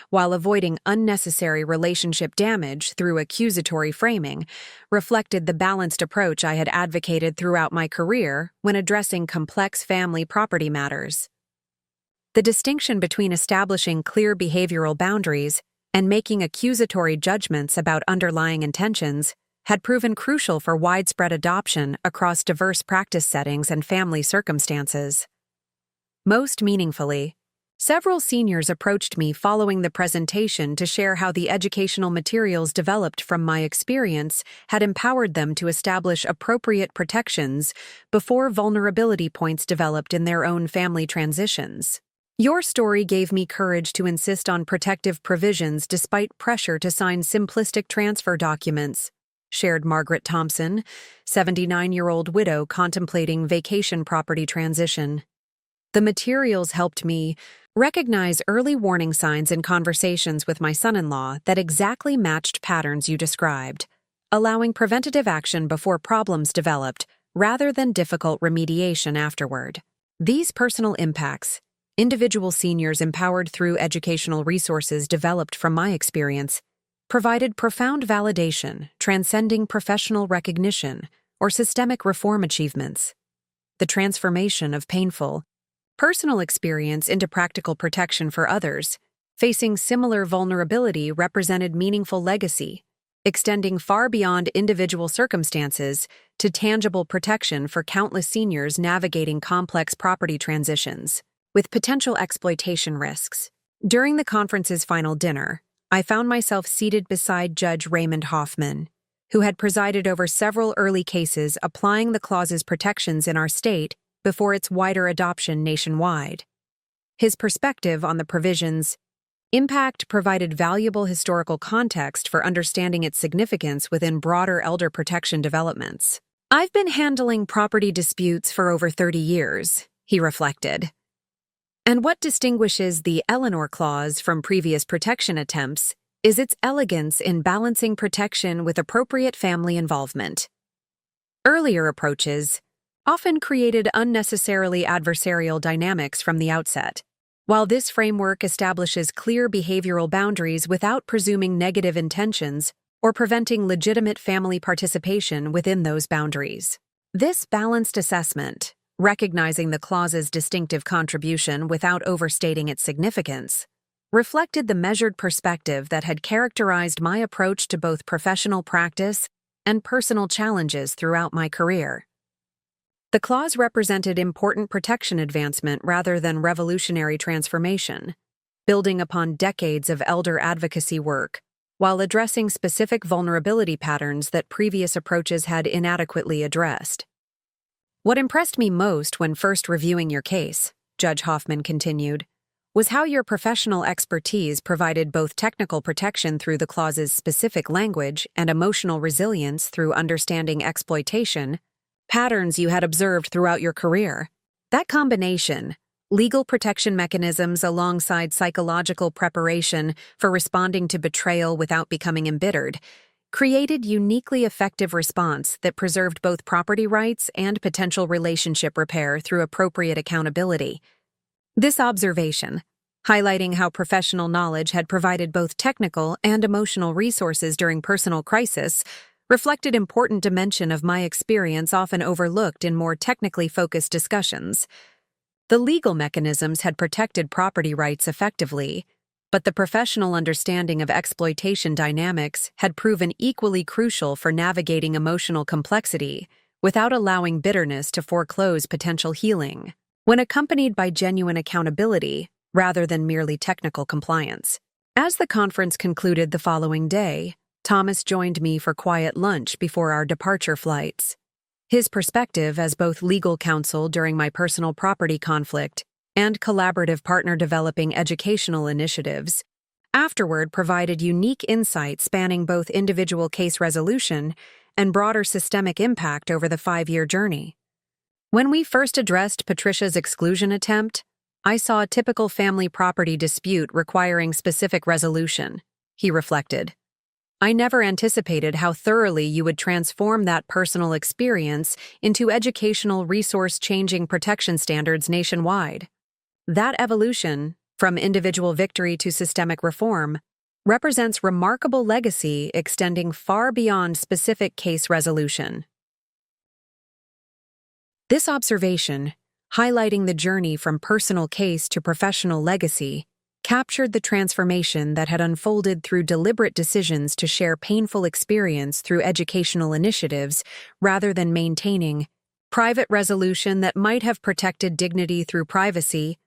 while avoiding unnecessary relationship damage through accusatory framing, reflected the balanced approach I had advocated throughout my career when addressing complex family property matters. The distinction between establishing clear behavioral boundaries and making accusatory judgments about underlying intentions had proven crucial for widespread adoption across diverse practice settings and family circumstances. Most meaningfully, several seniors approached me following the presentation to share how the educational materials developed from my experience had empowered them to establish appropriate protections before vulnerability points developed in their own family transitions. Your story gave me courage to insist on protective provisions despite pressure to sign simplistic transfer documents, shared Margaret Thompson, 79-year-old widow contemplating vacation property transition. The materials helped me recognize early warning signs in conversations with my son-in-law that exactly matched patterns you described, allowing preventative action before problems developed rather than difficult remediation afterward. These personal impacts, individual seniors empowered through educational resources developed from my experience, provided profound validation, transcending professional recognition or systemic reform achievements. The transformation of painful, personal experience into practical protection for others, facing similar vulnerability represented meaningful legacy, extending far beyond individual circumstances to tangible protection for countless seniors navigating complex property transitions, with potential exploitation risks. During the conference's final dinner, I found myself seated beside Judge Raymond Hoffman, who had presided over several early cases applying the clause's protections in our state before its wider adoption nationwide. His perspective on the provision's impact provided valuable historical context for understanding its significance within broader elder protection developments. "I've been handling property disputes for over 30 years, he reflected. And what distinguishes the Eleanor Clause from previous protection attempts is its elegance in balancing protection with appropriate family involvement. Earlier approaches often created unnecessarily adversarial dynamics from the outset, while this framework establishes clear behavioral boundaries without presuming negative intentions or preventing legitimate family participation within those boundaries. This balanced assessment, recognizing the clause's distinctive contribution without overstating its significance, reflected the measured perspective that had characterized my approach to both professional practice and personal challenges throughout my career. The clause represented important protection advancement rather than revolutionary transformation, building upon decades of elder advocacy work, while addressing specific vulnerability patterns that previous approaches had inadequately addressed. What impressed me most when first reviewing your case, Judge Hoffman continued, was how your professional expertise provided both technical protection through the clause's specific language and emotional resilience through understanding exploitation patterns you had observed throughout your career. That combination, legal protection mechanisms alongside psychological preparation for responding to betrayal without becoming embittered, created uniquely effective response that preserved both property rights and potential relationship repair through appropriate accountability. This observation, highlighting how professional knowledge had provided both technical and emotional resources during personal crisis, reflected important dimension of my experience often overlooked in more technically focused discussions. The legal mechanisms had protected property rights effectively, but the professional understanding of exploitation dynamics had proven equally crucial for navigating emotional complexity without allowing bitterness to foreclose potential healing, when accompanied by genuine accountability rather than merely technical compliance. As the conference concluded the following day, Thomas joined me for quiet lunch before our departure flights. His perspective as both legal counsel during my personal property conflict and collaborative partner developing educational initiatives afterward provided unique insight spanning both individual case resolution and broader systemic impact over the 5-year journey. When we first addressed Patricia's exclusion attempt, I saw a typical family property dispute requiring specific resolution, he reflected. I never anticipated how thoroughly you would transform that personal experience into educational resource-changing protection standards nationwide. That evolution, from individual victory to systemic reform, represents remarkable legacy extending far beyond specific case resolution. This observation, highlighting the journey from personal case to professional legacy, captured the transformation that had unfolded through deliberate decisions to share painful experience through educational initiatives rather than maintaining private resolution that might have protected dignity through privacy,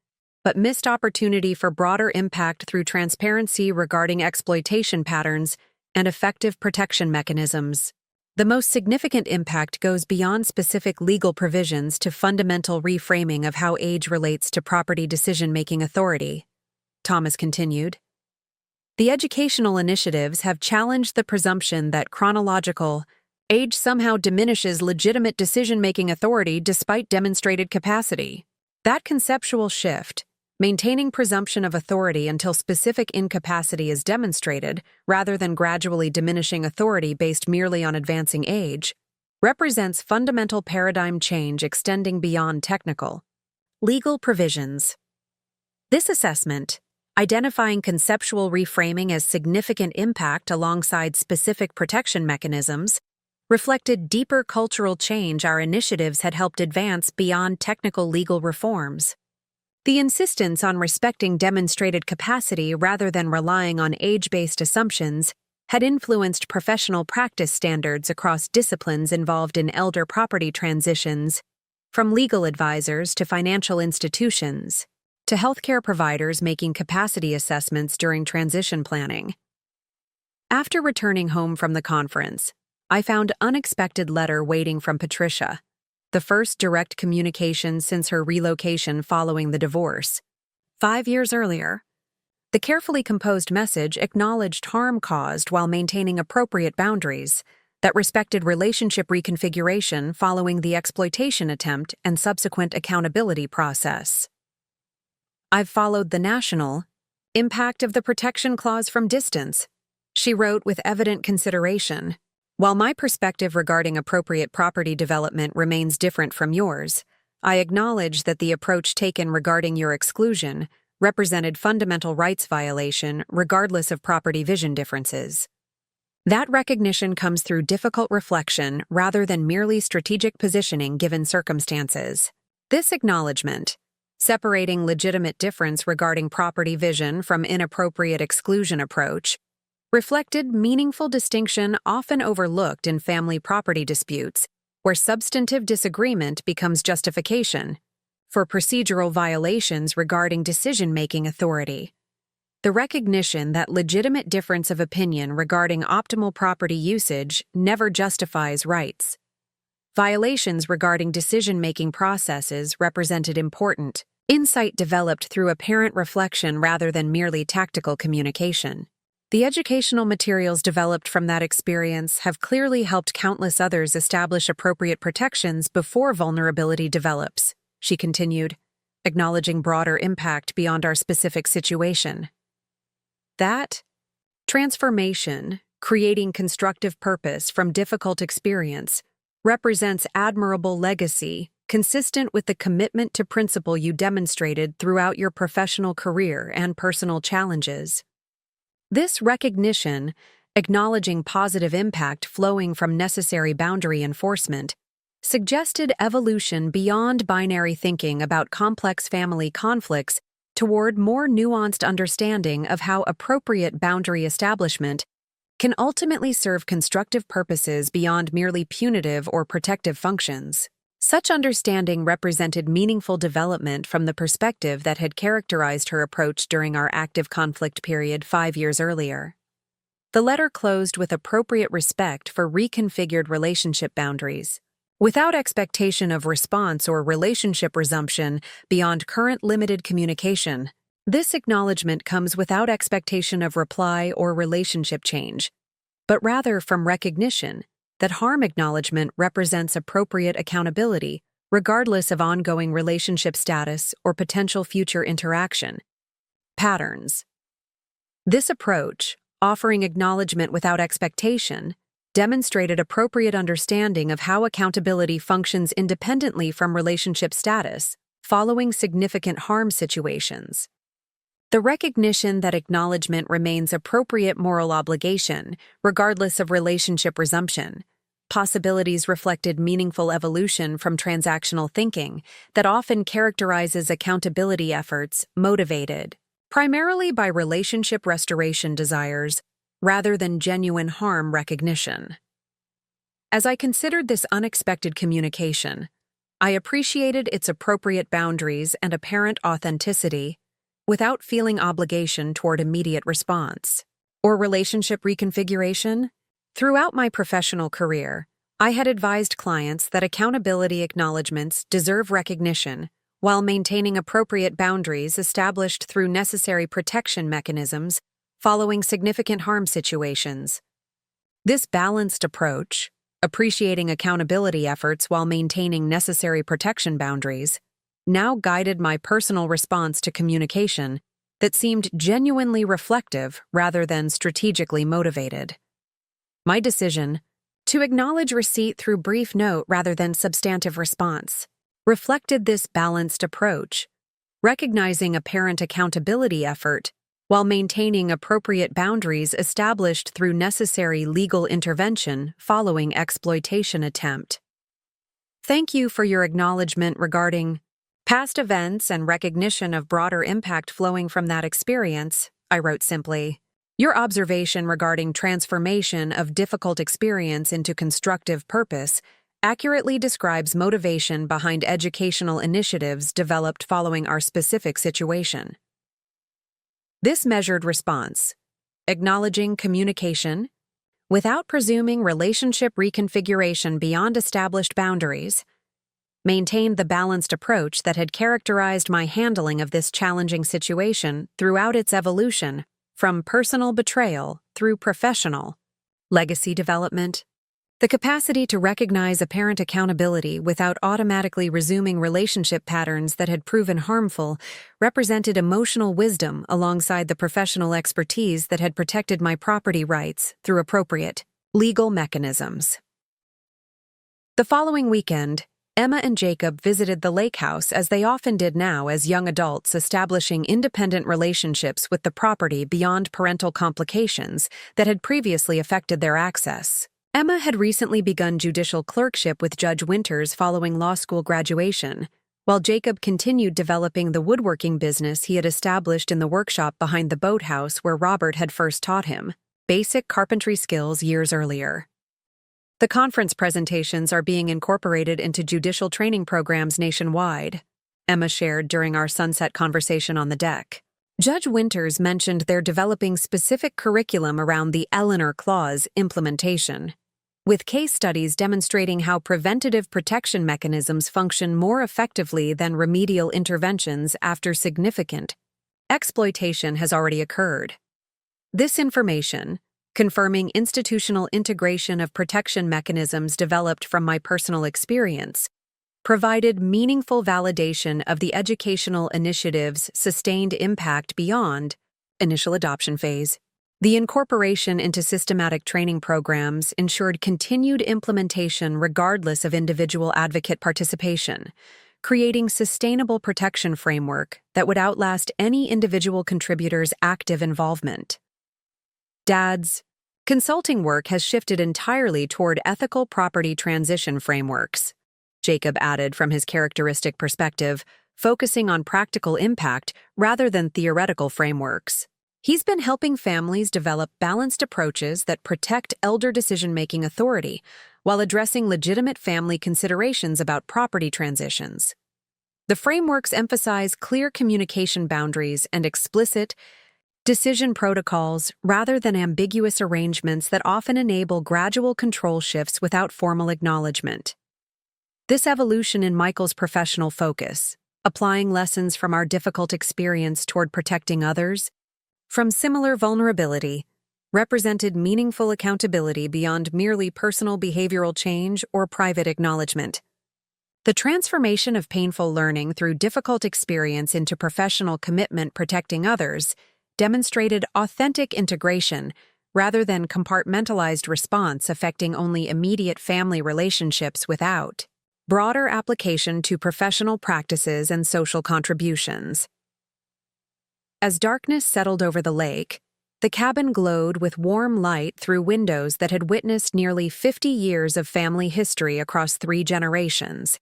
but missed opportunity for broader impact through transparency regarding exploitation patterns and effective protection mechanisms. The most significant impact goes beyond specific legal provisions to fundamental reframing of how age relates to property decision-making authority. Thomas continued. The educational initiatives have challenged the presumption that chronological age somehow diminishes legitimate decision-making authority despite demonstrated capacity. That conceptual shift, maintaining presumption of authority until specific incapacity is demonstrated, rather than gradually diminishing authority based merely on advancing age, represents fundamental paradigm change extending beyond technical legal provisions. This assessment, identifying conceptual reframing as significant impact alongside specific protection mechanisms, reflected deeper cultural change our initiatives had helped advance beyond technical legal reforms. The insistence on respecting demonstrated capacity rather than relying on age-based assumptions had influenced professional practice standards across disciplines involved in elder property transitions, from legal advisors to financial institutions, to healthcare providers making capacity assessments during transition planning. After returning home from the conference, I found unexpected letter waiting from Patricia, the first direct communication since her relocation following the divorce. 5 years earlier, the carefully composed message acknowledged harm caused while maintaining appropriate boundaries that respected relationship reconfiguration following the exploitation attempt and subsequent accountability process. I've followed the national impact of the protection clause from distance, she wrote with evident consideration. While my perspective regarding appropriate property development remains different from yours, I acknowledge that the approach taken regarding your exclusion represented fundamental rights violation regardless of property vision differences. That recognition comes through difficult reflection rather than merely strategic positioning given circumstances. This acknowledgement, separating legitimate difference regarding property vision from inappropriate exclusion approach, reflected meaningful distinction often overlooked in family property disputes, where substantive disagreement becomes justification for procedural violations regarding decision-making authority. The recognition that legitimate difference of opinion regarding optimal property usage never justifies rights. Violations regarding decision-making processes represented important insight developed through apparent reflection rather than merely tactical communication. The educational materials developed from that experience have clearly helped countless others establish appropriate protections before vulnerability develops, she continued, acknowledging broader impact beyond our specific situation. That transformation, creating constructive purpose from difficult experience, represents admirable legacy consistent with the commitment to principle you demonstrated throughout your professional career and personal challenges. This recognition, acknowledging positive impact flowing from necessary boundary enforcement, suggested evolution beyond binary thinking about complex family conflicts toward more nuanced understanding of how appropriate boundary establishment can ultimately serve constructive purposes beyond merely punitive or protective functions. Such understanding represented meaningful development from the perspective that had characterized her approach during our active conflict period 5 years earlier. The letter closed with appropriate respect for reconfigured relationship boundaries, without expectation of response or relationship resumption beyond current limited communication. This acknowledgement comes without expectation of reply or relationship change, but rather from recognition that harm acknowledgement represents appropriate accountability, regardless of ongoing relationship status or potential future interaction. Patterns. This approach, offering acknowledgement without expectation, demonstrated appropriate understanding of how accountability functions independently from relationship status, following significant harm situations. The recognition that acknowledgement remains appropriate moral obligation, regardless of relationship resumption. Possibilities reflected meaningful evolution from transactional thinking that often characterizes accountability efforts motivated primarily by relationship restoration desires rather than genuine harm recognition. As I considered this unexpected communication, I appreciated its appropriate boundaries and apparent authenticity without feeling obligation toward immediate response or relationship reconfiguration. Throughout my professional career, I had advised clients that accountability acknowledgments deserve recognition while maintaining appropriate boundaries established through necessary protection mechanisms following significant harm situations. This balanced approach, appreciating accountability efforts while maintaining necessary protection boundaries, now guided my personal response to communication that seemed genuinely reflective rather than strategically motivated. My decision, to acknowledge receipt through brief note rather than substantive response, reflected this balanced approach, recognizing apparent accountability effort while maintaining appropriate boundaries established through necessary legal intervention following exploitation attempt. Thank you for your acknowledgement regarding past events and recognition of broader impact flowing from that experience, I wrote simply. Your observation regarding transformation of difficult experience into constructive purpose accurately describes motivation behind educational initiatives developed following our specific situation. This measured response, acknowledging communication, without presuming relationship reconfiguration beyond established boundaries, maintained the balanced approach that had characterized my handling of this challenging situation throughout its evolution, from personal betrayal through professional legacy development. The capacity to recognize apparent accountability without automatically resuming relationship patterns that had proven harmful represented emotional wisdom alongside the professional expertise that had protected my property rights through appropriate legal mechanisms. The following weekend, Emma and Jacob visited the lake house as they often did now as young adults establishing independent relationships with the property beyond parental complications that had previously affected their access. Emma had recently begun judicial clerkship with Judge Winters following law school graduation, while Jacob continued developing the woodworking business he had established in the workshop behind the boathouse where Robert had first taught him basic carpentry skills years earlier. The conference presentations are being incorporated into judicial training programs nationwide, Emma shared during our sunset conversation on the deck. Judge Winters mentioned they're developing specific curriculum around the Eleanor Clause implementation, with case studies demonstrating how preventative protection mechanisms function more effectively than remedial interventions after significant exploitation has already occurred. This information, confirming institutional integration of protection mechanisms developed from my personal experience, provided meaningful validation of the educational initiative's sustained impact beyond initial adoption phase. The incorporation into systematic training programs ensured continued implementation regardless of individual advocate participation, creating sustainable protection framework that would outlast any individual contributor's active involvement. Dad's consulting work has shifted entirely toward ethical property transition frameworks, Jacob added from his characteristic perspective, focusing on practical impact rather than theoretical frameworks. He's been helping families develop balanced approaches that protect elder decision-making authority while addressing legitimate family considerations about property transitions. The frameworks emphasize clear communication boundaries and explicit decision protocols rather than ambiguous arrangements that often enable gradual control shifts without formal acknowledgement. This evolution in Michael's professional focus, applying lessons from our difficult experience toward protecting others from similar vulnerability, represented meaningful accountability beyond merely personal behavioral change or private acknowledgement. The transformation of painful learning through difficult experience into professional commitment protecting others demonstrated authentic integration rather than compartmentalized response affecting only immediate family relationships without broader application to professional practices and social contributions. As darkness settled over the lake, the cabin glowed with warm light through windows that had witnessed nearly 50 years of family history across 3 generations.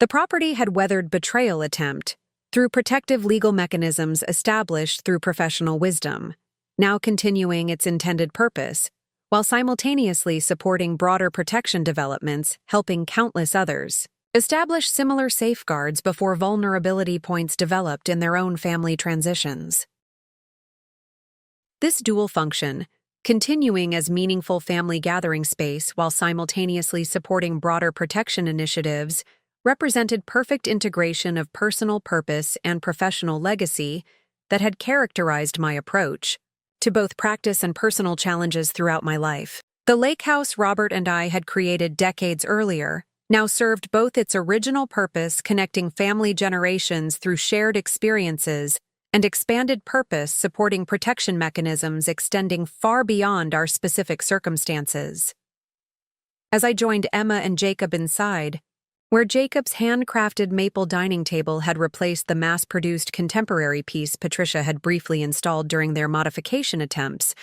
The property had weathered betrayal attempt through protective legal mechanisms established through professional wisdom, now continuing its intended purpose, while simultaneously supporting broader protection developments, helping countless others establish similar safeguards before vulnerability points developed in their own family transitions. This dual function, continuing as meaningful family gathering space while simultaneously supporting broader protection initiatives, represented perfect integration of personal purpose and professional legacy that had characterized my approach to both practice and personal challenges throughout my life. The lake house Robert and I had created decades earlier now served both its original purpose, connecting family generations through shared experiences, and expanded purpose, supporting protection mechanisms extending far beyond our specific circumstances. As I joined Emma and Jacob inside, where Jacob's handcrafted maple dining table had replaced the mass-produced contemporary piece Patricia had briefly installed during their modification attempts,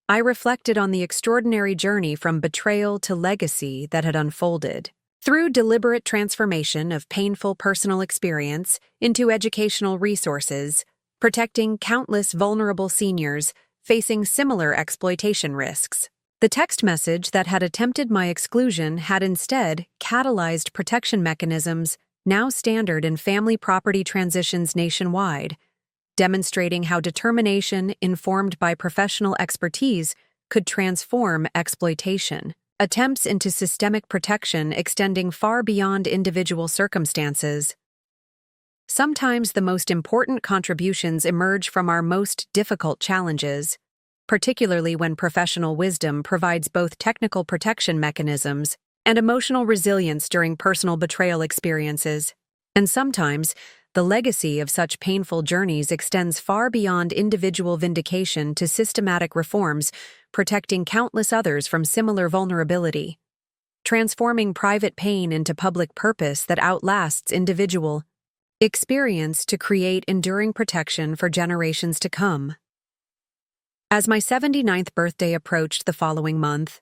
I reflected on the extraordinary journey from betrayal to legacy that had unfolded. Through deliberate transformation of painful personal experience into educational resources, protecting countless vulnerable seniors facing similar exploitation risks. The text message that had attempted my exclusion had instead catalyzed protection mechanisms now standard in family property transitions nationwide, demonstrating how determination informed by professional expertise could transform exploitation. Attempts into systemic protection extending far beyond individual circumstances. Sometimes the most important contributions emerge from our most difficult challenges, particularly when professional wisdom provides both technical protection mechanisms and emotional resilience during personal betrayal experiences. And sometimes, the legacy of such painful journeys extends far beyond individual vindication to systematic reforms, protecting countless others from similar vulnerability, transforming private pain into public purpose that outlasts individual experience to create enduring protection for generations to come. As my 79th birthday approached the following month,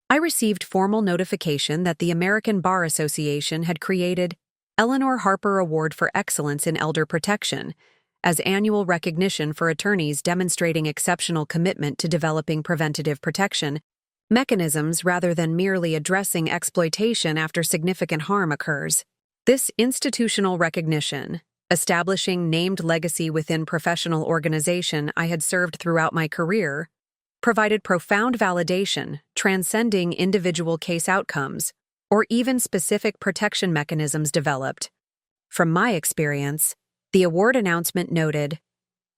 I received formal notification that the American Bar Association had created Eleanor Harper Award for Excellence in Elder Protection as annual recognition for attorneys demonstrating exceptional commitment to developing preventative protection mechanisms rather than merely addressing exploitation after significant harm occurs. This institutional recognition, establishing named legacy within professional organization I had served throughout my career, provided profound validation, transcending individual case outcomes, or even specific protection mechanisms developed. From my experience, the award announcement noted,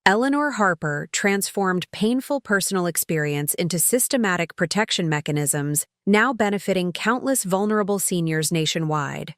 Eleanor Harper transformed painful personal experience into systematic protection mechanisms now benefiting countless vulnerable seniors nationwide.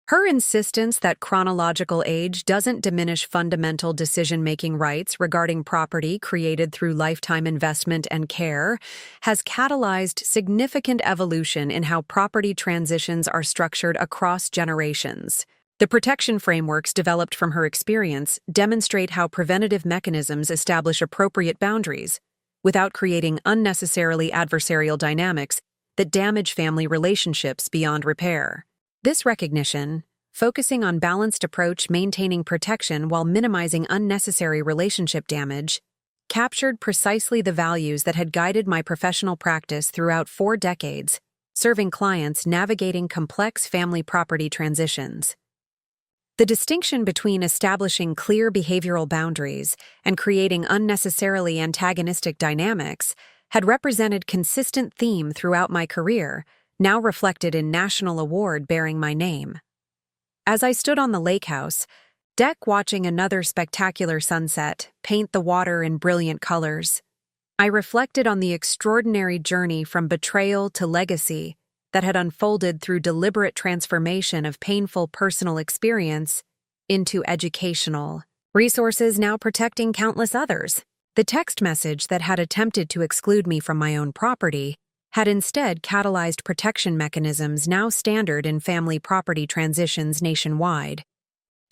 Her insistence that chronological age doesn't diminish fundamental decision-making rights regarding property created through lifetime investment and care has catalyzed significant evolution in how property transitions are structured across generations. The protection frameworks developed from her experience demonstrate how preventative mechanisms establish appropriate boundaries without creating unnecessarily adversarial dynamics that damage family relationships beyond repair. This recognition, focusing on balanced approach maintaining protection while minimizing unnecessary relationship damage, captured precisely the values that had guided my professional practice throughout 4 decades, serving clients navigating complex family property transitions. The distinction between establishing clear behavioral boundaries and creating unnecessarily antagonistic dynamics had represented consistent theme throughout my career, now reflected in national award bearing my name. As I stood on the lake house deck watching another spectacular sunset paint the water in brilliant colors, I reflected on the extraordinary journey from betrayal to legacy that had unfolded through deliberate transformation of painful personal experience into educational resources now protecting countless others. The text message that had attempted to exclude me from my own property had instead catalyzed protection mechanisms now standard in family property transitions nationwide,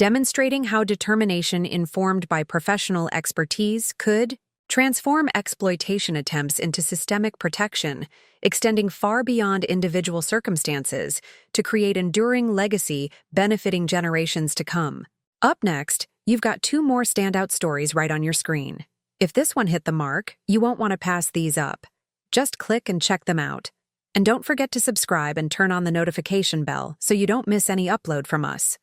demonstrating how determination informed by professional expertise could transform exploitation attempts into systemic protection, extending far beyond individual circumstances to create enduring legacy benefiting generations to come. Up next, you've got two more standout stories right on your screen. If this one hit the mark, you won't want to pass these up. Just click and check them out. And don't forget to subscribe and turn on the notification bell so you don't miss any upload from us.